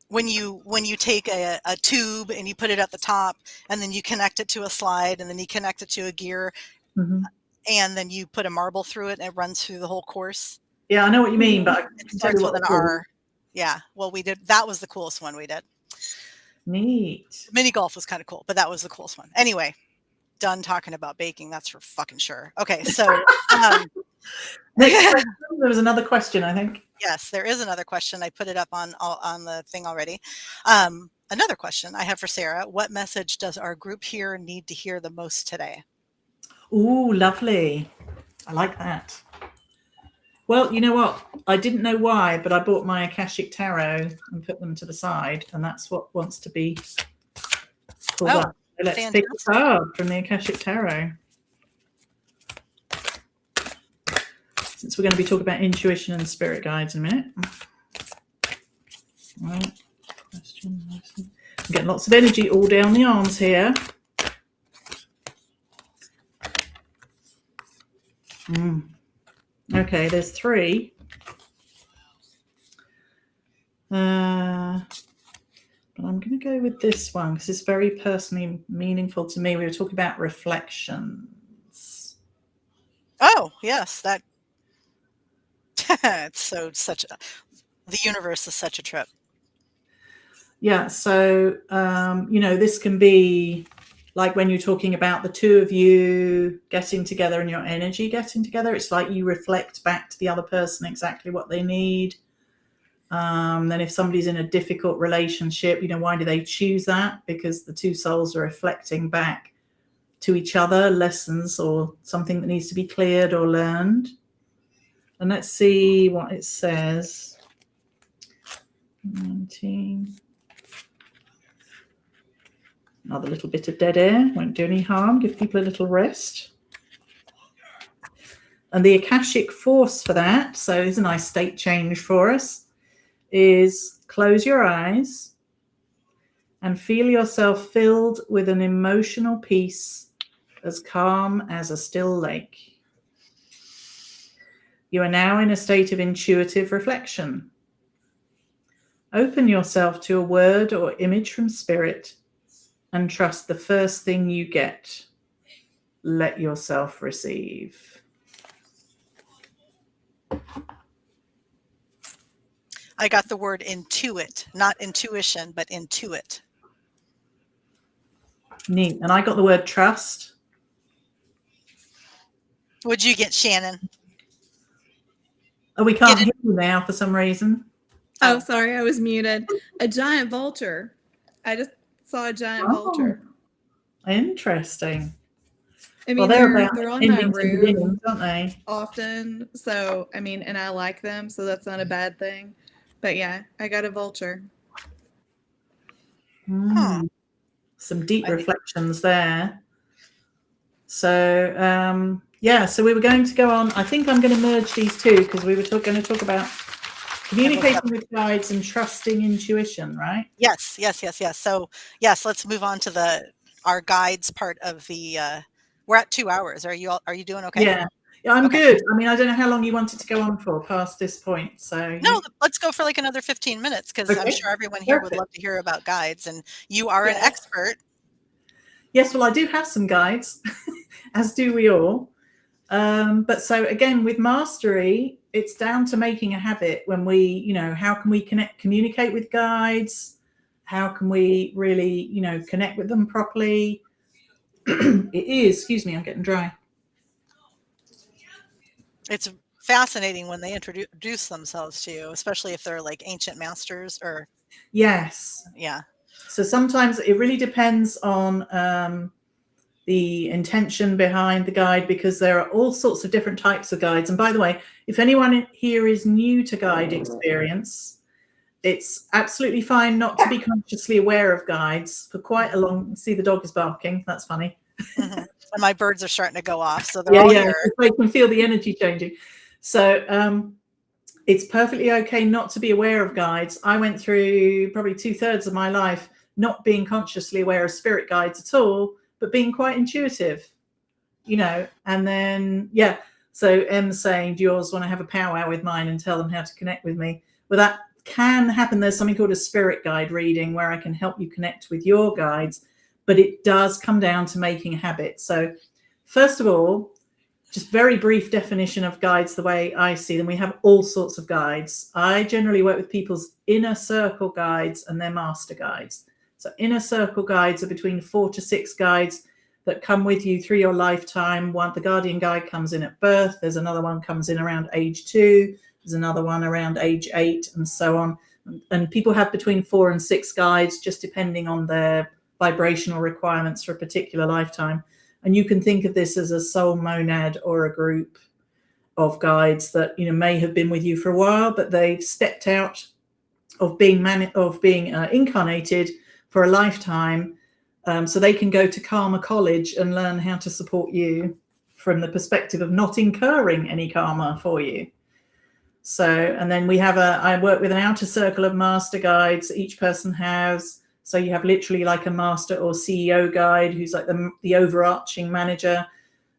when you take a tube and you put it at the top and then you connect it to a slide and then you connect it to a gear Mhm. and then you put a marble through it and it runs through the whole course. Yeah, I know what you mean, Mhm. but I It can tell you starts with what an it's called. R. Yeah. Well, we did. That was the coolest one we did. Neat. Mini golf was kind of cool, but that was the coolest one. Anyway, done talking about baking. That's for fucking sure. Okay, so Next question. There was another question, I think. yes, there is another question. I put it up on the thing already. Another question I have for Sarah: what message does our group here need to hear the most today? Ooh, lovely. I like that. Well, you know what? I didn't know why, but I bought my Akashic Tarot and put them to the side, and that's what wants to be pulled Oh, up. So let's pick a fantastic! card from the Akashic Tarot. Since we're going to be talking about intuition and spirit guides in a minute. Right. Question. I'm getting lots of energy all down the arms here. Okay, there's three. But I'm going to go with this one because it's very personally meaningful to me. We were talking about reflections. Oh, yes, that it's the universe is such a trip. Yeah, so this can be like when you're talking about the two of you getting together and your energy getting together, it's like you reflect back to the other person exactly what they need. Then if somebody's in a difficult relationship, why do they choose that? Because the two souls are reflecting back to each other lessons or something that needs to be cleared or learned. And let's see what it says. 19. Another little bit of dead air, won't do any harm, give people a little rest. And the Akashic force for that, so it's a nice state change for us, is close your eyes and feel yourself filled with an emotional peace as calm as a still lake. You are now in a state of intuitive reflection. Open yourself to a word or image from spirit and trust the first thing you get. Let yourself receive. I got the word intuit, not intuition, but intuit. Neat. And I got the word trust. What'd you get, Shannon? Oh, we can't hear you now for some reason. Oh, sorry, I was muted. A giant vulture. I just saw a giant vulture. Interesting. I mean, well, they're on my roof, aren't they? Often. So, I mean, and I like them, so that's not a bad thing. But yeah, I got a vulture. Some deep reflections there. So, so we were going to go on. I think I'm going to merge these two because we were going to talk about communicating with guides and trusting intuition, right? Yes. So, yes, let's move on to our guides part of the. We're at 2 hours. Are you doing okay? Yeah, I'm good. I mean, I don't know how long you wanted to go on for past this point. So no, let's go for like another 15 minutes because I'm sure everyone here would love to hear about guides, and you are an expert. Yes, well, I do have some guides, as do we all. But so again, with mastery, it's down to making a habit when we, how can we communicate with guides? How can we really, connect with them properly? It is, excuse me, I'm getting dry. It's fascinating when they introduce themselves to you, especially if they're like ancient masters or. Yes. Yeah. So sometimes it really depends on the intention behind the guide, because there are all sorts of different types of guides. And by the way, if anyone here is new to guide experience, it's absolutely fine not to be consciously aware of guides for quite a long. See, the dog is barking. That's funny. Mm-hmm. And my birds are starting to go off, so they're all here. I can feel the energy changing. So it's perfectly okay not to be aware of guides. I went through probably 2/3 of my life not being consciously aware of spirit guides at all, but being quite intuitive, and then, so Em's saying, do you always want to have a powwow with mine and tell them how to connect with me? Well, that can happen. There's something called a spirit guide reading where I can help you connect with your guides, but it does come down to making a habit. So first of all, just very brief definition of guides the way I see them. We have all sorts of guides. I generally work with people's inner circle guides and their master guides. So inner circle guides are between 4 to 6 guides that come with you through your lifetime. The guardian guide comes in at birth. There's another one comes in around age 2. There's another one around age 8, and so on. And people have between 4 and 6 guides, just depending on their vibrational requirements for a particular lifetime. And you can think of this as a soul monad or a group of guides that may have been with you for a while, but they've stepped out of being incarnated for a lifetime, so they can go to karma college and learn how to support you from the perspective of not incurring any karma for you. So, and then I work with an outer circle of master guides each person has. So you have literally like a master or CEO guide who's like the overarching manager.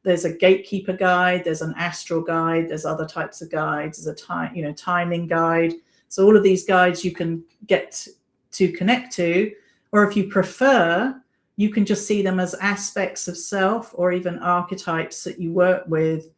There's a gatekeeper guide, there's an astral guide, there's other types of guides, there's a timing guide. So all of these guides you can get to connect to, or if you prefer, you can just see them as aspects of self or even archetypes that you work with,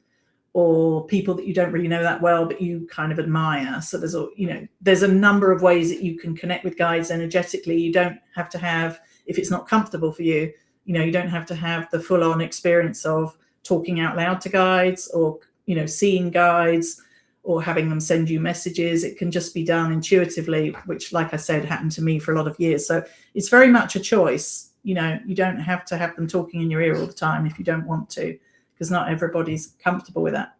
or people that you don't really know that well, but you kind of admire. So there's a number of ways that you can connect with guides energetically. You don't have to have, if it's not comfortable for you, You know, you don't have to have the full-on experience of talking out loud to guides, or, you know, seeing guides, or having them send you messages. It can just be done intuitively, which, like I said, happened to me for a lot of years. So it's very much a choice. You know, you don't have to have them talking in your ear all the time if you don't want to, because not everybody's comfortable with that.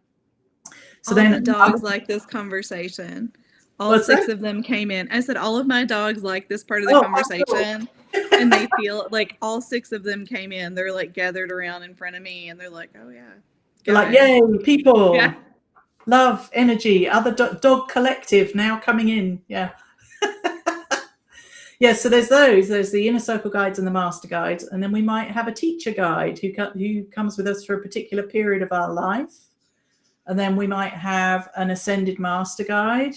So all then the dogs like this conversation. All What's 6 that? of them came in. I said all of my dogs like this part of the Oh, conversation. And they feel like all 6 of them came in. They're like gathered around in front of me, and they're like, "Oh yeah." They're like, yay, people. Yeah. Love, energy, other dog collective now coming in. Yeah. Yeah, so there's the inner circle guides and the master guides, and then we might have a teacher guide who comes with us for a particular period of our life. And then we might have an ascended master guide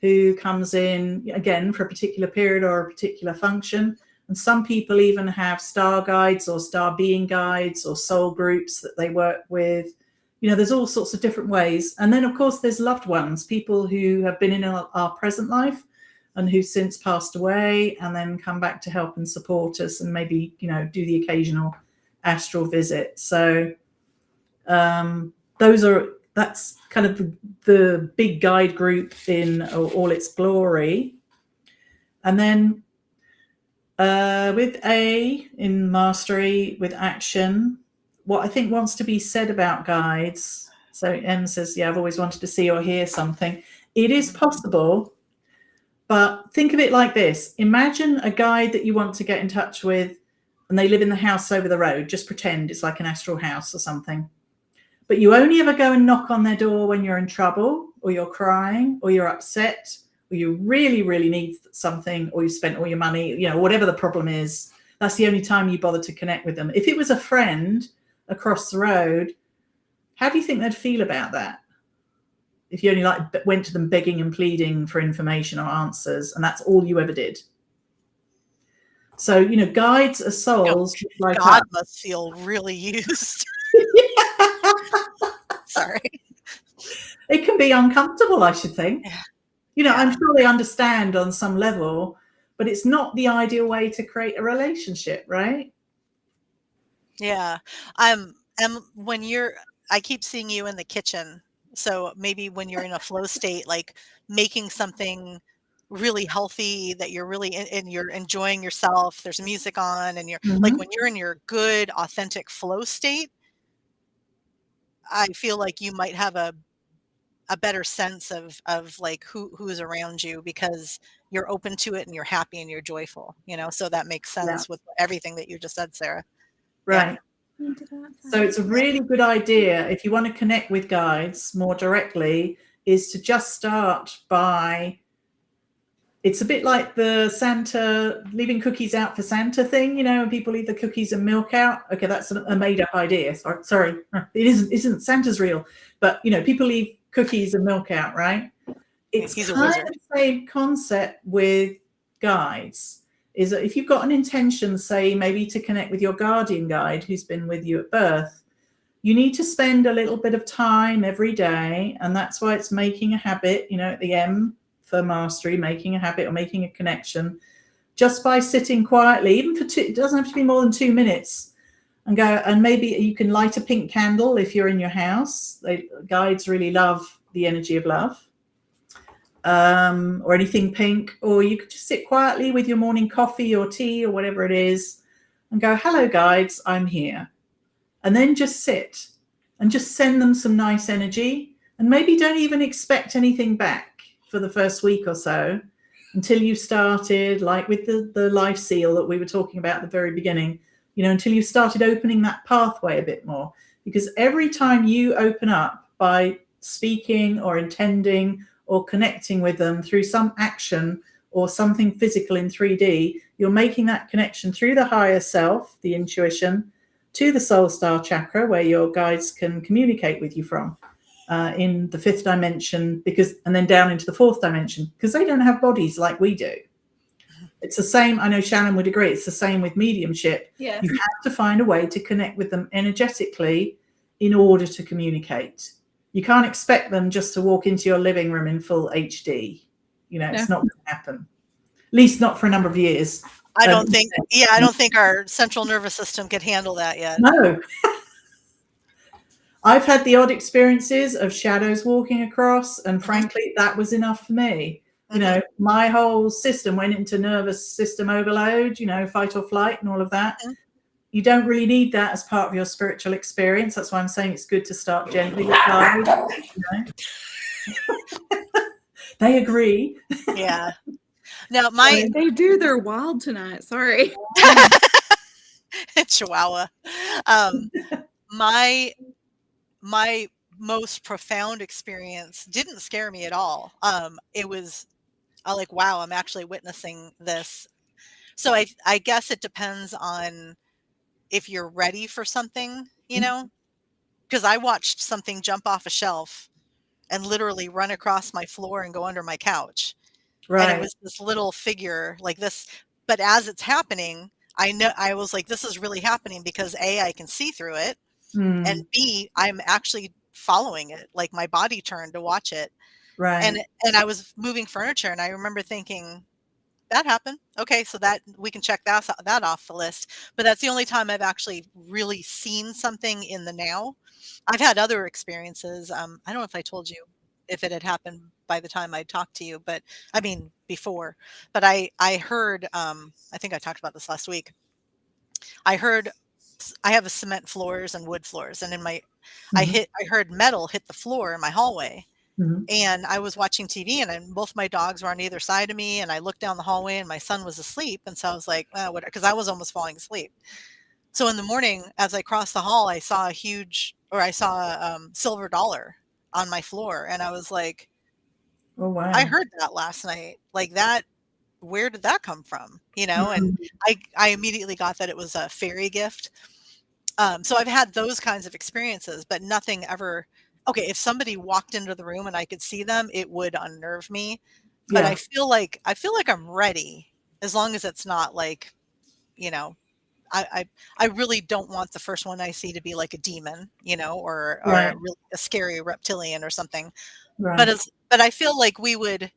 who comes in again for a particular period or a particular function. And some people even have star guides or star being guides or soul groups that they work with. You know, there's all sorts of different ways. And then, of course, there's loved ones, people who have been in our present life and who've since passed away and then come back to help and support us and maybe, you know, do the occasional astral visit. So that's kind of the big guide group in all its glory. And then with A in mastery, with action, what I think wants to be said about guides. So Em says, yeah, I've always wanted to see or hear something. It is possible, but think of it like this. Imagine a guide that you want to get in touch with and they live in the house over the road. Just pretend it's like an astral house or something. But you only ever go and knock on their door when you're in trouble, or you're crying, or you're upset, or you really, really need something, or you spent all your money, you know, whatever the problem is. That's the only time you bother to connect with them. If it was a friend across the road, how do you think they'd feel about that? If you only went to them begging and pleading for information or answers, and that's all you ever did. So, you know, guides are souls. You know, like God must feel really used. Sorry. It can be uncomfortable, I should think. Yeah. You know, I'm sure they understand on some level, but it's not the ideal way to create a relationship, right? Yeah. When I keep seeing you in the kitchen. So maybe when you're in a flow state, like making something really healthy that you're really and you're enjoying yourself, there's music on, and you're like, when you're in your good, authentic flow state, I feel like you might have a better sense of like who's around you, because you're open to it and you're happy and you're joyful, you know. So that makes sense with everything that you just said, Sarah. Right. Yeah. So it's a really good idea, if you want to connect with guides more directly, is to just start by, it's a bit like the Santa, leaving cookies out for Santa thing, you know, and people leave the cookies and milk out. Okay, that's a made up idea. Sorry, it isn't Santa's real, but you know, people leave cookies and milk out, right? It's kind of the same concept with guides. Is that if you've got an intention, say maybe to connect with your guardian guide who's been with you at birth, you need to spend a little bit of time every day. And that's why it's making a habit, you know, at the M for mastery, making a habit or making a connection, just by sitting quietly, even for it doesn't have to be more than 2 minutes, and go, and maybe you can light a pink candle if you're in your house. Guides really love the energy of love. Or anything pink, or you could just sit quietly with your morning coffee or tea or whatever it is and go, hello guides, I'm here. And then just sit and just send them some nice energy, and maybe don't even expect anything back for the first week or so until you started, like with the life seal that we were talking about at the very beginning, you know, until you started opening that pathway a bit more. Because every time you open up by speaking or intending or connecting with them through some action or something physical in 3D, you're making that connection through the higher self, the intuition, to the soul star chakra, where your guides can communicate with you from, in the 5th dimension, and then down into the 4th dimension, because they don't have bodies like we do. It's the same. I know Shannon would agree. It's the same with mediumship. Yes. You have to find a way to connect with them energetically in order to communicate. You can't expect them just to walk into your living room in full HD. You know, it's not going to happen. At least not for a number of years. I don't think, I don't think our central nervous system could handle that yet. No. I've had the odd experiences of shadows walking across, and frankly, that was enough for me. You know, my whole system went into nervous system overload, fight or flight and all of that. You don't really need that as part of your spiritual experience. That's why I'm saying it's good to start gently with guides. They agree. Yeah. Now, they do. They're wild tonight. Sorry. Chihuahua. My most profound experience didn't scare me at all. It was like, wow, I'm actually witnessing this. So I guess it depends on if you're ready for something, because I watched something jump off a shelf and literally run across my floor and go under my couch. And it was this little figure like this. But as it's happening, I was like, this is really happening because A, I can see through it. And B, I'm actually following it. Like my body turned to watch it. Right. And I was moving furniture, and I remember thinking, that happened. Okay, so that we can check that off the list. But that's the only time I've actually really seen something in the now. I've had other experiences. I don't know if I told you if it had happened by the time I talked to you, but I mean before. But I heard. I think I talked about this last week. I heard. I have a cement floors and wood floors, and in my, I heard metal hit the floor in my hallway. And I was watching TV, and both my dogs were on either side of me, and I looked down the hallway, and my son was asleep, and so I was like, what? Because I was almost falling asleep. So in the morning, as I crossed the hall, I saw a silver dollar on my floor, and I was like, oh wow, I heard that last night, like that. Where did that come from? And I immediately got that it was a fairy gift. So I've had those kinds of experiences, but nothing ever. Okay, if somebody walked into the room and I could see them, it would unnerve me. But I feel like I'm ready, as long as it's not like, I really don't want the first one I see to be like a demon, or a scary reptilian or something. Right. But I feel like we would.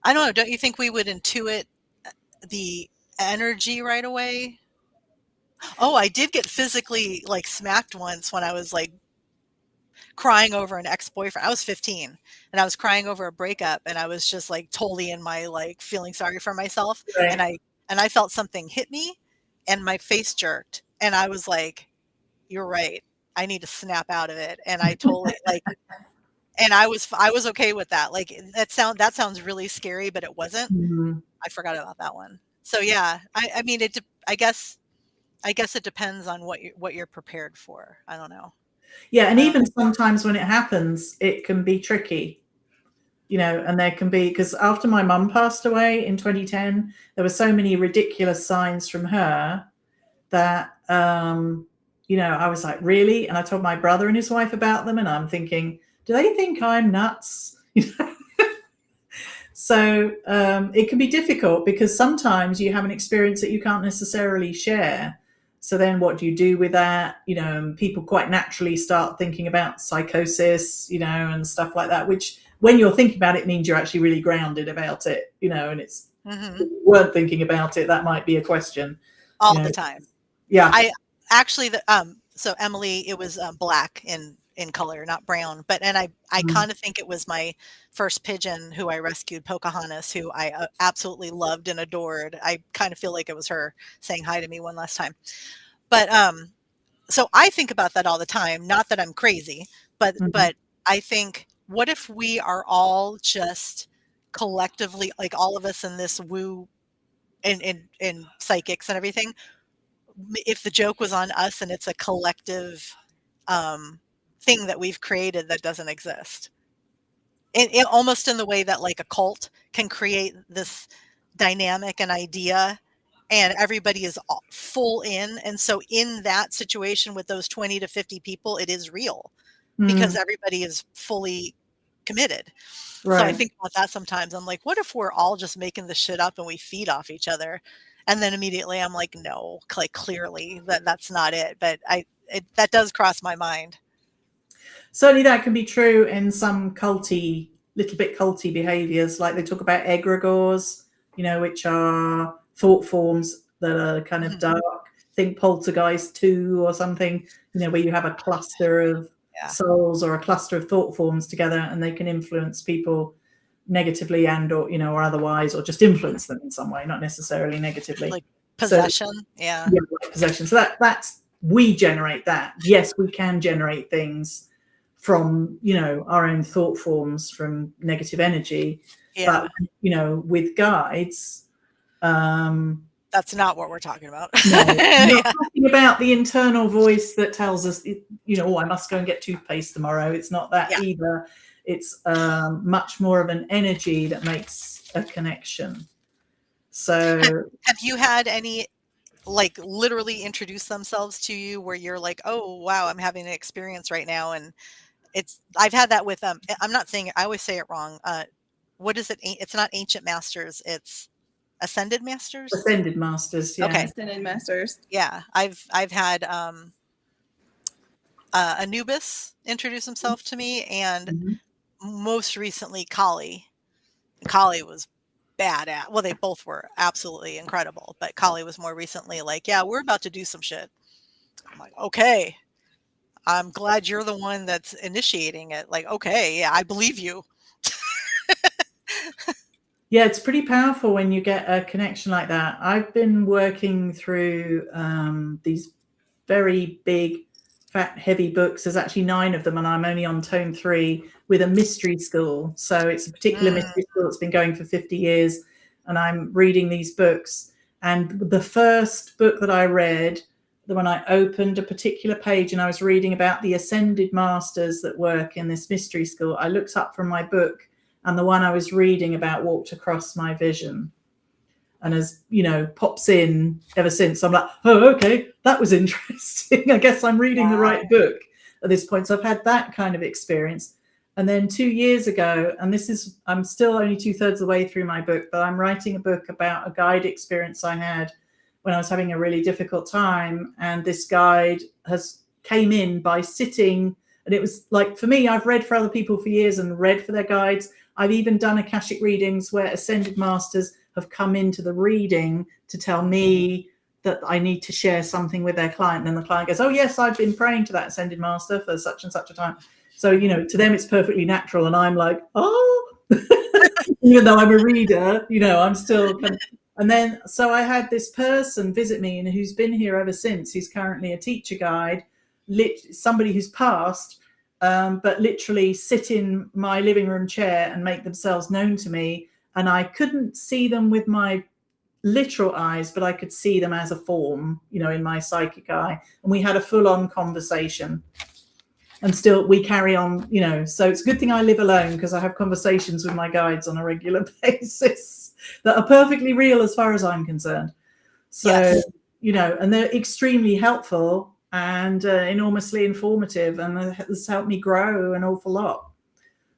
I don't know. Don't you think we would intuit the energy right away? Oh, I did get physically like smacked once when I was like crying over an ex-boyfriend. I was 15 and I was crying over a breakup, and I was just like totally in my like feeling sorry for myself. Right. And I felt something hit me and my face jerked, and I was like, you're right. I need to snap out of it. And I totally like, and I was okay with that. Like that sounds really scary, but it wasn't. I forgot about that one. So yeah, I mean, I guess it depends on what you're prepared for. I don't know. Yeah, and even sometimes when it happens, it can be tricky, and there can be, because after my mum passed away in 2010, there were so many ridiculous signs from her that, I was like, really? And I told my brother and his wife about them, and I'm thinking, do they think I'm nuts? So it can be difficult because sometimes you have an experience that you can't necessarily share. So then what do you do with that? People quite naturally start thinking about psychosis, and stuff like that, which when you're thinking about it means you're actually really grounded about it, and it's, if you weren't thinking about it, that might be a question. All the time. Yeah. I actually, so Emily, it was black in color, not brown, and I kind of think it was my first pigeon who I rescued, Pocahontas, who I absolutely loved and adored. I kind of feel like it was her saying hi to me one last time. But so I think about that all the time. Not that I'm crazy, but I think, what if we are all just collectively, like all of us in this woo in psychics and everything, if the joke was on us and it's a collective thing that we've created that doesn't exist, almost in the way that like a cult can create this dynamic and idea, and everybody is full in. And so in that situation with those 20 to 50 people, it is real because everybody is fully committed. Right. So I think about that sometimes. I'm like, what if we're all just making this shit up and we feed off each other? And then immediately I'm like, no, like clearly that's not it. But that does cross my mind. Certainly that can be true in some little bit culty behaviors. Like they talk about egregores, which are thought forms that are kind of Mhm. dark. Think Poltergeist 2 or something, where you have a cluster of Yeah. souls or a cluster of thought forms together, and they can influence people negatively and or otherwise, or just influence them in some way, not necessarily negatively. Like So possession. Yeah. yeah, like possession. So that's we generate that. Yes, we can generate things from our own thought forms from negative energy, Yeah. but with guides, That's not what we're talking about. no, we're not Yeah. talking about the internal voice that tells us, oh, I must go and get toothpaste tomorrow. It's not that Yeah. either. It's much more of an energy that makes a connection. So Have you had any like literally introduce themselves to you where you're like, oh wow, I'm having an experience right now? And I've had that with I'm not saying it, I always say it wrong. What is it? It's not ancient masters, it's ascended masters. ascended masters, yeah. Okay. Ascended masters. Yeah. I've had Anubis introduce himself to me, and Mhm. most recently Kali. Kali was bad at, well, they both were absolutely incredible, but Kali was more recently like, yeah, we're about to do some shit. I'm like, okay, I'm glad you're the one that's initiating it. Like, okay, yeah, I believe you. Yeah, it's pretty powerful when you get a connection like that. I've been working through these very big, fat, heavy books. There's actually 9 of them, and I'm only on tome 3 with a mystery school. So it's a particular mystery school that's been going for 50 years, and I'm reading these books. And the first book that I read, when I opened a particular page and I was reading about the ascended masters that work in this mystery school, I looked up from my book, and the one I was reading about walked across my vision. And as pops in ever since, I'm like, oh, okay, that was interesting. I guess I'm reading the right book at this point. So I've had that kind of experience. And then 2 years ago, and I'm still only 2/3 of the way through my book, but I'm writing a book about a guide experience I had when I was having a really difficult time. And this guide came in by sitting, and it was like, for me, I've read for other people for years and read for their guides. I've even done Akashic readings where ascended masters have come into the reading to tell me that I need to share something with their client. And then the client goes, oh, yes, I've been praying to that ascended master for such and such a time. So, to them, it's perfectly natural. And I'm like, oh, even though I'm a reader, I'm still kind of. And then, so I had this person visit me, and who's been here ever since. He's currently a teacher guide, somebody who's passed, but literally sit in my living room chair and make themselves known to me. And I couldn't see them with my literal eyes, but I could see them as a form, in my psychic eye. And we had a full-on conversation. And still we carry on, so it's a good thing I live alone, because I have conversations with my guides on a regular basis that are perfectly real as far as I'm concerned. So, Yes. And they're extremely helpful and enormously informative, and it has helped me grow an awful lot.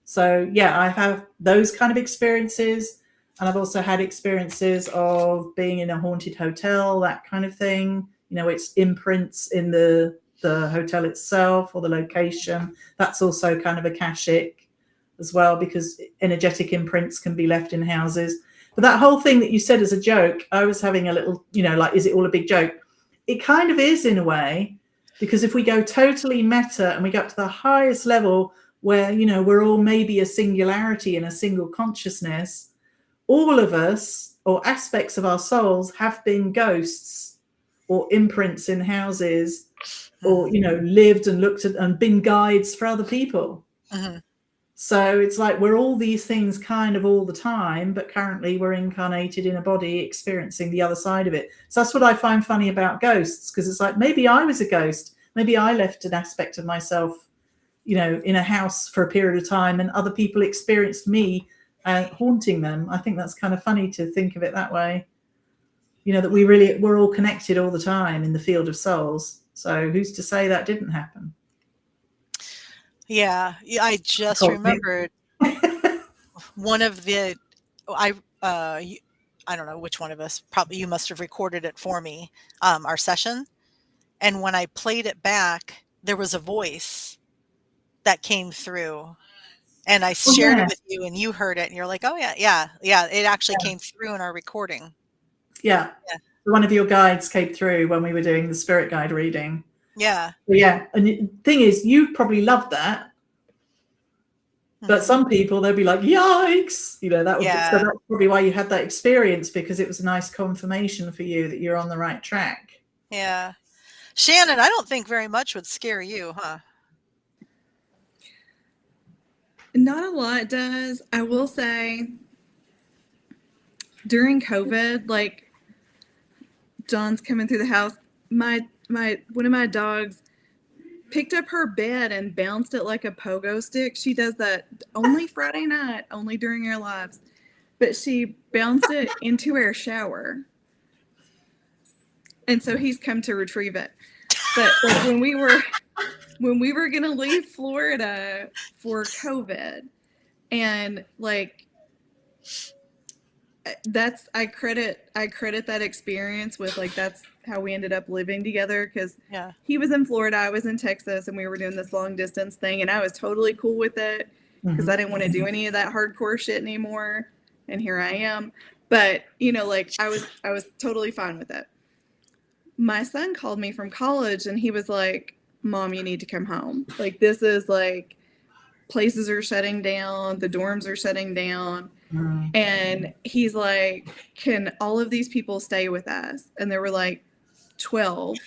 So yeah, I have those kind of experiences. And I've also had experiences of being in a haunted hotel, that kind of thing. It's imprints in the hotel itself or the location. That's also kind of Akashic as well, because energetic imprints can be left in houses. But that whole thing that you said as a joke, I was having a little, like, is it all a big joke? It kind of is in a way, because if we go totally meta and we go up to the highest level where, we're all maybe a singularity in a single consciousness, all of us or aspects of our souls have been ghosts or imprints in houses, or, lived and looked at and been guides for other people. Mm-hmm. So it's like we're all these things kind of all the time, but currently we're incarnated in a body experiencing the other side of it. So that's what I find funny about ghosts, because it's like, maybe I was a ghost. Maybe I left an aspect of myself, in a house for a period of time, and other people experienced me haunting them. I think that's kind of funny to think of it that way. That we're all connected all the time in the field of souls. So who's to say that didn't happen? Yeah, I just remembered one of the I don't know which one of us, probably you must have recorded it for me, our session. And when I played it back, there was a voice that came through, and I shared it with you, and you heard it, and you're like, oh yeah, it actually came through in our recording. Yeah. Yeah. One of your guides came through when we were doing the spirit guide reading. Yeah. Yeah. And the thing is, you probably loved that. But Mhm. some people, they'll be like, yikes. You know, that would Yeah. so that's probably why you had that experience, because it was a nice confirmation for you that you're on the right track. Yeah. Shannon, I don't think very much would scare you, huh? Not a lot does. I will say during COVID, like John's coming through the house, my one of my dogs picked up her bed and bounced it like a pogo stick. She does that only Friday night, only during our lives. But she bounced it into our shower. And so he's come to retrieve it. But like when we were gonna leave Florida for COVID, and like that's I credit that experience with, like, that's how we ended up living together, because Yeah. he was in Florida, I was in Texas, and we were doing this long distance thing, and I was totally cool with it because I didn't want to do any of that hardcore shit anymore, and here I am. But you know, like I was totally fine with it. My son called me from college and he was like, Mom, you need to come home. Like, this is like, places are shutting down, the dorms are shutting down. And he's like, can all of these people stay with us? And there were like 12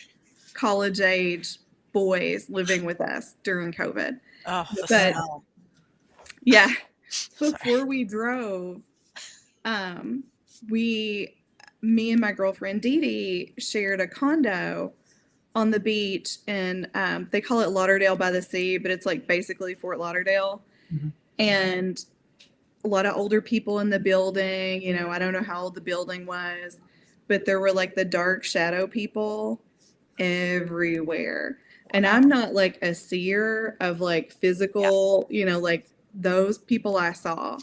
college age boys living with us during COVID. Oh, the But smell. yeah, Sorry. before we drove, me and my girlfriend Dee Dee shared a condo on the beach, and they call it Lauderdale by the Sea, but it's like basically Fort Lauderdale. And a lot of older people in the building. You know, I don't know how old the building was, but there were like the dark shadow people everywhere. And I'm not like a seer of like physical, you know, like those people I saw.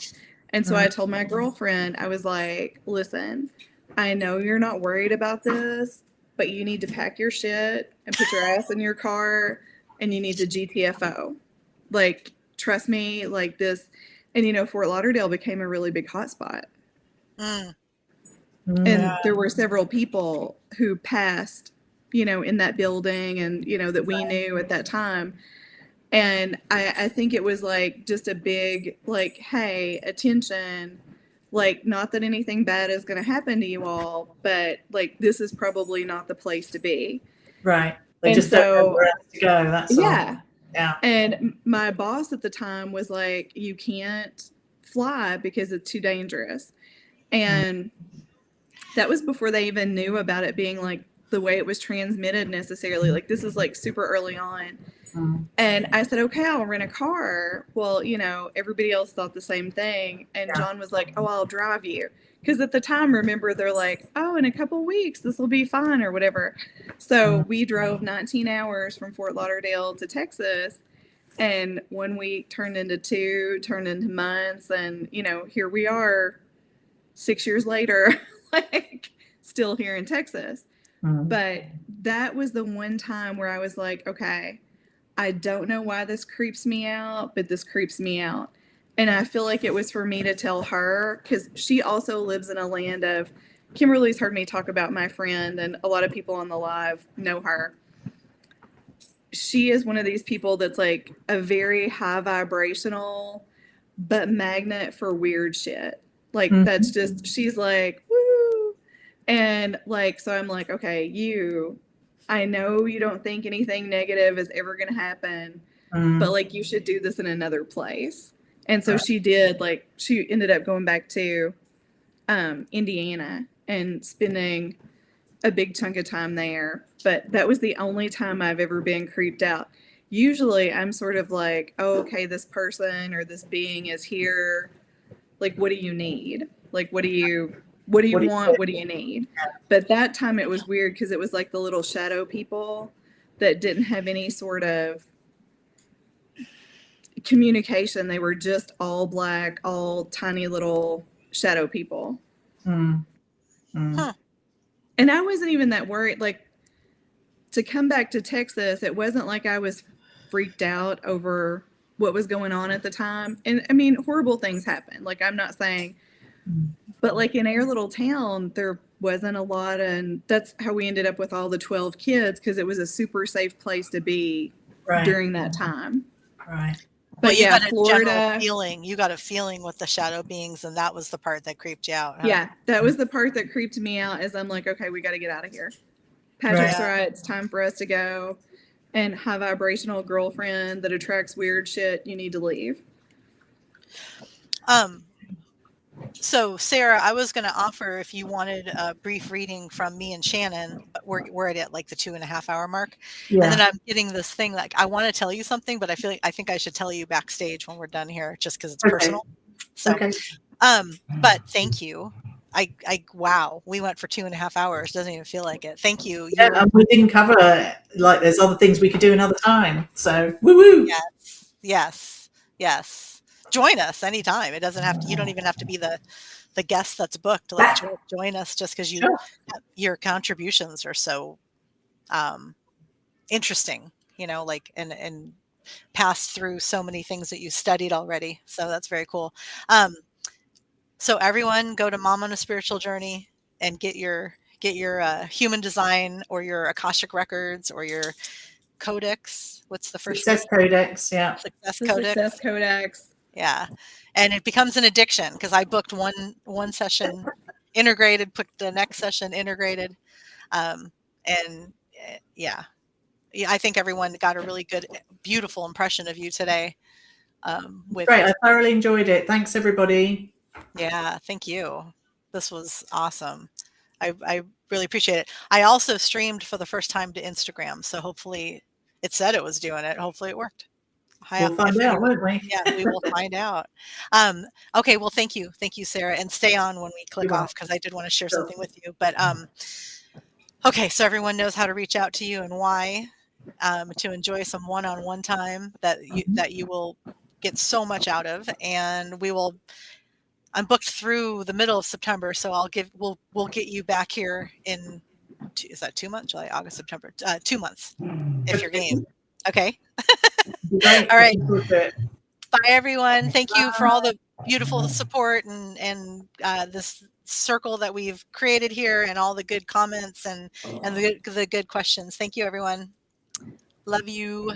And so I told my girlfriend, I was like, listen, I know you're not worried about this, but you need to pack your shit and put your ass in your car, and you need to GTFO. Like, trust me, like this. And, you know, Fort Lauderdale became a really big hotspot. Mm. And there were several people who passed, you know, in that building, and, you know, that we knew at that time. And I think it was like just a big, like, hey, attention. Like, not that anything bad is going to happen to you all, but like, this is probably not the place to be. Right. They And just don't know so, where else to go. That's all. yeah. Yeah. And my boss at the time was like, you can't fly because it's too dangerous. And that was before they even knew about it being like the way it was transmitted necessarily. Like, this is like super early on. And I said, okay, I'll rent a car. Well, you know, everybody else thought the same thing. And John was like, oh, I'll drive you. Because at the time, remember, they're like, oh, in a couple weeks, this will be fine or whatever. So we drove 19 hours from Fort Lauderdale to Texas. And 1 week turned into 2, turned into months. And, you know, here we are 6 years later, like still here in Texas. But that was the one time where I was like, okay, I don't know why this creeps me out, but this creeps me out. And I feel like it was for me to tell her, because she also lives in a land of, Kimberly's heard me talk about my friend, and a lot of people on the live know her. She is one of these people that's like a very high vibrational, but magnet for weird shit. Like, that's just, she's like, woo. And like, so I'm like, okay, I know you don't think anything negative is ever going to happen, but like, you should do this in another place. And so she did. Like, she ended up going back to Indiana and spending a big chunk of time there. But that was the only time I've ever been creeped out. Usually I'm sort of like, oh, okay, this person or this being is here. Like, what do you need? Like, what do you want? What do you need? But that time it was weird because it was like the little shadow people that didn't have any sort of communication. They were just all black, all tiny little shadow people. Huh. And I wasn't even that worried. Like, to come back to Texas, it wasn't like I was freaked out over what was going on at the time. And I mean, horrible things happen. Like, I'm not saying, but like in our little town, there wasn't a lot, and that's how we ended up with all the 12 kids, because it was a super safe place to be during that time. Right. But well, you yeah, got a Florida general feeling. You got a feeling with the shadow beings, and that was the part that creeped you out. Huh? Yeah, that was the part that creeped me out. As I'm like, okay, we got to get out of here. Patrick's Right. right. It's time for us to go. And high vibrational girlfriend that attracts weird shit, you need to leave. So Sarah, I was going to offer if you wanted a brief reading from me and Shannon, but we're at like the 2.5 hour mark. Yeah. And then I'm getting this thing like I want to tell you something, but I think I should tell you backstage when we're done here, just because it's personal. So, but thank you. Wow, we went for 2.5 hours. Doesn't even feel like it. Thank you. Yeah, and we didn't cover, like, there's other things we could do another time. So, woo-woo. Yes. Join us anytime. It doesn't have to. You don't even have to be the guest that's booked. Like join us just because your contributions are so interesting. Like and pass through so many things that you studied already. So that's very cool. So everyone go to Mom on a Spiritual Journey and get your human design or your Akashic records or your codex. What's the first Success one? Codex, yeah. Success Codex. Yeah. And it becomes an addiction because I booked one session integrated, put the next session integrated. And yeah, I think everyone got a really good, beautiful impression of you today. Great. I thoroughly enjoyed it. Thanks, everybody. Yeah, thank you. This was awesome. I really appreciate it. I also streamed for the first time to Instagram, so hopefully it said it was doing it. Hopefully it worked. We'll find out, won't we? Yeah, we will find out. Okay, well, thank you, Sarah, and stay on when we click off because I did want to share something with you. But okay, so everyone knows how to reach out to you and why to enjoy some one-on-one time that you will get so much out of, and we will. I'm booked through the middle of September, so we'll get you back here in is that 2 months? July, August, September, 2 months if you're game. Okay. Great. All right. Bye, everyone. Thank you for all the beautiful support and this circle that we've created here, and all the good comments and the good questions. Thank you, everyone. Love you.